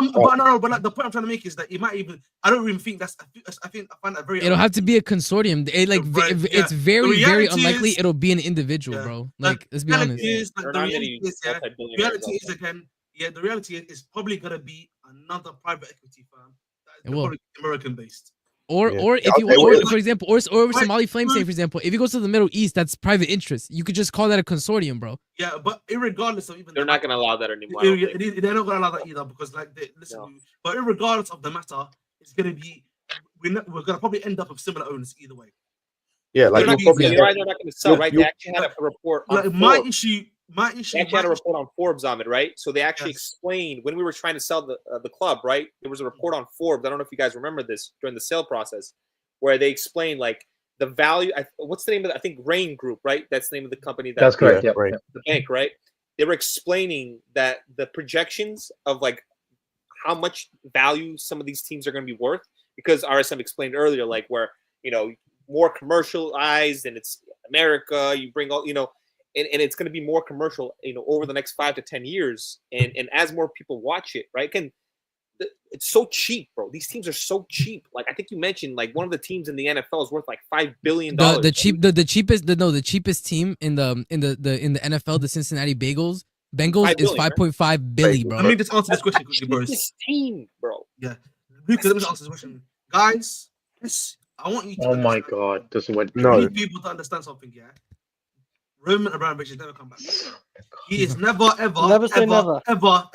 like the point I'm trying to make is that it might even. I don't even think that's. I find that very. It'll have to be a consortium. It's very unlikely it'll be an individual, bro. Like let's be honest. The reality is probably gonna be another private equity firm that is American based. Or if you want, for example, or Somali Flame, say for example, if it goes to the Middle East, that's private interest. You could just call that a consortium, bro. Yeah, but irregardless of even they're not gonna allow that anymore. They're not gonna allow that either because but irregardless of the matter, it's gonna be we're gonna probably end up with similar owners either way. Yeah, like they're not gonna sell, right? They actually had a report. Like my issue. They actually had a report on Forbes on it, right? So they actually explained when we were trying to sell the club, right? There was a report on Forbes. I don't know if you guys remember this during the sale process, where they explained like the value. What's the name of it? I think Rain Group, right? That's the name of the company. That's correct. Yeah, right. The bank, right? They were explaining that the projections of like how much value some of these teams are going to be worth, because RSM explained earlier, like where more commercialized and it's America. You bring all And it's going to be more commercial, over the next 5 to 10 years. And as more people watch it, right? it's so cheap, bro. These teams are so cheap. Like I think you mentioned, like one of the teams in the NFL is worth like $5 billion. The cheapest team in the NFL, the Cincinnati Bengals, 5 is billion, 5.5 billion, bro. Let me just answer this question quickly, bros. Cheapest team, bro. Yeah, Lucas, let me just answer this question, guys. Yes, I want you to. Oh my understand- God, this is what. I No. need people to understand something. Yeah, Roman Abramovich has never come back. He is never, ever, Never say ever, never. ever.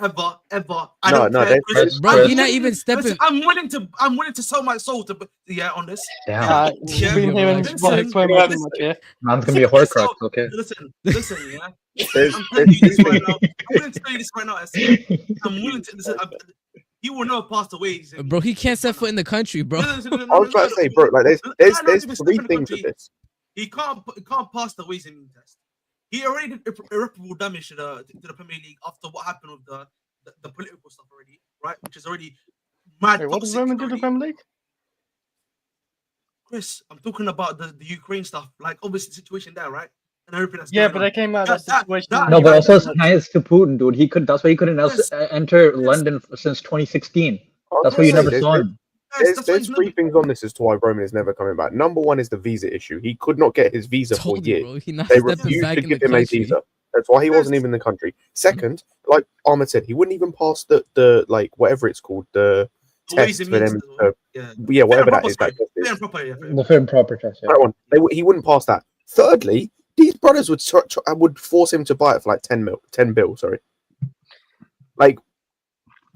I No, don't no, care. there's- Bro, Chris, you're not even stepping. Listen, I'm willing to sell my soul to on this. Damn, You've Yeah, been hearing listen, Spike way yeah, too much, yeah. man's gonna be a Horcrux, okay? Listen, yeah. There's- I'm telling you this there's right two now. I'm willing to tell you this right now. SC. I'm willing to listen. He will know past away. Bro, he can't set foot in the country, bro. I was about to say, bro, like there's three things with this. He can't pass the ways immune test. He already did irreparable damage to the Premier League after what happened with the political stuff already, right? Which is already mad. Wait, what does toxic Roman do to the already. Premier League? Chris, I'm talking about the Ukraine stuff, like obviously the situation there, right? And everything that's Yeah, going but on. they came out of that That- situation. that- No, but also Yes. ties to Putin, dude. That's why he couldn't Yes. enter Yes. London since 2016. I was That's why gonna you say, never there's- saw him. That's why There's he's three never- things on this as to why Roman is never coming back. Number one is the visa issue. He could not get his visa for Told you, years. bro. He not They stepping refused back to in the give him a country. visa. That's why he wasn't Yes. even in the country. Second, like Ahmed said, he wouldn't even pass the like whatever it's called, the The ways test it for means them. as well. Yeah. Whatever that Proper, is. That test fair is. and proper, yeah. The fair and proper test. Yeah. That one. He wouldn't pass that. Thirdly, these brothers would force him to buy it for like 10 bill. Sorry. Like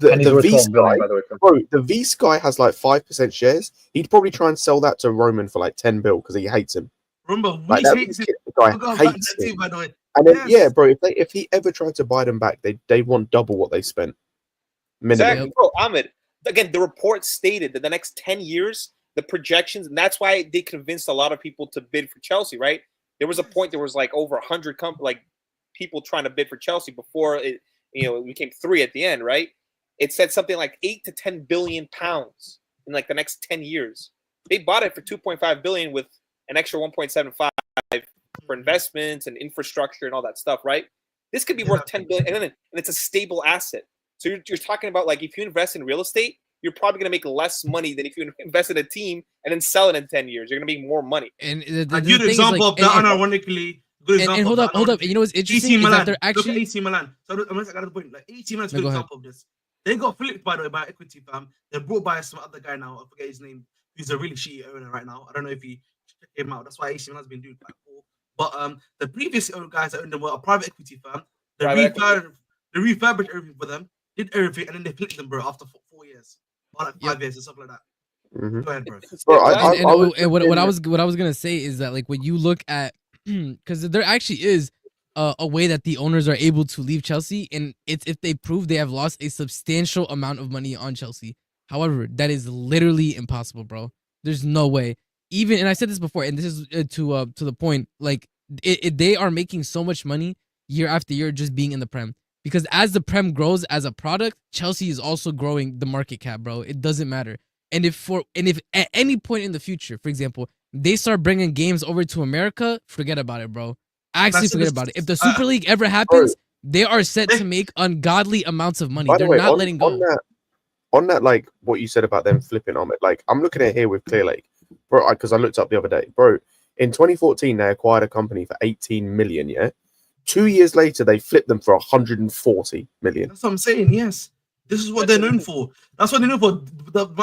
And he's the worth V 12 billion, Sky, by the way. bro. The V Sky has like 5% shares. He'd probably try and sell that to Roman for like 10 bill because he hates him. Remember, Like we that hates it. the guy Forgot about hates that him. too, by the way. And then Yes. yeah, bro. If he ever tried to buy them back, they want double what they spent. Minimum. Exactly, bro. Ahmed, again, the report stated that the next 10 years, the projections, and that's why they convinced a lot of people to bid for Chelsea, right? There was a point there was like over 100 people trying to bid for Chelsea before it became 3 at the end, right? It said something like 8 to 10 billion pounds in like the next 10 years. They bought it for 2.5 billion with an extra 1.75 for investments and infrastructure and all that stuff, right? This could be worth 10 billion, and it's a stable asset. So you're talking about like if you invest in real estate, you're probably going to make less money than if you invest in a team and then sell it in 10 years. You're going to make more money. And A the good thing is, example like, of that, unironically. Good example. and hold of up, that, hold up. And you know what's interesting AC is Milan. that they're Look at actually AC Milan. So I'm going to get the point. Like AC Milan is a No, good go ahead. example of this. They got flipped, by the way, by equity firm. They're brought by some other guy now. I forget his name. He's a really shitty owner right now. I don't know if he check him out. That's why AC Milan's been doing quite cool. But the previous guys that owned them were a private equity firm. They refurbished everything for them, did everything, and then they flipped them, bro, after 4 years. Or like 5 years or something like that. Mhm. Go ahead, bro. Bro, what I was gonna say is that like when you look at because there actually is a way that the owners are able to leave Chelsea, and it's if they prove they have lost a substantial amount of money on Chelsea. However, that is literally impossible, bro. There's no way. Even and I said this before, and this is to the point. Like they are making so much money year after year just being in the Prem. Because as the Prem grows as a product, Chelsea is also growing the market cap, bro. It doesn't matter. And if at any point in the future, for example, they start bringing games over to America, forget about it, bro. Actually, forget about it. If the Super League ever happens, they are set to make ungodly amounts of money. By the They're way, not letting go. On that, like what you said about them flipping on it, like I'm looking at here with Clear Lake, bro, because I looked up the other day, bro. In 2014, they acquired a company for 18 million. Yeah, 2 years later, they flipped them for 140 million. That's what I'm saying. Yes, this is what they're known for. That's what they're known for.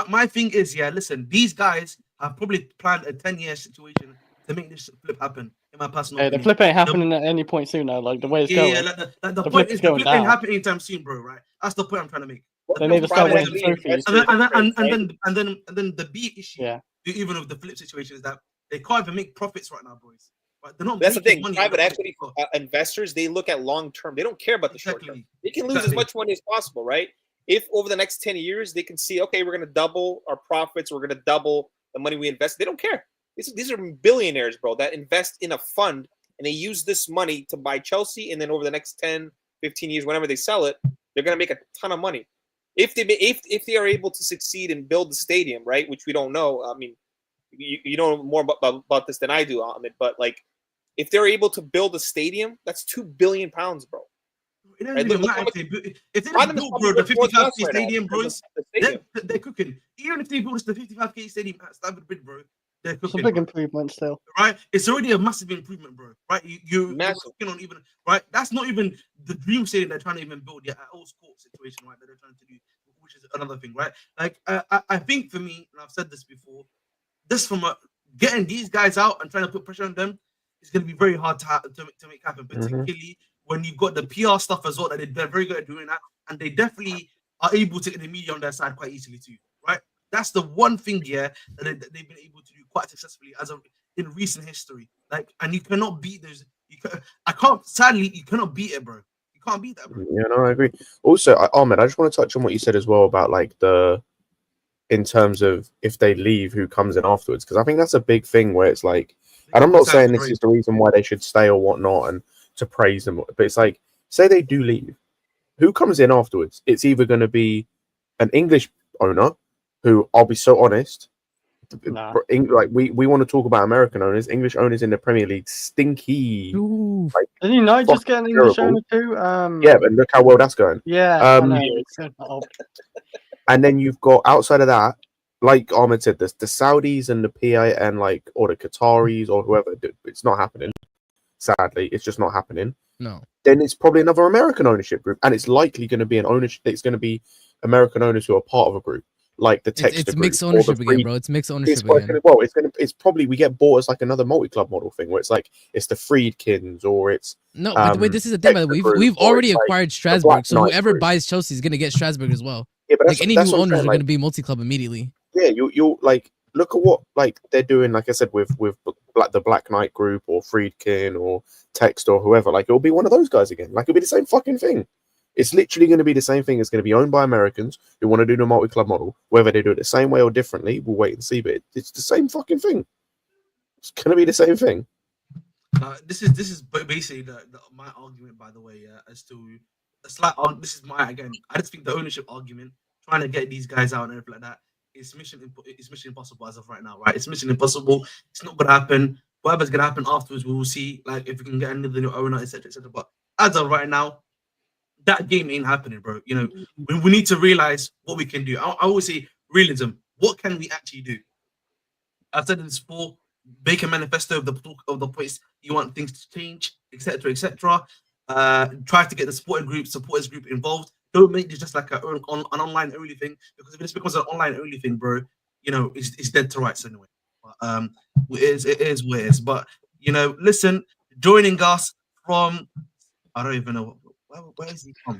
My thing is, yeah, listen, these guys have probably planned a 10-year situation to make this flip happen. In my personal Hey, the opinion. flip ain't happening at any point soon now. Like the way it's going. Yeah, like the The point flip is is the going flip ain't down. happening anytime soon, bro. Right? That's the point I'm trying to make. They need to start Private winning equity trophies. And then the big issue, Yeah. even with the flip situation, is that they can't even make profits right now, boys. Right? They're not. That's the making thing. money. Private equity investors, they look at long term. They don't care about the short term. They can lose as much money as possible, right? If over the next 10 years they can see, okay, we're going to double our profits, we're going to double the money we invest. They don't care. These are billionaires, bro, that invest in a fund and they use this money to buy Chelsea. And then over the next 10, 15 years, whenever they sell it, they're going to make a ton of money. If they are able to succeed and build the stadium, right, which we don't know. I mean, you know more about this than I do, Ahmed, but like if they're able to build a stadium, that's 2 billion pounds, bro. It doesn't Right, even look matter how if they Tottenham just is built, probably bro, the worth more to 55k us right now stadium, because bros. of the stadium. They're cooking. Even if they build us the 55k stadium at Stamford Bridge, bro, they're It's a cooking. big Bro. improvement still. Right? It's already a massive improvement, bro. Right? You're Massive. cooking on even right. That's not even the dream stadium they're trying to even build yet at all court situation, right? That they're trying to do, which is another thing, right? Like I think for me, and I've said this before, this from getting these guys out and trying to put pressure on them is going to be very hard to make happen, particularly when you've got the PR stuff as well that they're very good at doing that, and they definitely are able to get the media on their side quite easily too, right? That's the one thing, yeah, that they've been able to do quite successfully in recent history. Like, and you cannot beat those. Sadly, you cannot beat it, bro. You can't beat that, bro. Yeah, no, I agree. Also, Ahmed, I just want to touch on what you said as well about like in terms of if they leave, who comes in afterwards? Because I think that's a big thing where it's like, and I'm not saying this is the reason why they should stay or whatnot, and to praise them, but it's like, say they do leave, who comes in afterwards? It's either going to be an English owner, who, I'll be so honest, Nah. like we want to talk about American owners. English owners in the Premier League stinky. Ooh. Like, Did you not just get an English terrible. owner too? Yeah, but look how well that's going. Yeah, I know. And then you've got, outside of that, like Ahmed said, the Saudis and the PI and like, or the Qataris or whoever, it's not happening. Sadly, it's just not happening. No. Then it's probably another American ownership group, and it's likely going to be an ownership. It's going to be American owners who are part of a group, like the Texter It's group. mixed ownership again, bro. It's mixed ownership again. Well, it's probably, we get bought as like another multi-club model thing, where it's like it's the Friedkins or it's no. Wait, this is the thing, by the way. We've already acquired Strasbourg, so whoever buys Chelsea is going to get Strasbourg as well. Yeah, but like any new owners are going to be multi-club immediately. Yeah, you like look at what like they're doing. Like I said, with the Black Knight group or Friedkin or Text or whoever, like it'll be one of those guys again. Like it'll be the same fucking thing. It's literally going to be the same thing. It's going to be owned by Americans who want to do the multi-club model. Whether they do it the same way or differently, we'll wait and see. But it's the same fucking thing. It's going to be the same thing. This is basically my argument, by the way, as to it's like this is my again. I just think the ownership argument, trying to get these guys out and everything like that, is mission impossible as of right now, right? It's mission impossible. It's not gonna happen. Whatever's gonna happen afterwards, we will see. Like if we can get another new owner, etc., etc. But as of right now, that game ain't happening, bro. You know, we need to realize what we can do. I always say realism. What can we actually do? I've said this before. Make a manifesto of the place you want things to change, etc., etc. Try to get the supporters group involved. Don't make this just like an online only thing, because if this becomes an online only thing, bro, you know it's dead to rights anyway. But, it is what it is. But you know, listen, joining us from I don't even know where is he from.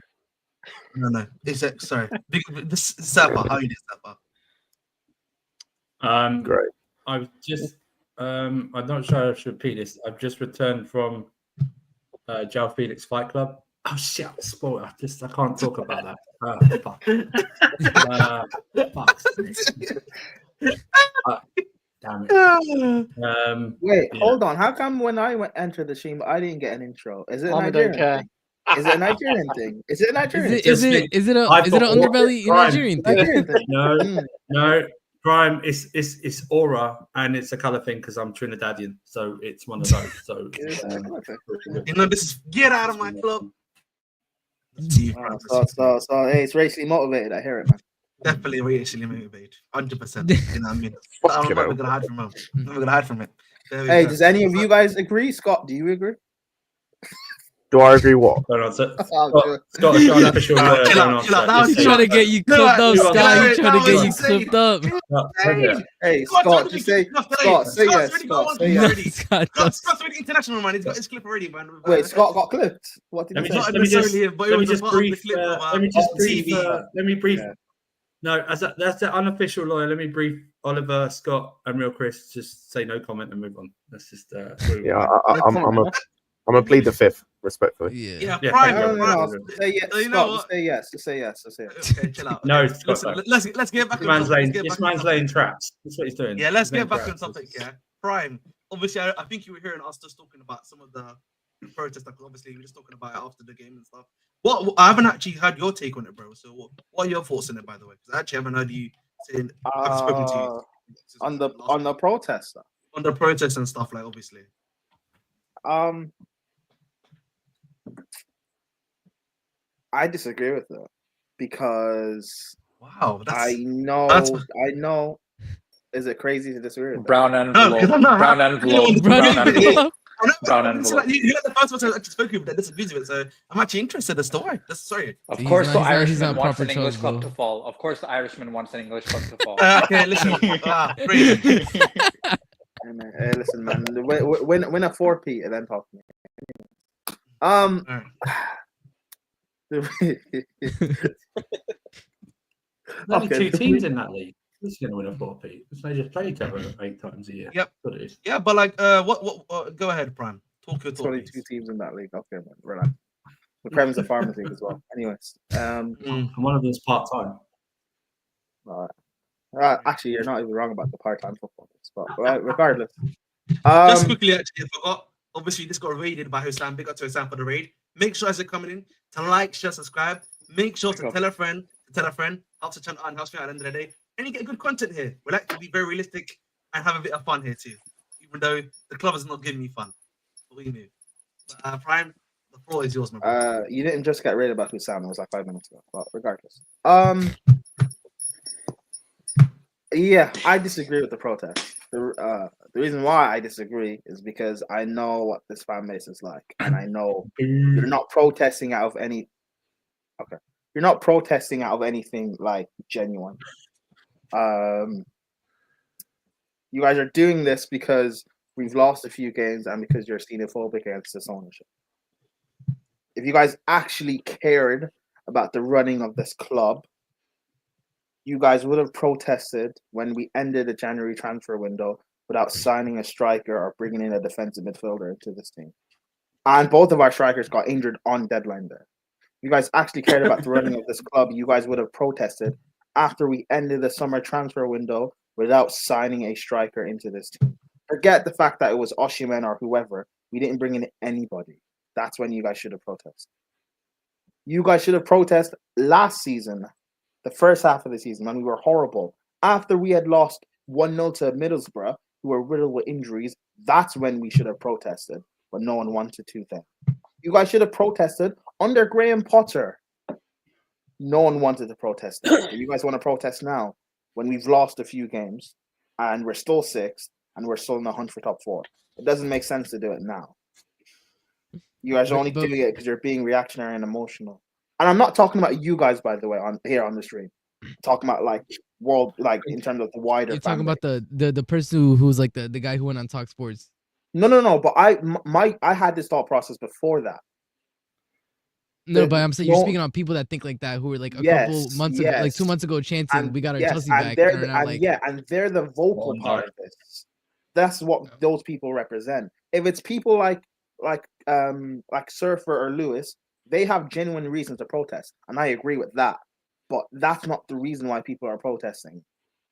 No, is it sorry? This Safa, how are you doing, Safa? Great. I've just I'm not sure I should repeat this. I've just returned from Joe Felix Fight Club. Oh shit, I'm spoiled. I can't talk about that. Fuck. Damn it. Wait, hold on. How come when I entered the stream, I didn't get an intro? Is it a Nigerian thing? Is it a Nigerian thing? Is it a Nigerian thing? Is it an underbelly Nigerian thing? No. Prime, it's aura, and it's a color thing because I'm Trinidadian, so it's one of those. So you know, this is get out of my club. So hey, it's racially motivated. I hear it, man. Definitely racially motivated, 100%. You know what I mean? I'm not gonna hide from him. I'm not gonna hide from it. Hey, does any of you guys agree? Scott, do you agree? Do I agree? What? Scott, unofficial. He's trying to get you clipped up, Scott. He's trying to get you clipped up. Hey, Scott, just say, Scott, say yes. Scott, say yes. Scott's already international, man. He's got his clip already, man. Wait, Scott got clipped. What did he say? Not necessarily him, but it was a part of the clip. Let me brief. No, that's the unofficial lawyer. Let me brief Oliver, Scott, and Real Chris. Just say no comment and move on. That's just yeah. I'm gonna plead the fifth, respectfully. Yeah. Prime. Say yes. Scott, say yes. Just say yes. Okay, chill out. No, let's get back. This man's laying traps. That's what he's doing. Yeah, let's get back on topic. Yeah, Prime. Obviously, I think you were hearing us just talking about some of the protests. Obviously, we were just talking about it after the game and stuff. I haven't actually heard your take on it, bro. So, what are your thoughts on it, by the way? Because I actually haven't heard you saying. I've spoken to you on the protest stuff. On the protests and stuff, like obviously. I disagree with that because Wow, I that's know. Is it crazy to disagree with that? Brown no, because envelope. I'm not Brown happy. envelope. Brown Brown envelope. envelope. I know, Brown but it's like, envelope. you're not the first person I actually spoke with that disagrees with it, so I'm actually interested as to why. Sorry. Of He's course, not- the he's not- he's Irishman not wants proper an English chubs, club bro. to fall. Of course, the Irishman wants an English club to fall. Okay, listen. Crazy. Hey, listen, man. Win a 4P and then talk to me. There's only Okay. two teams in that league. Who's going to win a 4P? Because they just play each other 8 times a year. Yep. That's what it is. Yeah, but like, what? Go ahead, Prime. Talk your There's talk. only Please. 2 teams in that league. Okay, man. Relax. The Prem's a farmers league as well. Anyways, And one of them's part time. actually, you're not even wrong about the part-time football. But regardless, Just quickly, actually, I forgot. Obviously, this got raided by Hosam. Big up to Hosam for the raid. Make sure as you're coming in to like, share, subscribe. Make sure to tell a friend. Helps the channel and helps me out at the end of the day. And you get good content here. We like to be very realistic and have a bit of fun here too. Even though the club is not giving me fun. What do you move? But, Prime, the floor is yours, my brother. you didn't just get raided by Husam. It was like 5 minutes ago. But regardless, yeah, I disagree with the protest. The reason why I disagree is because I know what this fan base is like, and I know you're not protesting out of any. Okay, you're not protesting out of anything like genuine. You guys are doing this because we've lost a few games and because you're xenophobic against this ownership. If you guys actually cared about the running of this club, you guys would have protested when we ended the January transfer window without signing a striker or bringing in a defensive midfielder into this team. And both of our strikers got injured on deadline day. If you guys actually cared about the running of this club, you guys would have protested after we ended the summer transfer window without signing a striker into this team. Forget the fact that it was Osimhen or whoever. We didn't bring in anybody. That's when you guys should have protested. You guys should have protested last season, the first half of the season, when we were horrible. After we had lost 1-0 to Middlesbrough, who were riddled with injuries, that's when we should have protested. But no one wanted to then. You guys should have protested under Graham Potter. No one wanted to protest then. But you guys want to protest now when we've lost a few games and we're still 6th and we're still in the hunt for top 4. It doesn't make sense to do it now. You guys are only doing it because you're being reactionary and emotional. And I'm not talking about you guys, by the way, on the stream. I'm talking about like world, like in terms of the wider. You're talking about the person who's like the guy who went on Talk Sports. No. But I had this thought process before that. No, but I'm saying you're speaking on people that think like that, who were like a couple months ago, like 2 months ago, chanting, "We got our Chelsea back." And they're the vocal part of this. That's what those people represent. If it's people like Surfer or Lewis, they have genuine reasons to protest, and I agree with that. But that's not the reason why people are protesting.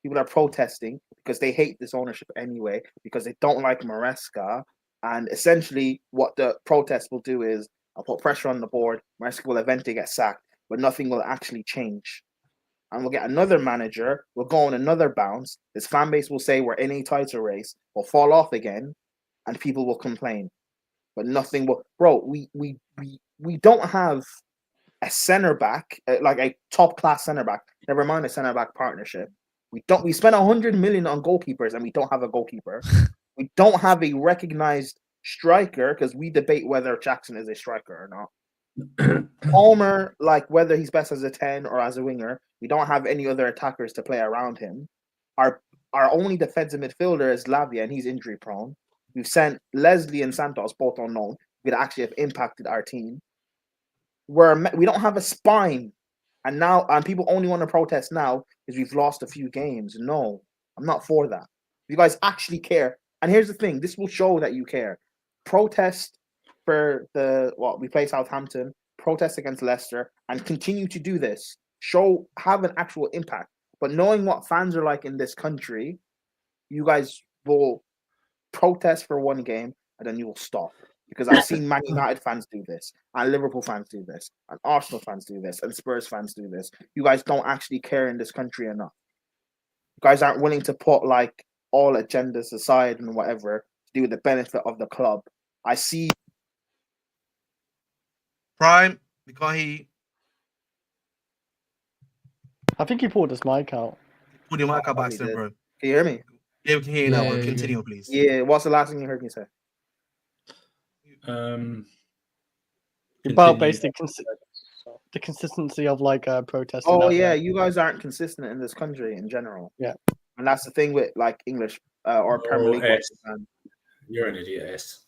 People are protesting because they hate this ownership anyway, because they don't like Maresca, and essentially what the protest will do is I'll put pressure on the board. Maresca will eventually get sacked, but nothing will actually change. And we'll get another manager, we'll go on another bounce. This fan base will say we're in a title race, we'll fall off again, and people will complain. But nothing will. Bro, we don't have a center back, like a top class center back. Never mind a center back partnership. We spent 100 million on goalkeepers and we don't have a goalkeeper. We don't have a recognized striker because we debate whether Jackson is a striker or not. Palmer, like whether he's best as a 10 or as a winger, we don't have any other attackers to play around him. Our only defensive midfielder is Lavia and he's injury prone. We've sent Leslie and Santos, both unknown, who could actually have impacted our team. We don't have a spine. And people only want to protest now because we've lost a few games. No, I'm not for that. If you guys actually care, and here's the thing, this will show that you care. Protest for we play Southampton, protest against Leicester, and continue to do this. Have an actual impact. But knowing what fans are like in this country, you guys will protest for one game and then you will stop. Because I've seen Man United fans do this, and Liverpool fans do this, and Arsenal fans do this, and Spurs fans do this. You guys don't actually care in this country enough. You guys aren't willing to put like all agendas aside and whatever to do with the benefit of the club. I see. Prime, we can't hear you. I think he pulled his mic out. Pull your mic out by Probably accident, did. bro. Can you hear me? Yeah, we can hear you now. Yeah, But yeah, continue, please. Yeah. What's the last thing you heard me say? About Continue. basically the consistency of like protesting. Oh out yeah, there. you guys aren't consistent in this country in general. Yeah. And that's the thing with like English or Premier League. S. watchers, You're an idiot, S.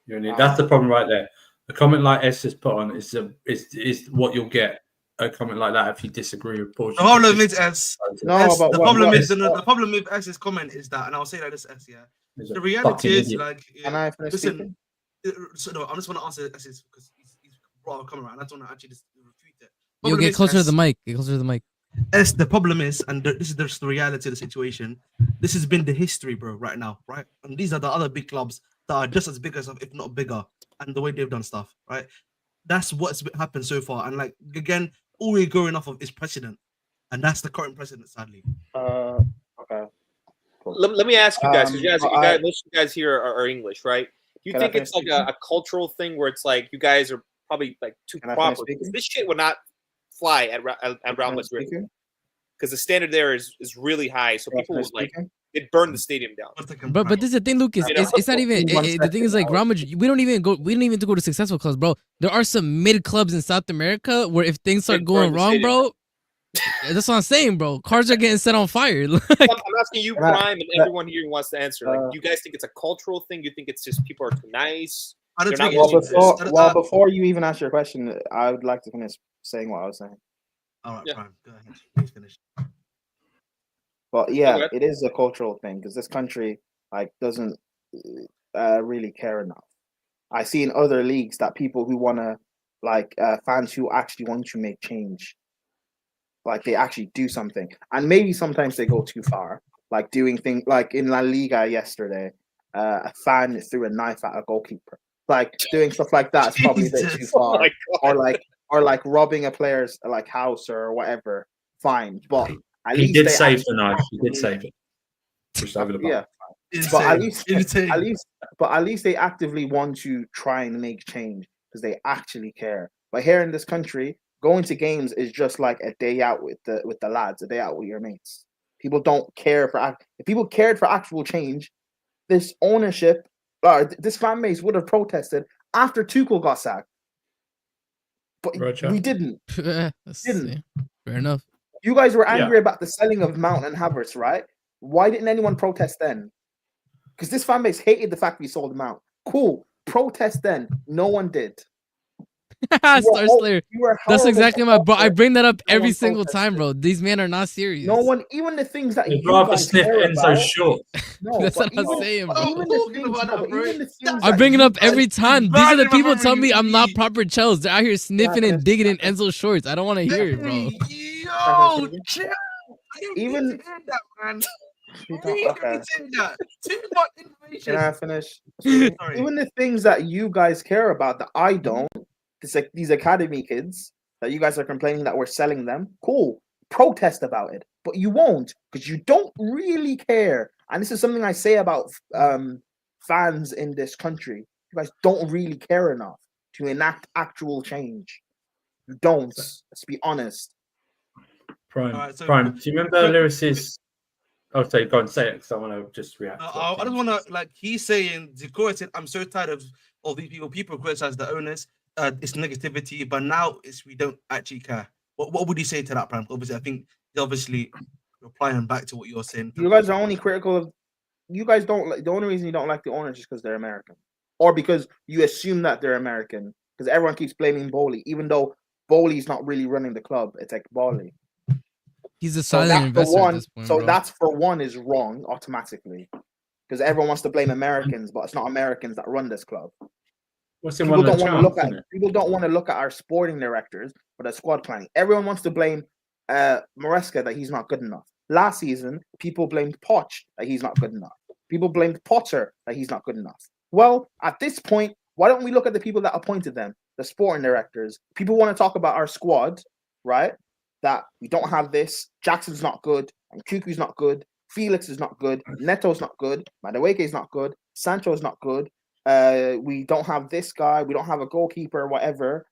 You're an idiot. That's the problem right there. A comment like S has put on is what you'll get. A comment like that if you disagree with Portugal. The problem is S. No, S, but the what- problem what- is the problem with S's comment is that, and I'll say like this, S. Yeah, He's a the reality fucking is idiot. like, Can I finish listen. speaking? So no, I just want to answer S's because he's brought a comment, and I just want to actually just refute it. You Problem get is, closer to S, the mic. Get closer to the mic. S, the problem is, and this is just the reality of the situation. This has been the history, bro, right now, right? And these are the other big clubs that are just as big as, if not bigger, and the way they've done stuff, right? That's what's happened so far. And like again, all we're going off of is precedent, and that's the current precedent, sadly. Okay. Let me ask you guys, because I- most of you guys here are English, right? Do you Can I think it's like finish a cultural thing where it's like you guys are probably like too Can I finish proper? speaking? Because this shit would not fly at Real Madrid because the standard there is really high. So people would like it burn the stadium down. But this is the thing, Lucas. You know? It's not even. The thing is like Real Madrid. We don't even have to go to successful clubs, bro. There are some mid clubs in South America where if things start They going burn the wrong, stadium bro. That's what I'm saying, bro. Cars are getting set on fire. I'm asking you, Prime, and everyone here who wants to answer. Like, do you guys think it's a cultural thing? You think it's just people are too nice? I don't They're think not it's- willing to- Well, before you even ask your question, I would like to finish saying what I was saying. All right, Yeah. Prime, go ahead. Please finish. But yeah, Okay. it is a cultural thing because this country like doesn't really care enough. I see in other leagues that people who want to like fans who actually want to make change, like they actually do something, and maybe sometimes they go too far, like doing things like in La Liga yesterday, a fan threw a knife at a goalkeeper. Like doing stuff like that is probably a bit too Jesus. Oh far, my God. or like robbing a player's like house or whatever. Fine, but at He least did they save actually- the knife. He did save it. Just over the bar. Yeah, Insane. but at least, Insane. at least they actively want to try and make change because they actually care. But here in this country, going to games is just like a day out with the lads, a day out with your mates. People don't care for. If people cared for actual change, this ownership, this fan base would have protested after Tuchel got sacked. But Roger. we didn't. That's- Didn't. yeah, fair enough. You guys were angry about the selling of Mount and Havertz, right? Why didn't anyone protest then? Because this fan base hated the fact we sold them out. Cool. Protest then. No one did. Star Slayer. You were That's horrible exactly my bro. I supporter. bring that up No every one single time, protested. bro. These men are not serious. No one, even the things that They'd you rather guys sniff care Enzo about. short. No, That's but what I'm saying, bro. even the things, no, but even the things I that bring it you up guys- every time. These are Bad the in my people telling me memory. I'm not proper Chels. They're out here sniffing and that's- digging in Enzo shorts. I don't want to hear it, bro. Yo, chill. Even- Even that, man. You You don't- ain't okay. gonna say that. Too much information. Can I finish? Sorry. Even the things that you guys care about that I don't, it's like these academy kids that you guys are complaining that we're selling them. Cool. Protest about it. But you won't because you don't really care. And this is something I say about fans in this country. You guys don't really care enough to enact actual change. You don't. Let's be honest. Prime. Alright, so- Prime. Do you remember Lewis's? Oh, sorry, go and say it because I want to just react. to I it. just want to, like, he's saying, Zikora said, I'm so tired of all these people. People criticize the owners. It's negativity, but now we don't actually care. What would you say to that, Prime? Obviously, I think he's obviously replying back to what you're saying. You guys are only critical of. You guys don't like. The only reason you don't like the owners is because they're American, or because you assume that they're American. Because everyone keeps blaming Bowley, even though Bowley's not really running the club. It's like Bowley. He's a So silent that for investor at one. this point, So bro. that's for one is wrong automatically, because everyone wants to blame Americans, but it's not Americans that run this club. What's in People one of don't the want to look charts, at. isn't it? People don't want to look at our sporting directors, but our squad planning. Everyone wants to blame Maresca that he's not good enough. Last season, people blamed Poch that he's not good enough. People blamed Potter that he's not good enough. Well, at this point, why don't we look at the people that appointed them, the sporting directors? People want to talk about our squad, right? That we don't have this. Jackson's not good, and Nkunku's not good. Felix is not good. Neto's not good. Madueke's not good. Sancho's not good. We don't have this guy. We don't have a goalkeeper, whatever.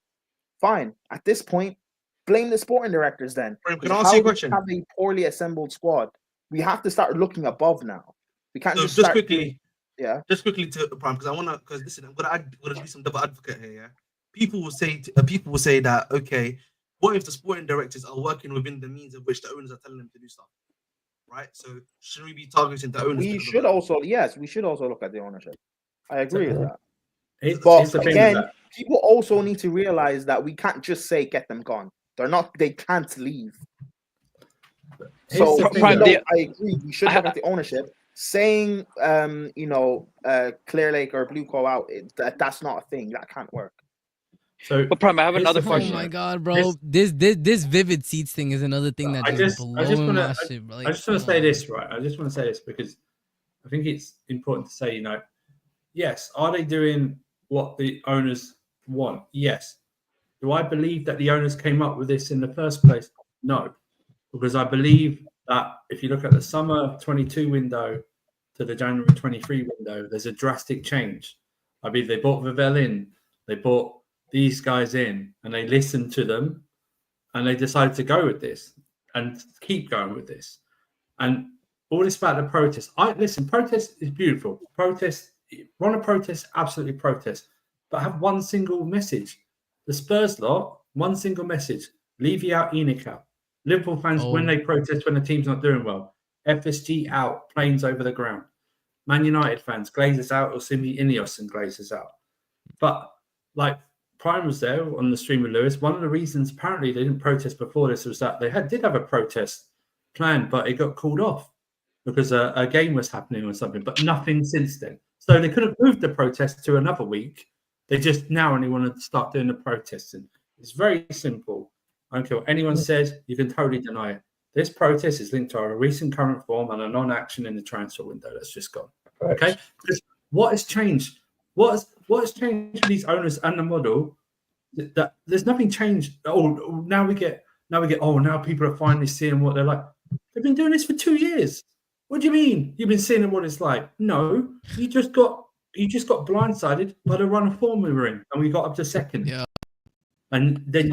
Fine. At this point, blame the sporting directors then. Prime, can I ask you a question? We have a poorly assembled squad. We have to start looking above now. We can't So just just start quickly, yeah. just quickly to Prime, because I wanna, because listen, I'm gonna do some double advocate here. Yeah, people will say that, okay, what if the sporting directors are working within the means of which the owners are telling them to do stuff, right? So shouldn't we be targeting the owners? We should also look at the ownership. I agree with that. It's But the thing with again, that. people also need to realize that we can't just say get them gone. They can't leave. Here's So the thing, even though. though I agree, we should look at the ownership. Saying Clear Lake or Blue Co out, that's not a thing. That can't work. So, But Prime, I have here's another the Oh thing, question. my right? god, bro. This vivid seats thing is another thing that I just just blowing want my to shit, bro. I just want to say this, right? I just want to say this because I think it's important to say, yes, are they doing what the owners want? Yes. Do I believe that the owners came up with this in the first place? No, because I believe that if you look at the summer 22 window to the January 23 window, there's a drastic change. I mean, they brought Vivell in, they brought these guys in, and they listened to them, and they decided to go with this and keep going with this. And all this about the protest. Protest is beautiful. Protest, want to protest, absolutely protest, but have one single message. The Spurs lot, one single message: Levy out, Enoch out. Liverpool fans, when they protest when the team's not doing well, FSG out, planes over the ground. Man United fans, Glazers out, or Simi Ineos and Glazers out. But like Prime was there on the stream with Lewis. One of the reasons apparently they didn't protest before this was that they did have a protest planned, but it got called off because a game was happening or something, but nothing since then. So they could have moved the protest to another week. They just now only want to start doing the protesting. It's very simple. I don't care what anyone says, you can totally deny it. This protest is linked to our recent current form and a non-action in the transfer window that's just gone. Okay? Because what has changed? What has changed for these owners and the model? That there's nothing changed. Now people are finally seeing what they're like. They've been doing this for 2 years. What do you mean? You've been seeing what it's like? No, you just got blindsided by the run of form we were in, and we got up to second. Yeah. And then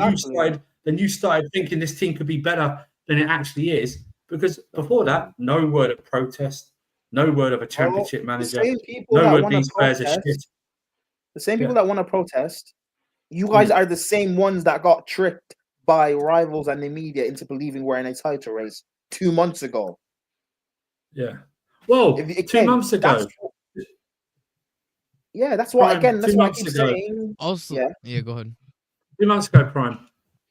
you started thinking this team could be better than it actually is, because before that, no word of protest, no word of a championship manager, no word these players are shit. The same people that want to protest, you guys are the same ones that got tricked by rivals and the media into believing we're in a title race 2 months ago. Yeah. Well, 2 months ago. That's why. Again, that's why I keep ago. saying. Also, yeah, go ahead. 2 months ago, Prime,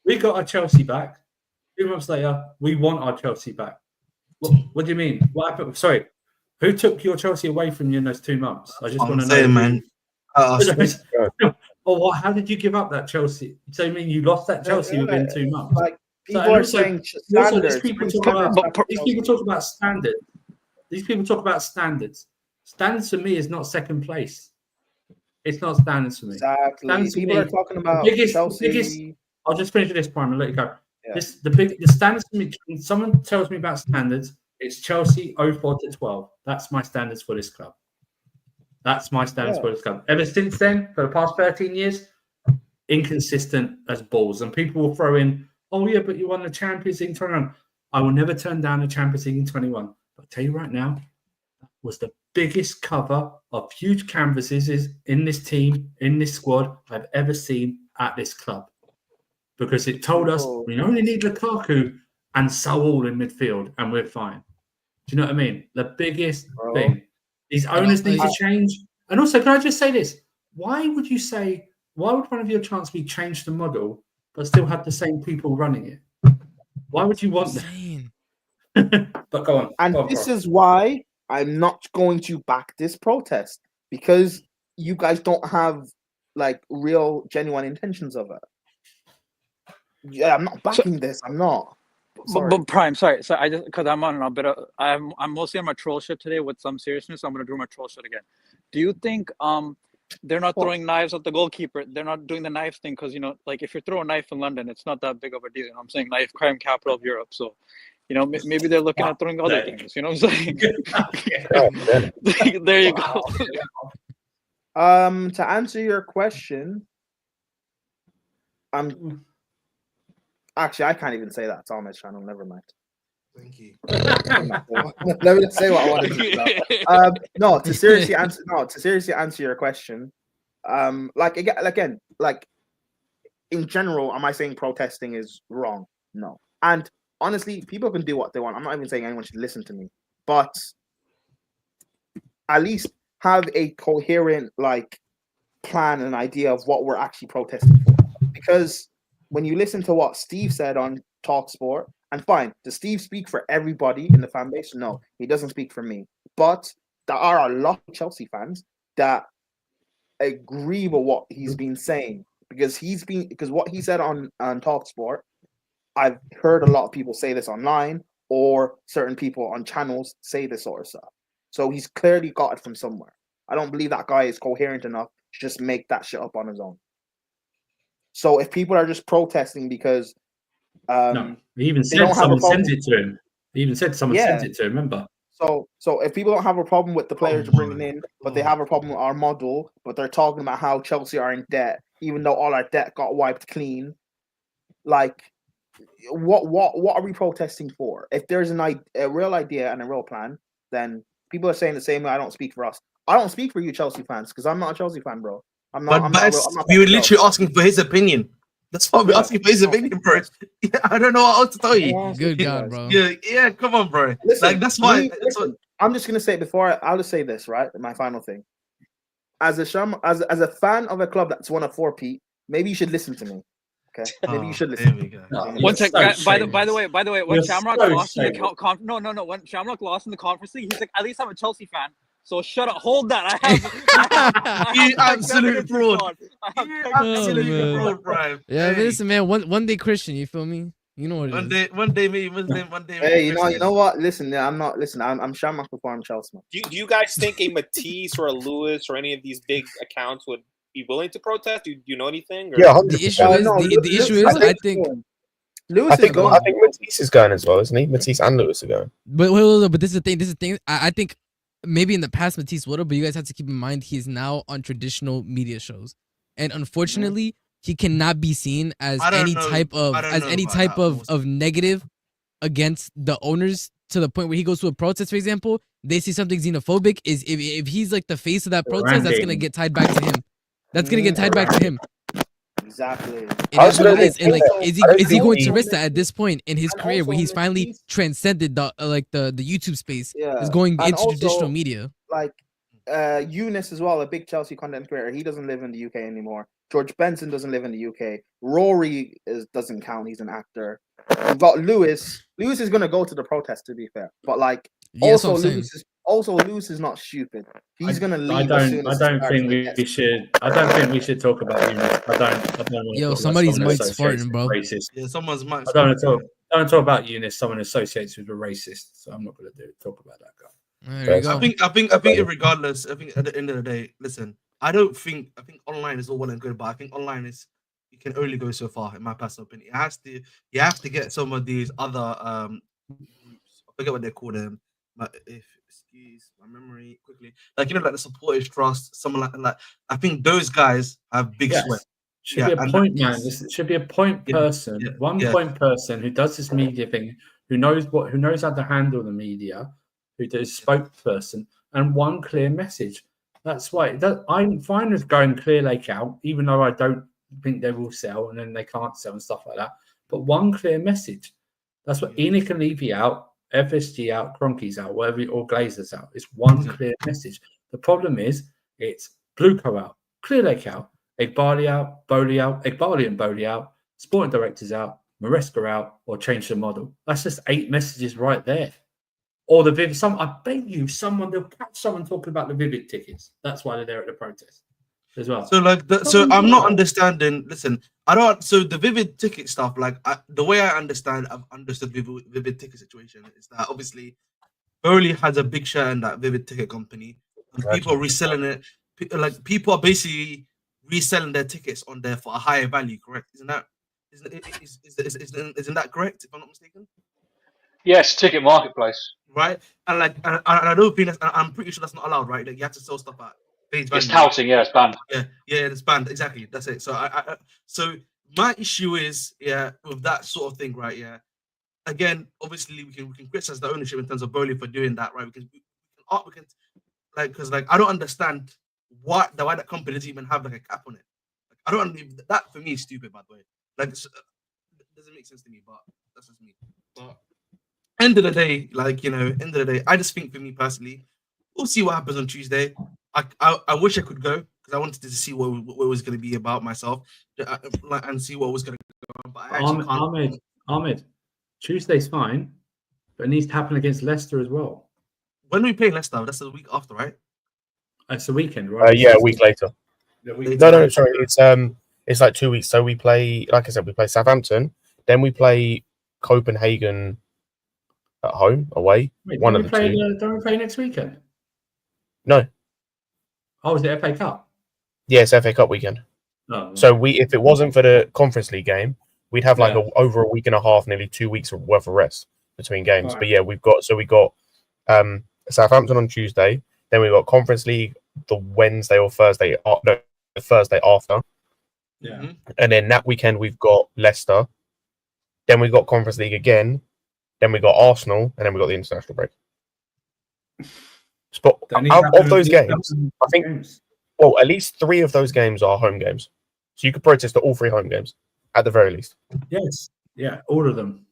we got our Chelsea back. 2 months later, we want our Chelsea back. What do you mean? What happened? Sorry, who took your Chelsea away from you in those 2 months? I just want to know, man. Or how did you give up that Chelsea? So you mean you lost that Chelsea within 2 months? Like people are saying standards. These people talk about standards. These people talk about standards. Standards for me is not second place. It's not standards for me. Exactly. People are talking about Chelsea. I'll just finish with this, Prime, and let you go. Yeah. The standards for me. When someone tells me about standards, it's Chelsea 04 to 12. That's my standards for this club. That's my standards for this club. Ever since then, for the past 13 years, inconsistent as balls. And people will throw in, oh yeah, but you won the Champions League in 21. I will never turn down the Champions League in 21. But I'll tell you right now, that was the biggest cover of huge canvases in this team, in this squad I've ever seen at this club. Because it told us we only need Lukaku and Saul in midfield and we're fine. Do you know what I mean? The biggest thing. These owners need to change. And also, can I just say this? Why would one of your chants be change the model but still have the same people running it? Why would you want that? But go on. And this is why I'm not going to back this protest, because you guys don't have like real, genuine intentions of it. Yeah, I'm not backing this. I'm not. But Prime, sorry. So I just because I'm on a bit of I'm mostly on my troll shit today with some seriousness. So I'm gonna do my troll shit again. Do you think they're not throwing knives at the goalkeeper? They're not doing the knife thing because like if you throw a knife in London, it's not that big of a deal. You know what I'm saying? Knife crime capital of Europe. So maybe they're looking at throwing other things. You know what I'm saying? There you go. To answer your question, Actually, I can't even say that. It's on my channel. Never mind. Thank you. Let me just say what I wanted to say. No, to seriously answer your question. Like again, like in general, am I saying protesting is wrong? No. And honestly, people can do what they want. I'm not even saying anyone should listen to me, but at least have a coherent like plan and idea of what we're actually protesting for. Because when you listen to what Steve said on TalkSport, and fine, does Steve speak for everybody in the fan base? No, he doesn't speak for me. But there are a lot of Chelsea fans that agree with what he's been saying because what he said on TalkSport, I've heard a lot of people say this online or certain people on channels say this sort of stuff. So he's clearly got it from somewhere. I don't believe that guy is coherent enough to just make that shit up on his own. So if people are just protesting because no, he even said someone sent it to him. He even said someone sent it to him, remember? So if people don't have a problem with the players you're bringing in, but they have a problem with our model, but they're talking about how Chelsea are in debt, even though all our debt got wiped clean, like what are we protesting for? If there's a real idea and a real plan, then people are saying the same way. I don't speak for us. I don't speak for you Chelsea fans because I'm not a Chelsea fan, bro. We were literally asking for his opinion. That's what we're asking for his opinion, bro. Yeah, I don't know what else to tell you. Good God, bro. Yeah, come on, bro. Listen, like that's why. I'm just gonna say I'll just say this, right? My final thing. As a fan of a club that's won a 4-peat, maybe you should listen to me. Okay, maybe you should listen. One sec. By the way, when Shamrock lost in the when Shamrock lost in the conference league, he's like, at least I'm a Chelsea fan. So shut up. Hold that. You absolute fraud. Absolute fraud, Brian. Yeah, listen, man. One day Christian, you feel me? You know what it is. One day me, Muslim, one day. Hey, you know what? Listen, I'm Shamrock before I'm Chelsea. Do you guys think a Matisse or a Lewis or any of these big accounts would be willing to protest? Do you know anything? Or? Yeah, 100%. The issue is, I think Lewis is going. I think Matisse is going as well, isn't he? Matisse and Lewis are going. But this is the thing. I think maybe in the past Matisse would have, but you guys have to keep in mind he is now on traditional media shows, and unfortunately, he cannot be seen as any type of negative against the owners to the point where he goes to a protest, for example. They see something xenophobic. Is if he's like the face of that protest, that's gonna get tied back to him. That's gonna get tied back to him. Exactly. Is he going to risk that at this point in his career where he's finally transcended the YouTube space? Yeah. Is going And into also, traditional media. Like Eunice as well, a big Chelsea content creator. He doesn't live in the UK anymore. George Benson doesn't live in the UK. Rory doesn't count. He's an actor. We've got Lewis. Lewis is gonna go to the protest, to be fair. But like also Lewis is not stupid. He's gonna leave. I don't think we should talk about Eunice. I don't want to. Yo, somebody's mic's farting, bro. Racist. Yeah, someone's mic. I don't want to talk about Eunice. Someone associates with a racist, so I'm not going to talk about that guy. There you go. I think regardless, I think at the end of the day, listen, I think online is all well and good, but I think online is you can only go so far, in my personal opinion. You have to get some of these other groups. I forget what they call them. Excuse my memory quickly. Like like the Supporters Trust, someone like I think those guys have big sweat. Should be a point man. This should be a point person, point person who does this media thing, who knows how to handle the media, who does spokesperson, and one clear message. That's why I'm fine with going Clear Lake out, even though I don't think they will sell and then they can't sell and stuff like that. But one clear message. That's what Enoch and Levy out, FSG out, Cronky's out, whatever, or Glazers out. It's one clear message. The problem is it's Blueco out, Clear Lake out, Egbarley out, Bowley out, Egbarley and Bowley out, sporting directors out, Maresca out, or change the model. That's just 8 messages right there. Or the Vivid. I bet you they'll catch someone talking about the Vivid tickets. That's why they're there at the protest as well. So I'm not understanding. Listen, I don't. So the Vivid ticket stuff, the way I've understood Vivid ticket situation is that obviously Bowley has a big share in that Vivid ticket company, and people are reselling it. People are basically reselling their tickets on there for a higher value. Correct? Isn't that correct? If I'm not mistaken. Yes, ticket marketplace. Right, and I don't think I'm pretty sure that's not allowed, right? Like you have to sell stuff at face value. It's touting, yeah, it's banned. Yeah, it's banned. Exactly, that's it. So so My issue is, with that sort of thing, right? Again, obviously we can criticize the ownership in terms of Bowley for doing that, right? Because we can because I don't understand why that company doesn't even have like a cap on it. Like, I don't that for me is stupid, by the way. Like it doesn't make sense to me, but that's just me. But end of the day, I just think for me personally, we'll see what happens on Tuesday. I wish I could go because I wanted to see what it was going to be about myself, and see what was going to go on. But I actually can't. Ahmed, Tuesday's fine, but it needs to happen against Leicester as well. When we play Leicester, that's the week after, right? It's the weekend, right? Yeah, a week later. No, sorry, it's like 2 weeks. So we play, like I said, we play Southampton, then we play Copenhagen at home, away. Wait, one don't of the two. Don't we play next weekend? No. Oh, is it FA Cup? Yeah, it's FA Cup weekend. No. So if it wasn't for the Conference League game, we'd have like over a week and a half, nearly 2 weeks worth of rest between games. Right. But yeah, we got Southampton on Tuesday, then we got Conference League the Wednesday or Thursday. No, the Thursday after. Yeah. And then that weekend we've got Leicester. Then we got Conference League again. Then we got Arsenal, and then we got the international break. But out of those games, I think at least 3 of those games are home games. So you could protest at all 3 home games, at the very least. Yes. Yeah, all of them.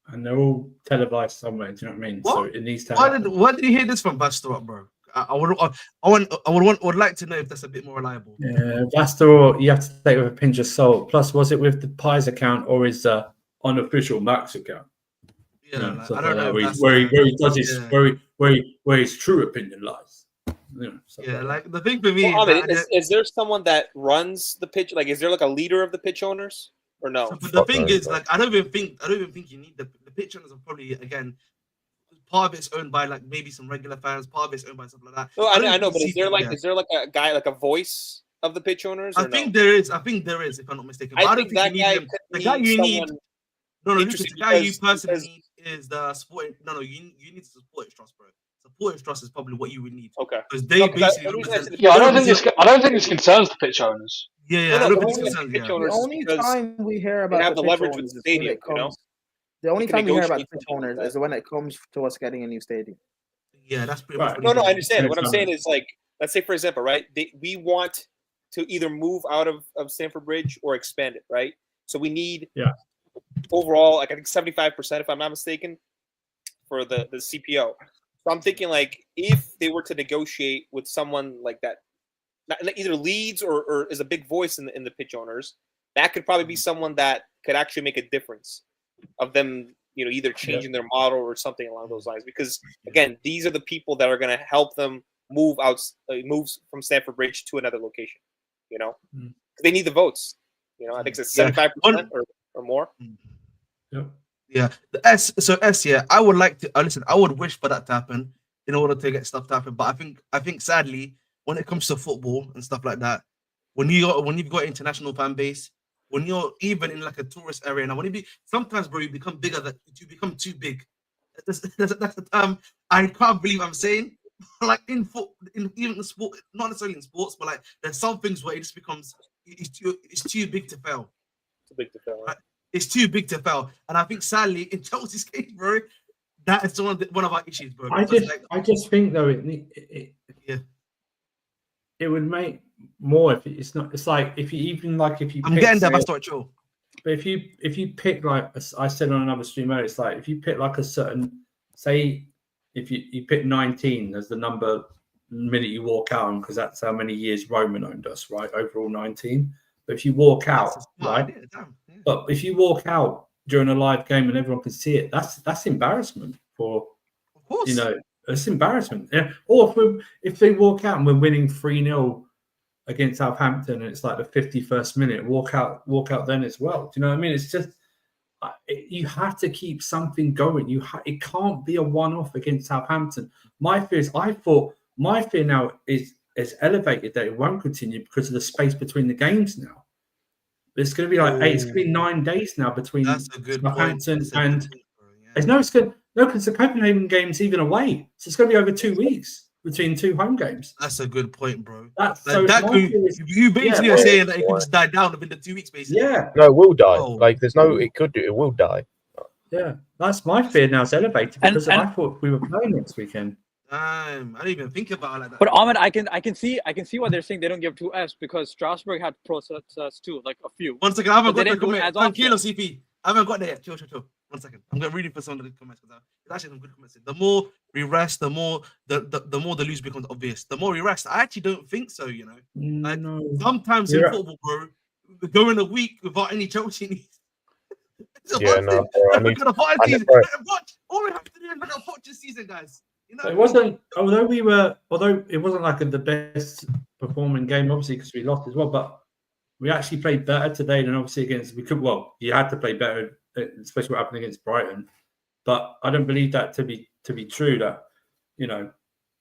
And they're all televised somewhere, do you know what I mean? What? So it needs to happen. Why did you hear this from Bastor, bro? I would like to know if that's a bit more reliable. Yeah, Bastor, you have to take it with a pinch of salt. Plus, was it with the Pies account or his unofficial Max account? Yeah, I don't know where he does his where his true opinion lies. Like the thing for me, is there someone that runs the pitch? Like, is there like a leader of the pitch owners, or no? So the thing is, like, I don't even think you need the pitch owners are probably, again, part of it's owned by like maybe some regular fans, part of it's owned by something like that. No, I know, but is there like a guy, like a voice of the pitch owners? I think there is, if I'm not mistaken. But I don't think you need the guy you need. No, the guy you personally need is the sport. No, you need to support his trust, bro. Support his trust is probably what you would need. Okay. Because they basically. I don't think this concerns the pitch owners. Yeah, I don't think this concerns the only time we hear about have the pitch leverage with owners the is when stadium, it comes. The only can time we hear about the negotiate pitch owners is when it comes to us getting a new stadium. Yeah, that's pretty much. No, I understand. What I'm saying is, like, let's say for example, right? We want to either move out of Stamford Bridge or expand it, right? So we need overall, like, I think 75%, if I'm not mistaken, for the CPO. So I'm thinking, like, if they were to negotiate with someone like that, either leads or is a big voice in the pitch owners, that could probably be someone that could actually make a difference of them, either changing their model or something along those lines. Because again, these are the people that are going to help them move from Stamford Bridge to another location. They need the votes. I think it's 75% or more. Yeah, the S. Yeah, I would like to listen. I would wish for that to happen in order to get stuff to happen. But I think sadly, when it comes to football and stuff like that, when you've got an international fan base, when you're even in like a tourist area, and sometimes, bro, you become bigger that you become too big. That's the term I can't believe I'm saying. Like even in sport, not necessarily in sports, but like there's some things where it just becomes it's too big to fail. Too big to fail. Right? It's too big to fail, and I think sadly in Chelsea's case, bro, that is one of our issues, bro. I just think though it would make more if it's not. It's like if you I'm getting there, but start chill. But if you pick, like I said on another stream earlier, it's like if you pick like a certain, say, if you pick 19 as the number the minute you walk out, because that's how many years Roman owned us, right? Overall 19. But if you walk out, right? But if you walk out during a live game and everyone can see it, that's embarrassment for, it's embarrassment. Yeah. Or if they walk out and we're winning 3-0 against Southampton and it's like the 51st minute, walk out then as well. Do you know what I mean? It's just you have to keep something going. It can't be a one-off against Southampton. My fear now is elevated that it won't continue because of the space between the games now. It's going to be like it's going to be 9 days now between Southampton and it's good. No, because the Copenhagen game's even away, so it's going to be over 2 weeks. between 2 home games. That's a good point, bro. That's Like, so that could, you basically are saying that it could just die down within the 2 weeks, basically. Yeah. No, it will die. Oh. Like there's no, it could do. It will die. Yeah, that's my fear now. It's elevated because And- I thought we were playing next weekend. I didn't even think about it like that. But Ahmed, I can see why they're saying they don't give 2 Fs because Strasbourg had processes too, like a few. 1 second, I haven't But got they the didn't do it comment. as often. Tranquilo, CP. I haven't got there yet. Chill. 1 second. I'm going to read it for some of the comments because there's actually some good comments. The more we rest, the more the lose becomes obvious. The more we rest. I actually don't think so, you know. Like, sometimes in football, bro, we're going a week without any Chelsea needs. Yeah, no. All we have to do is look at watch this season, guys. You know, It wasn't, although it wasn't like the best performing game, obviously, because we lost as well, but we actually played better today than obviously against, you had to play better, especially what happened against Brighton. But I don't believe that to be true, that, you know,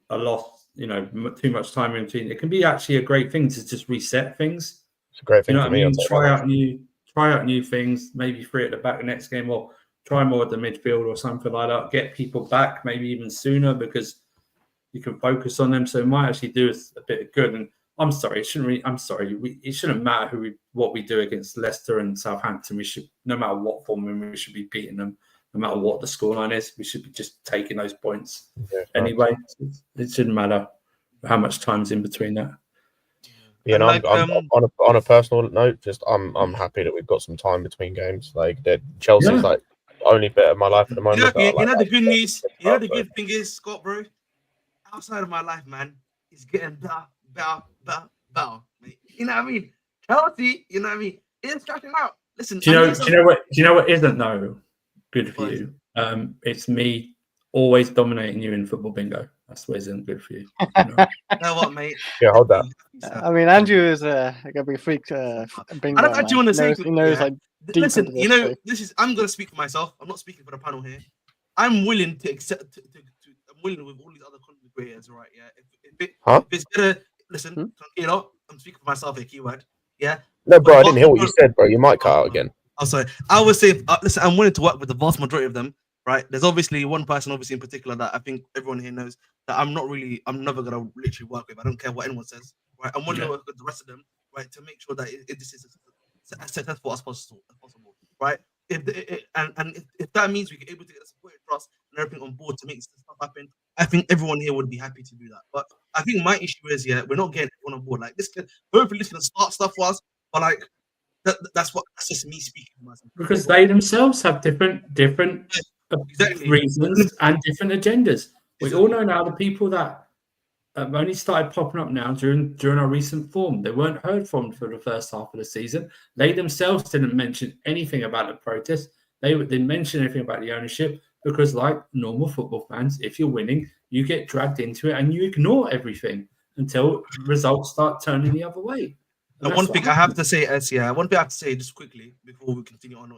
a loss, you know, too much time in between. It can be actually a great thing to just reset things. It's a great thing You know for what I me. mean? Try out new things, maybe 3 at the back the next game, or try more at the midfield or something like that. Get people back maybe even sooner because you can focus on them. So it might actually do us a bit of good. And I'm sorry, it shouldn't matter what we do against Leicester and Southampton. We should, no matter what form, we should be beating them. No matter what the scoreline is, we should be just taking those points anyway. It shouldn't matter how much time's in between that. Yeah, no, like, on a personal note, just I'm happy that we've got some time between games. Like that, Chelsea's like only bit of my life at the moment. You know the good news. You know the good thing is, Scott, bro. Outside of my life, man, is getting better. Mate. You know what I mean? Chelsea, you know what I mean? It's cracking out. Listen, do you know what isn't though good for you? It's me always dominating you in football bingo. That's what isn't good for you. You know what, mate? Yeah, hold that. I mean, Andrew is gonna be a freak. Bingo, I don't actually want to say. He knows, like, listen, you know, I'm gonna speak for myself. I'm not speaking for the panel here. I'm willing to accept. I'm willing with all these other content creators, right? Yeah. If it's better, listen. You know, I'm speaking for myself here. Keyword. Yeah. No, bro, I didn't hear what you said, bro. You might cut out again. Oh, sorry. I was saying, listen, I'm willing to work with the vast majority of them. Right, there's obviously one person, obviously in particular, that I think everyone here knows that I'm never gonna literally work with. I don't care what anyone says. Right, I'm willing to work with the rest of them, right, to make sure that this is as successful as possible. Right, if that means we can able to get the support, trust, and everything on board to make this stuff happen, I think everyone here would be happy to do that. But I think my issue is, we're not getting everyone on board. Like this, hopefully, this can start stuff for us, but like. That's just me speaking for myself. Because they themselves have different reasons and different agendas. We all know now the people that have only started popping up now during our recent form. They weren't heard from for the first half of the season. They themselves didn't mention anything about the protest. They didn't mention anything about the ownership because, like normal football fans, if you're winning, you get dragged into it and you ignore everything until results start turning the other way. And one thing I have to say, one thing I have to say just quickly before we continue on,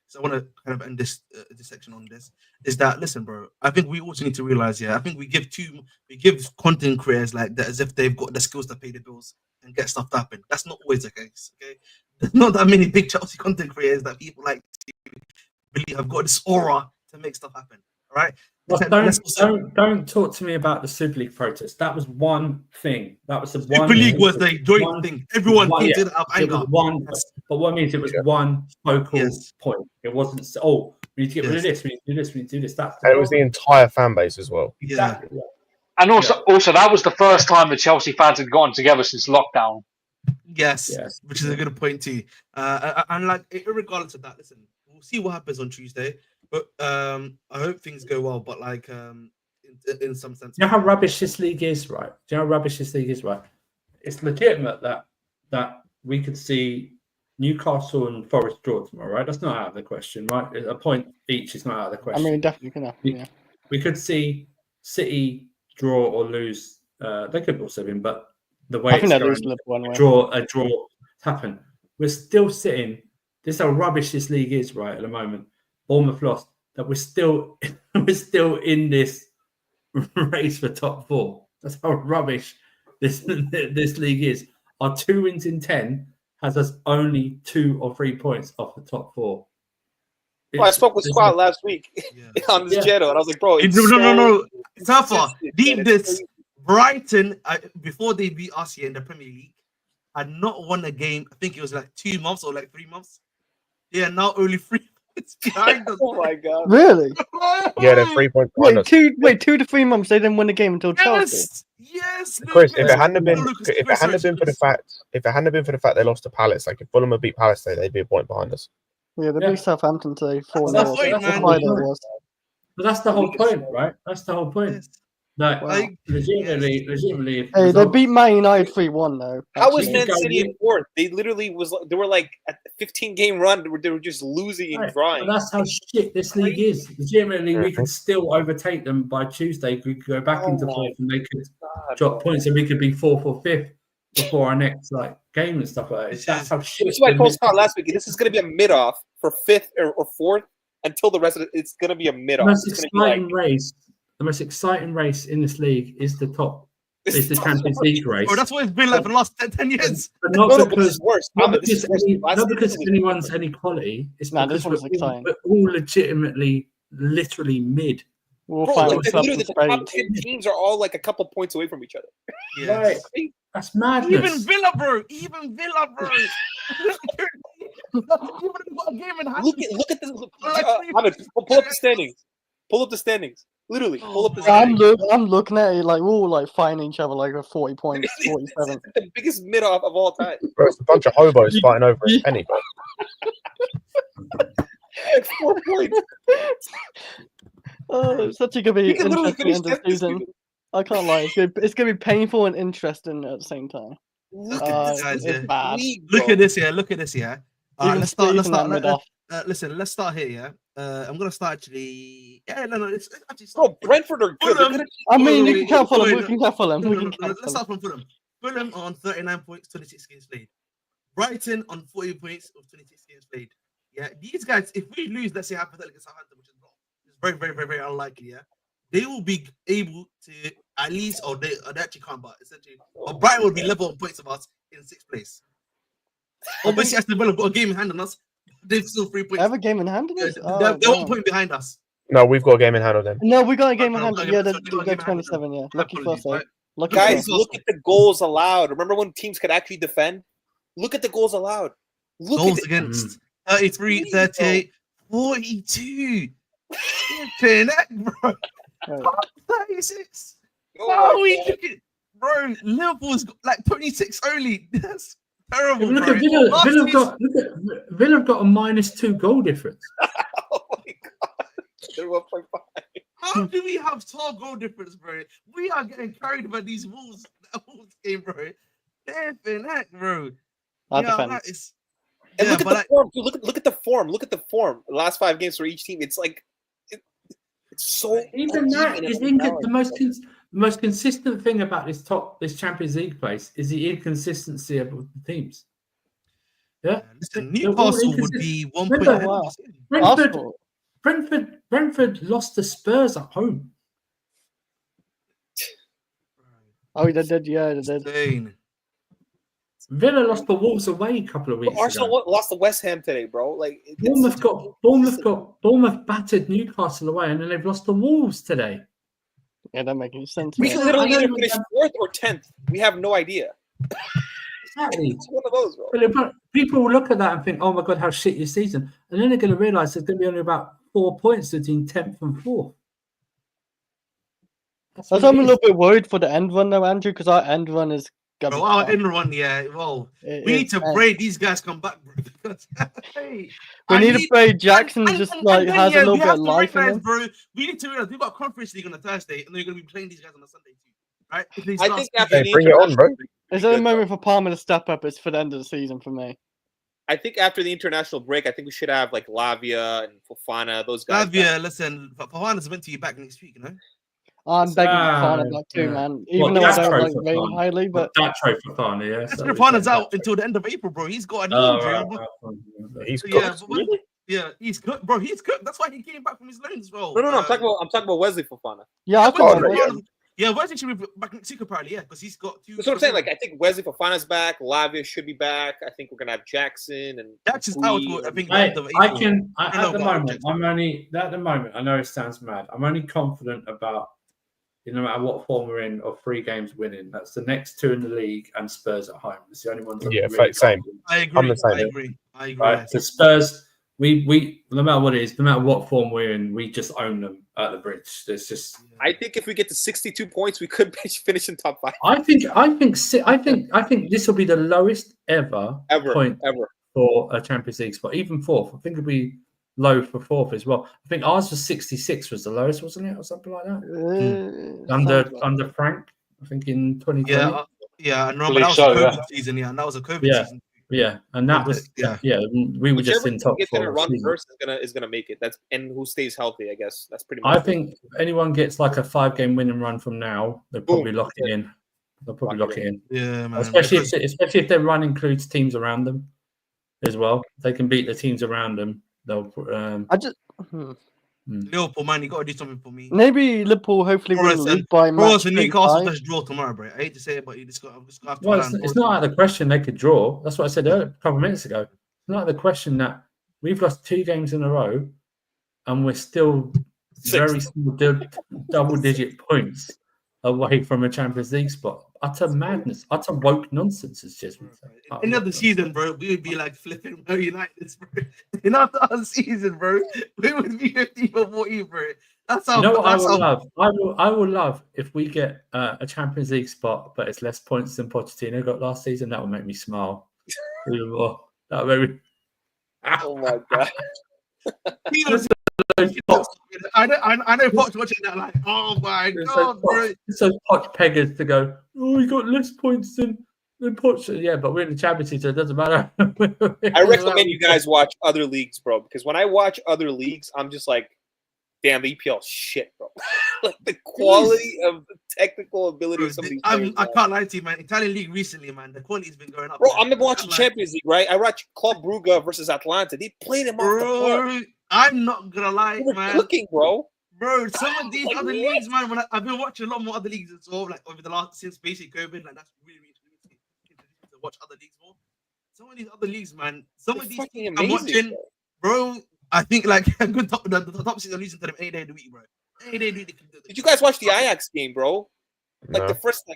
so I want to kind of end this section on this, is that, listen, bro, I think we also need to realize, I think we give content creators like that as if they've got the skills to pay the bills and get stuff to happen. That's not always the case, okay? There's not that many big Chelsea content creators that people like to believe have got this aura to make stuff happen, all right? Well, don't talk to me about the Super League protest. That was one thing. That was the Super League was the joint thing. Everyone painted up anger. But what means it was one focal point. It wasn't. Oh, we need to get rid of this. We need to do this. We need to do this. That. And it was the entire fan base as well. Exactly. Yeah. And also that was the first time the Chelsea fans had gotten together since lockdown. Yes, which is a good point too. And like, regardless of that, listen, we'll see what happens on Tuesday. But I hope things go well. But like, in some sense, you know how rubbish this league is, right? It's legitimate that we could see Newcastle and Forest draw tomorrow, right? That's not out of the question, right? A point each is not out of the question. I mean, definitely can happen. We could see City draw or lose. They could also win, but the way it's going, a draw happen. We're still sitting. This is how rubbish this league is, right? At the moment. Bournemouth lost, that we're still in this race for top 4. That's how rubbish this league is. Our 2 wins in 10 has us only 2 or 3 points off the top 4. I spoke with Squad last week on this channel, and I was like, bro, no. Safa, deep this. Brighton, before they beat us here in the Premier League, had not won a game. I think it was like 2 months or like 3 months. They are now only 3 points behind us. Oh my god! Really? Yeah, they're 3 points behind us. Wait, 2 to 3 months they didn't win a game until Chelsea. Yes, Chris, if Lucas. it hadn't been, Lucas, if it hadn't been for the fact they lost to Palace, like if Fulham had beat Palace, they'd be a point behind us. Yeah, they beat Southampton today 4-0. That's the That's point, why man. that was. But that's the whole point, right? That's the whole point. Yes. Like, Wow. legitimately. if Hey, they results- beat Man United 3-1 though. How was actually. Man Go City in. in fourth? They literally they were like a 15 game run. They were just losing and Right, drawing. but that's how shit this league is. Legitimately, we could still overtake them by Tuesday. We could go back into fourth and they could drop points, and we could be fourth or fifth before our next game and stuff like that. That's how shit. That's why I the told league Scott is. last week. This is going to be a mid off for fifth or fourth until the rest of it. It's going to be a mid The off. most exciting race. The most exciting race in this league is the top. Is the Champions League race. Oh, that's what it's been like for the last 10 years. But not No, but because this is worse. not Ahmed, this because, is worse. Last not season because was- anyone's any quality. It's Nah, because this one's exciting. we're all legitimately, literally mid. We'll Bro, find like, ourselves literally in the top Spain. 10 teams are all like a couple points away from each other. Yes. Right. That's madness. Even Villa, bro. Even Villa, bro. Even got a game in hand. Look at this. Like, Ahmed, pull up the standings. Pull up the standings. Literally, pull up the Yeah, standings. I'm looking at it like we're all like fighting each other like with 40 points, It's 47. the biggest mid off of all time. Bro, it's a bunch of hobos fighting over a penny. Like 4 points. Oh, it's such gonna be We can literally interesting finish end of this season. season. I can't lie. It's gonna be painful and interesting at the same time. Look at this, guys. It's Yeah. bad. Look at this here. Look at this here. Even Let's start. Let's Stephen start. ended off. Listen, let's start here. Yeah. I'm gonna start actually. Yeah, no. It's actually. Bro, Brentford are good. They're Fulham. gonna I mean, Wait, you can count wait, Fulham. wait, We no, can count Fulham. No, We no, can no, count let's Fulham. start from Fulham. Fulham on 39 points, 26 games played. Brighton on 40 points of 26 games played. Yeah, these guys, if we lose, let's say hypothetically Southampton, which is not, it's very, very, very, very unlikely. Yeah, they will be able to at least, or they actually can't, but essentially, but Brighton will be level on points of us in 6th place. Obviously, Aston Villa got a game in hand on us. They've still 3 points. Have a game in hand on us? They're 1 point behind us. No, we've got a game in hand on them. No, we got a game in hand. Okay, Yeah, so they're we got a game in hand on 27. Yeah, My lucky for us. apologies, Eh? right? Lucky Guys, for us. look at the goals allowed. Remember when teams could actually defend? Look at the goals allowed. Look Goals at against 33, 38, 42. Flipping heck, bro. 36. Oh, we look at, bro, Liverpool's got like 26 only. That's terrible. Look bro. at Villa. Last Villa have got a -2 goal difference. Oh my god. They're 1.5. How do we have 12 goal difference, bro? We are getting carried by these Wolves game, bro. Flipping heck, bro. Our Yeah, defense. that is. And Yeah, look at but the like, form. Dude, look at the form. Look at the form. The last 5 games for each team. It's like it's so Even that uneven is and the most consistent thing about this Champions League place is the inconsistency of the teams. Yeah, listen, They're all Newcastle would inconsistent. be 1 Remember- point ahead of us. Brentford lost to Spurs at home. Oh, they did. Yeah, they did. Insane. Villa lost to Wolves away a couple of weeks Arsenal ago. lost to West Ham today, bro. Like Bournemouth battered Newcastle away, and then they've lost to Wolves today. Yeah, that makes any sense. We mate. can literally I either don't finish know. 4th or 10th. We have no idea. Exactly. It's one of those, bro. But people will look at that and think, "Oh my god, how shit your season!" And then they're going to realise there's going to be only about 4 points between 10th and 4th. That's what I'm it a is. little bit worried for the end run though, Andrew, because our end run is gonna Bro, be our tough. end run, yeah. Well, It- we need it's to tough. pray these guys come back, bro. Because, hey, We I need to pray Jackson and- just and like then, has yeah, a little we bit have of to life in realize, him. bro. We need to realize we've got Conference League on a Thursday, and then you're going to be playing these guys on a Sunday too, right? These I last think two after games- the Bring it on, bro. Is there a moment for Palmer to step up? It's for the end of the season for me. I think after the international break, I think we should have like Lavia and Fofana, those guys. Lavia, listen, Fofana's meant to be back next week, you know. I'm begging Ah, Fofana back too, yeah. man. Well, Even though I that's don't right like for rate him Fofana. highly, but That trophy for Fana, yeah. That's so because we Fofana's said out that until the end of April, bro. He's got a knee trophy. injury. He's So, cooked. yeah, but yeah, he's cooked, bro. He's cooked. That's why he came back from his loan as well. No. I'm talking about Wesley Fofana. yeah, I Wesley thought no, Fofana- yeah, Wesley should be back next week apparently, yeah, because he's got 2. That's what I'm saying. Like, I think Wesley Fofana's back. Lavia should be back. I think we're gonna have Jackson and Jackson's out. Kui I think. and- the end of April. I I don't at know the about moment, Jackson. I know it sounds mad. I'm only confident about no matter what form we're in, of 3 games winning. That's the next 2 in the league and Spurs at home. It's the only ones. Yeah, really same. I I'm agree. the same. I agree. I agree. Right, the Spurs, we no matter what it is, no matter what form we're in, we just own them at the bridge. There's just. I think if we get to 62 points, we could finish in top 5. I think this will be the lowest ever point for a Champions League spot, even 4th. I think it'll be low for 4th as well. I think ours was 66 was the lowest, wasn't it, or something like that? Under Frank, I think in 2020. Yeah, and remember that was a COVID season. Yeah, and that was a COVID season. Yeah, and that was we were just in top 4. Run first is gonna make it. And who stays healthy, I guess. That's pretty much. I think if anyone gets like a 5-game winning run from now, they'll probably lock it in. They'll probably lock it in. Yeah, man. Especially if their run includes teams around them as well. If they can beat the teams around them, they'll. Liverpool, man, you got to do something for me. Maybe Liverpool hopefully win the league by match. Newcastle does draw tomorrow, bro. I hate to say it, but you just got to. Well, it's not out of the question they could draw. That's what I said a couple of minutes ago. It's not out of the question that we've lost 2 games in a row, and we're still very small double-digit points away from a Champions League spot. Utter madness, utter woke nonsense. Is just end of the season, bro. We would be like flipping Man United, bro. In our season, bro, we would be 50 for 40, bro. That's how. You know what I would love? I would love if we get a Champions League spot, but it's less points than Pochettino got last season. That would make me smile. That would make me. Oh my god. I know Poch watching that like, oh my god, bro. It's so Poch peggers to go, oh, we got less points than Poch. Yeah, but we're in the Champions League, so it doesn't matter. I recommend you guys watch other leagues, bro, because when I watch other leagues, I'm just like, damn, the EPL shit, bro. Like the quality of the technical ability of some of these players. I can't lie to you, man. Italian league recently, man, the quality's been going up. Bro, I'm watching Champions League, right? I watch Club Brugge versus Atlanta. They played him off the park. I'm not gonna lie, man. Cooking, bro. Bro, some of these other leagues, man. When I've been watching a lot more other leagues as well, like over the last since basic COVID, like that's really to watch other leagues more. Some of these other leagues, man. Some of these teams I'm watching, bro. I think like a good the top 6 are losing to them any day of the week, bro. Any day of the week. Did you guys watch the Ajax game, bro? Like the first the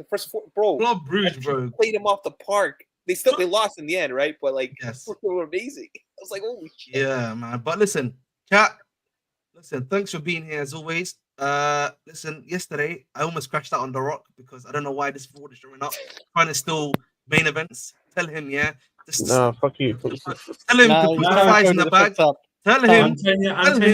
first 4, bro. Club Brugge, bro. Played him off the park. They lost in the end, right? But like, they were amazing. I was like, holy shit. Yeah, man. But listen, chat. Listen, thanks for being here as always. Listen, yesterday I almost crashed out on The Rock because I don't know why this fraud is showing up. Trying to steal main events. Tell him, yeah. Fuck you. Tell him to put the fries in the bag. Tell him. I'm telling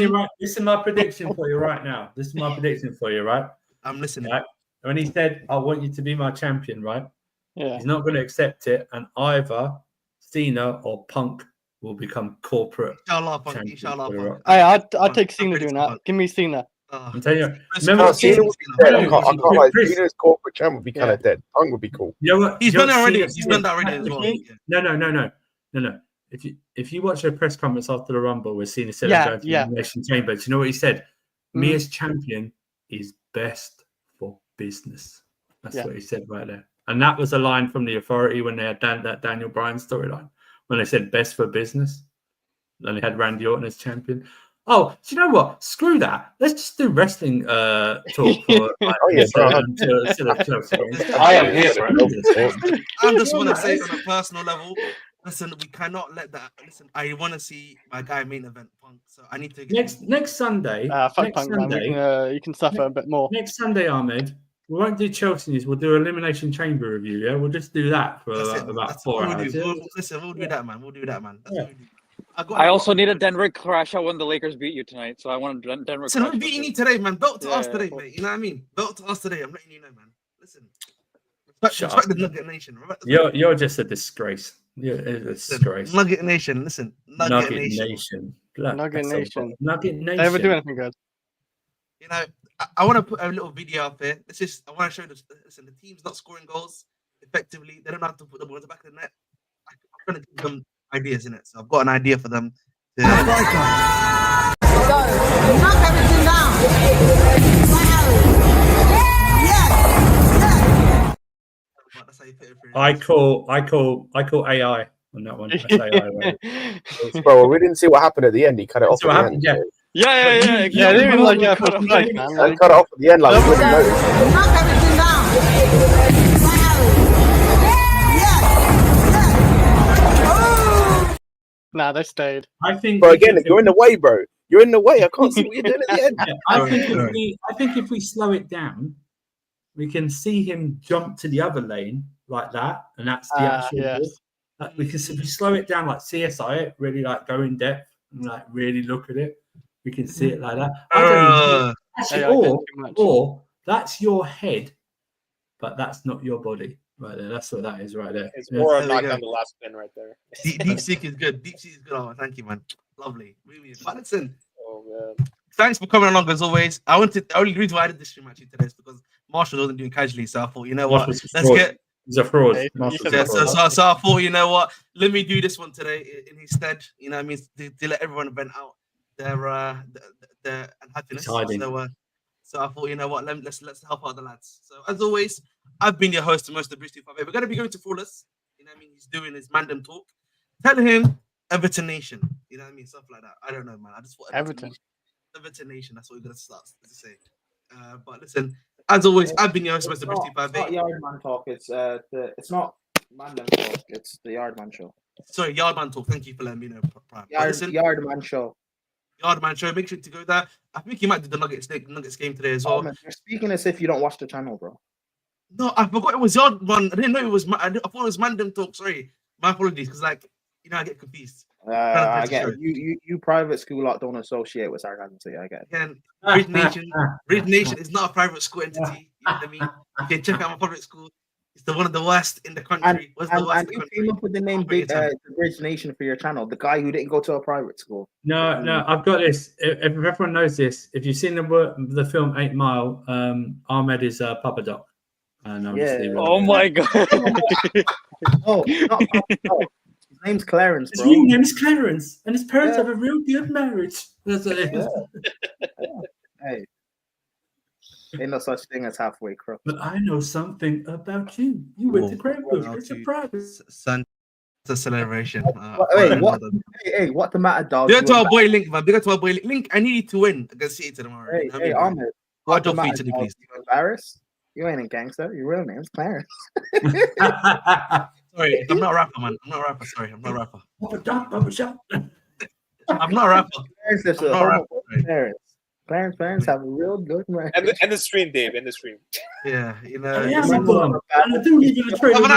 you right. This is my prediction for you right now. This is my prediction for you, right? I'm listening. Right? When he said, "I want you to be my champion," right? Yeah. He's not going to accept it, and either Cena or Punk will become corporate. Inshallah, Punk. Inshallah, Punk. I'd take Cena doing that. Give me Cena. I'm telling you. Remember, Cena was dead. I can't lie. Cena's corporate champ would be kind of dead. Punk would be cool. You know what? He's done it already. He's done that already as well. No. If you watch a press conference after the Rumble where Cena said going to the Elimination Chamber, do you know what he said? Me as champion is best for business. That's what he said right there. And that was a line from the Authority when they had that Daniel Bryan storyline, when they said best for business. And they had Randy Orton as champion. Oh, do you know what? Screw that. Let's just do wrestling talk for I am here, bro. I just want to say on a personal level, listen, we cannot let that. Listen, I want to see my guy main event Punk, so I need to get next Sunday. Fuck Punk, man. You can suffer a bit more. Next Sunday, Ahmed. We won't do Chelsea's. We'll do Elimination Chamber review. Yeah, we'll just do that for about 4 hours. We'll do that, man. We'll do that, man. That's what we do. I also need a Denver crash out when the Lakers beat you tonight, so I want a Denver. Listen, I'm beating you today, man. Belt to us today, mate. You know what I mean? Belt to us today. I'm letting you know, man. Listen, respect the Nugget Nation. You're just a disgrace. You're a disgrace. Nugget Nation. Listen, Nugget Nation. Nugget Nation. Nugget Nation. Never do anything good. You know, I want to put a little video up here. I want to show this. Listen, the team's not scoring goals effectively. They don't have to put the ball in the back of the net. I'm trying to give them ideas in it. So I've got an idea for them. Knock everything down. That's how you put it through. I call AI on that one. That's AI, right? Bro, we didn't see what happened at the end. He cut it off. So what happened? Yeah. Yeah. Yeah, they didn't like Cut first off. strike, man. And Like, cut it off at the end, like we wouldn't notice. Knock everything down. nah, they stayed. I think. But again, you're in the way, bro. You're in the way. I can't see what you're doing at the end. Yeah, I think if we slow it down, we can see him jump to the other lane like that, and that's the actual. Yes. We can, if we slow it down like CSI it, really like go in depth and like really look at it, we can see it like that. I don't even, actually, I get too much. or that's your head, but that's not your body right there. That's what that is right there. It's Yeah. more There we knock go. down the last spin right there. Deep Seek is good. Deep Seek is good. Oh, thank you, man. Lovely. Really. But listen, Oh man. thanks for coming along as always. The only reason why I did this stream actually today is because Marshall wasn't doing casually, so I thought, you know what, Marshall's a let's fraud. get. He's a fraud. Yeah, Marshall's Yeah, a fraud. so I thought, you know what, let me do this one today in his stead. You know what I mean, to let everyone vent out their unhappiness. It's hiding. So I thought, you know what, let's help out the lads. So as always, I've been your host, most of the Bruce 258. We're gonna be going to Flawless. You know what I mean? He's doing his Mandem talk. Tell him Everton Nation. You know what I mean? Stuff like that. I don't know, man. I just want Everton. Everton Nation. That's what we're gonna start to say. But listen, as always, I've been your host, Mr. Bruce It's not 258. Yardman talk. It's not Mandem talk. It's the Yardman show. Sorry, Yardman talk. Thank you for letting me know, Prime. But listen, Yardman show. Yardman show. Make sure to go there. I think he might do the Nuggets game today as well. Oh, man, you're speaking as if you don't watch the channel, bro. No, I forgot it was Yardman. I didn't know it was. I thought it was Mandem talk. Sorry, my apologies. Because I get confused. I get it. You private school lot don't associate with sarcasm, so yeah, I get it. Again, Bridge Nation is not a private school entity. You know what I mean? You can check out my public school. It's one of the worst in the country. And you came up with the name the Bridge Nation for your channel. The guy who didn't go to a private school. No, I've got this. If everyone knows this, if you've seen the film 8 Mile, Ahmed is Papa Doc. And obviously, Oh my god. Oh, not Papa Doc. His name's Clarence, his bro. real name is Clarence, and his parents have a real good marriage. That's what it is. Hey, ain't no such thing as halfway crook. But I know something about you. You went to Cranbrook. It's a private. Santa celebration. Wait, what? Hey, what the matter, dog? Big up to our boy Link, man. Big up to our boy Link. Link, I need you to win against City tomorrow. Hey, Ahmed. What job for you today, please? You embarrassed? You ain't a gangster. Your real name's Clarence. Sorry, I'm not a rapper, man. I'm not a rapper. Sorry, I'm not a rapper. Papa Doc, Papa Shop. I'm not a rapper. Clarence is I'm not a rapper. Clarence. Parents have a real good marriage. And the stream, Dave. And the stream. Yeah, you know. I am a bum. And I do live in a trailer.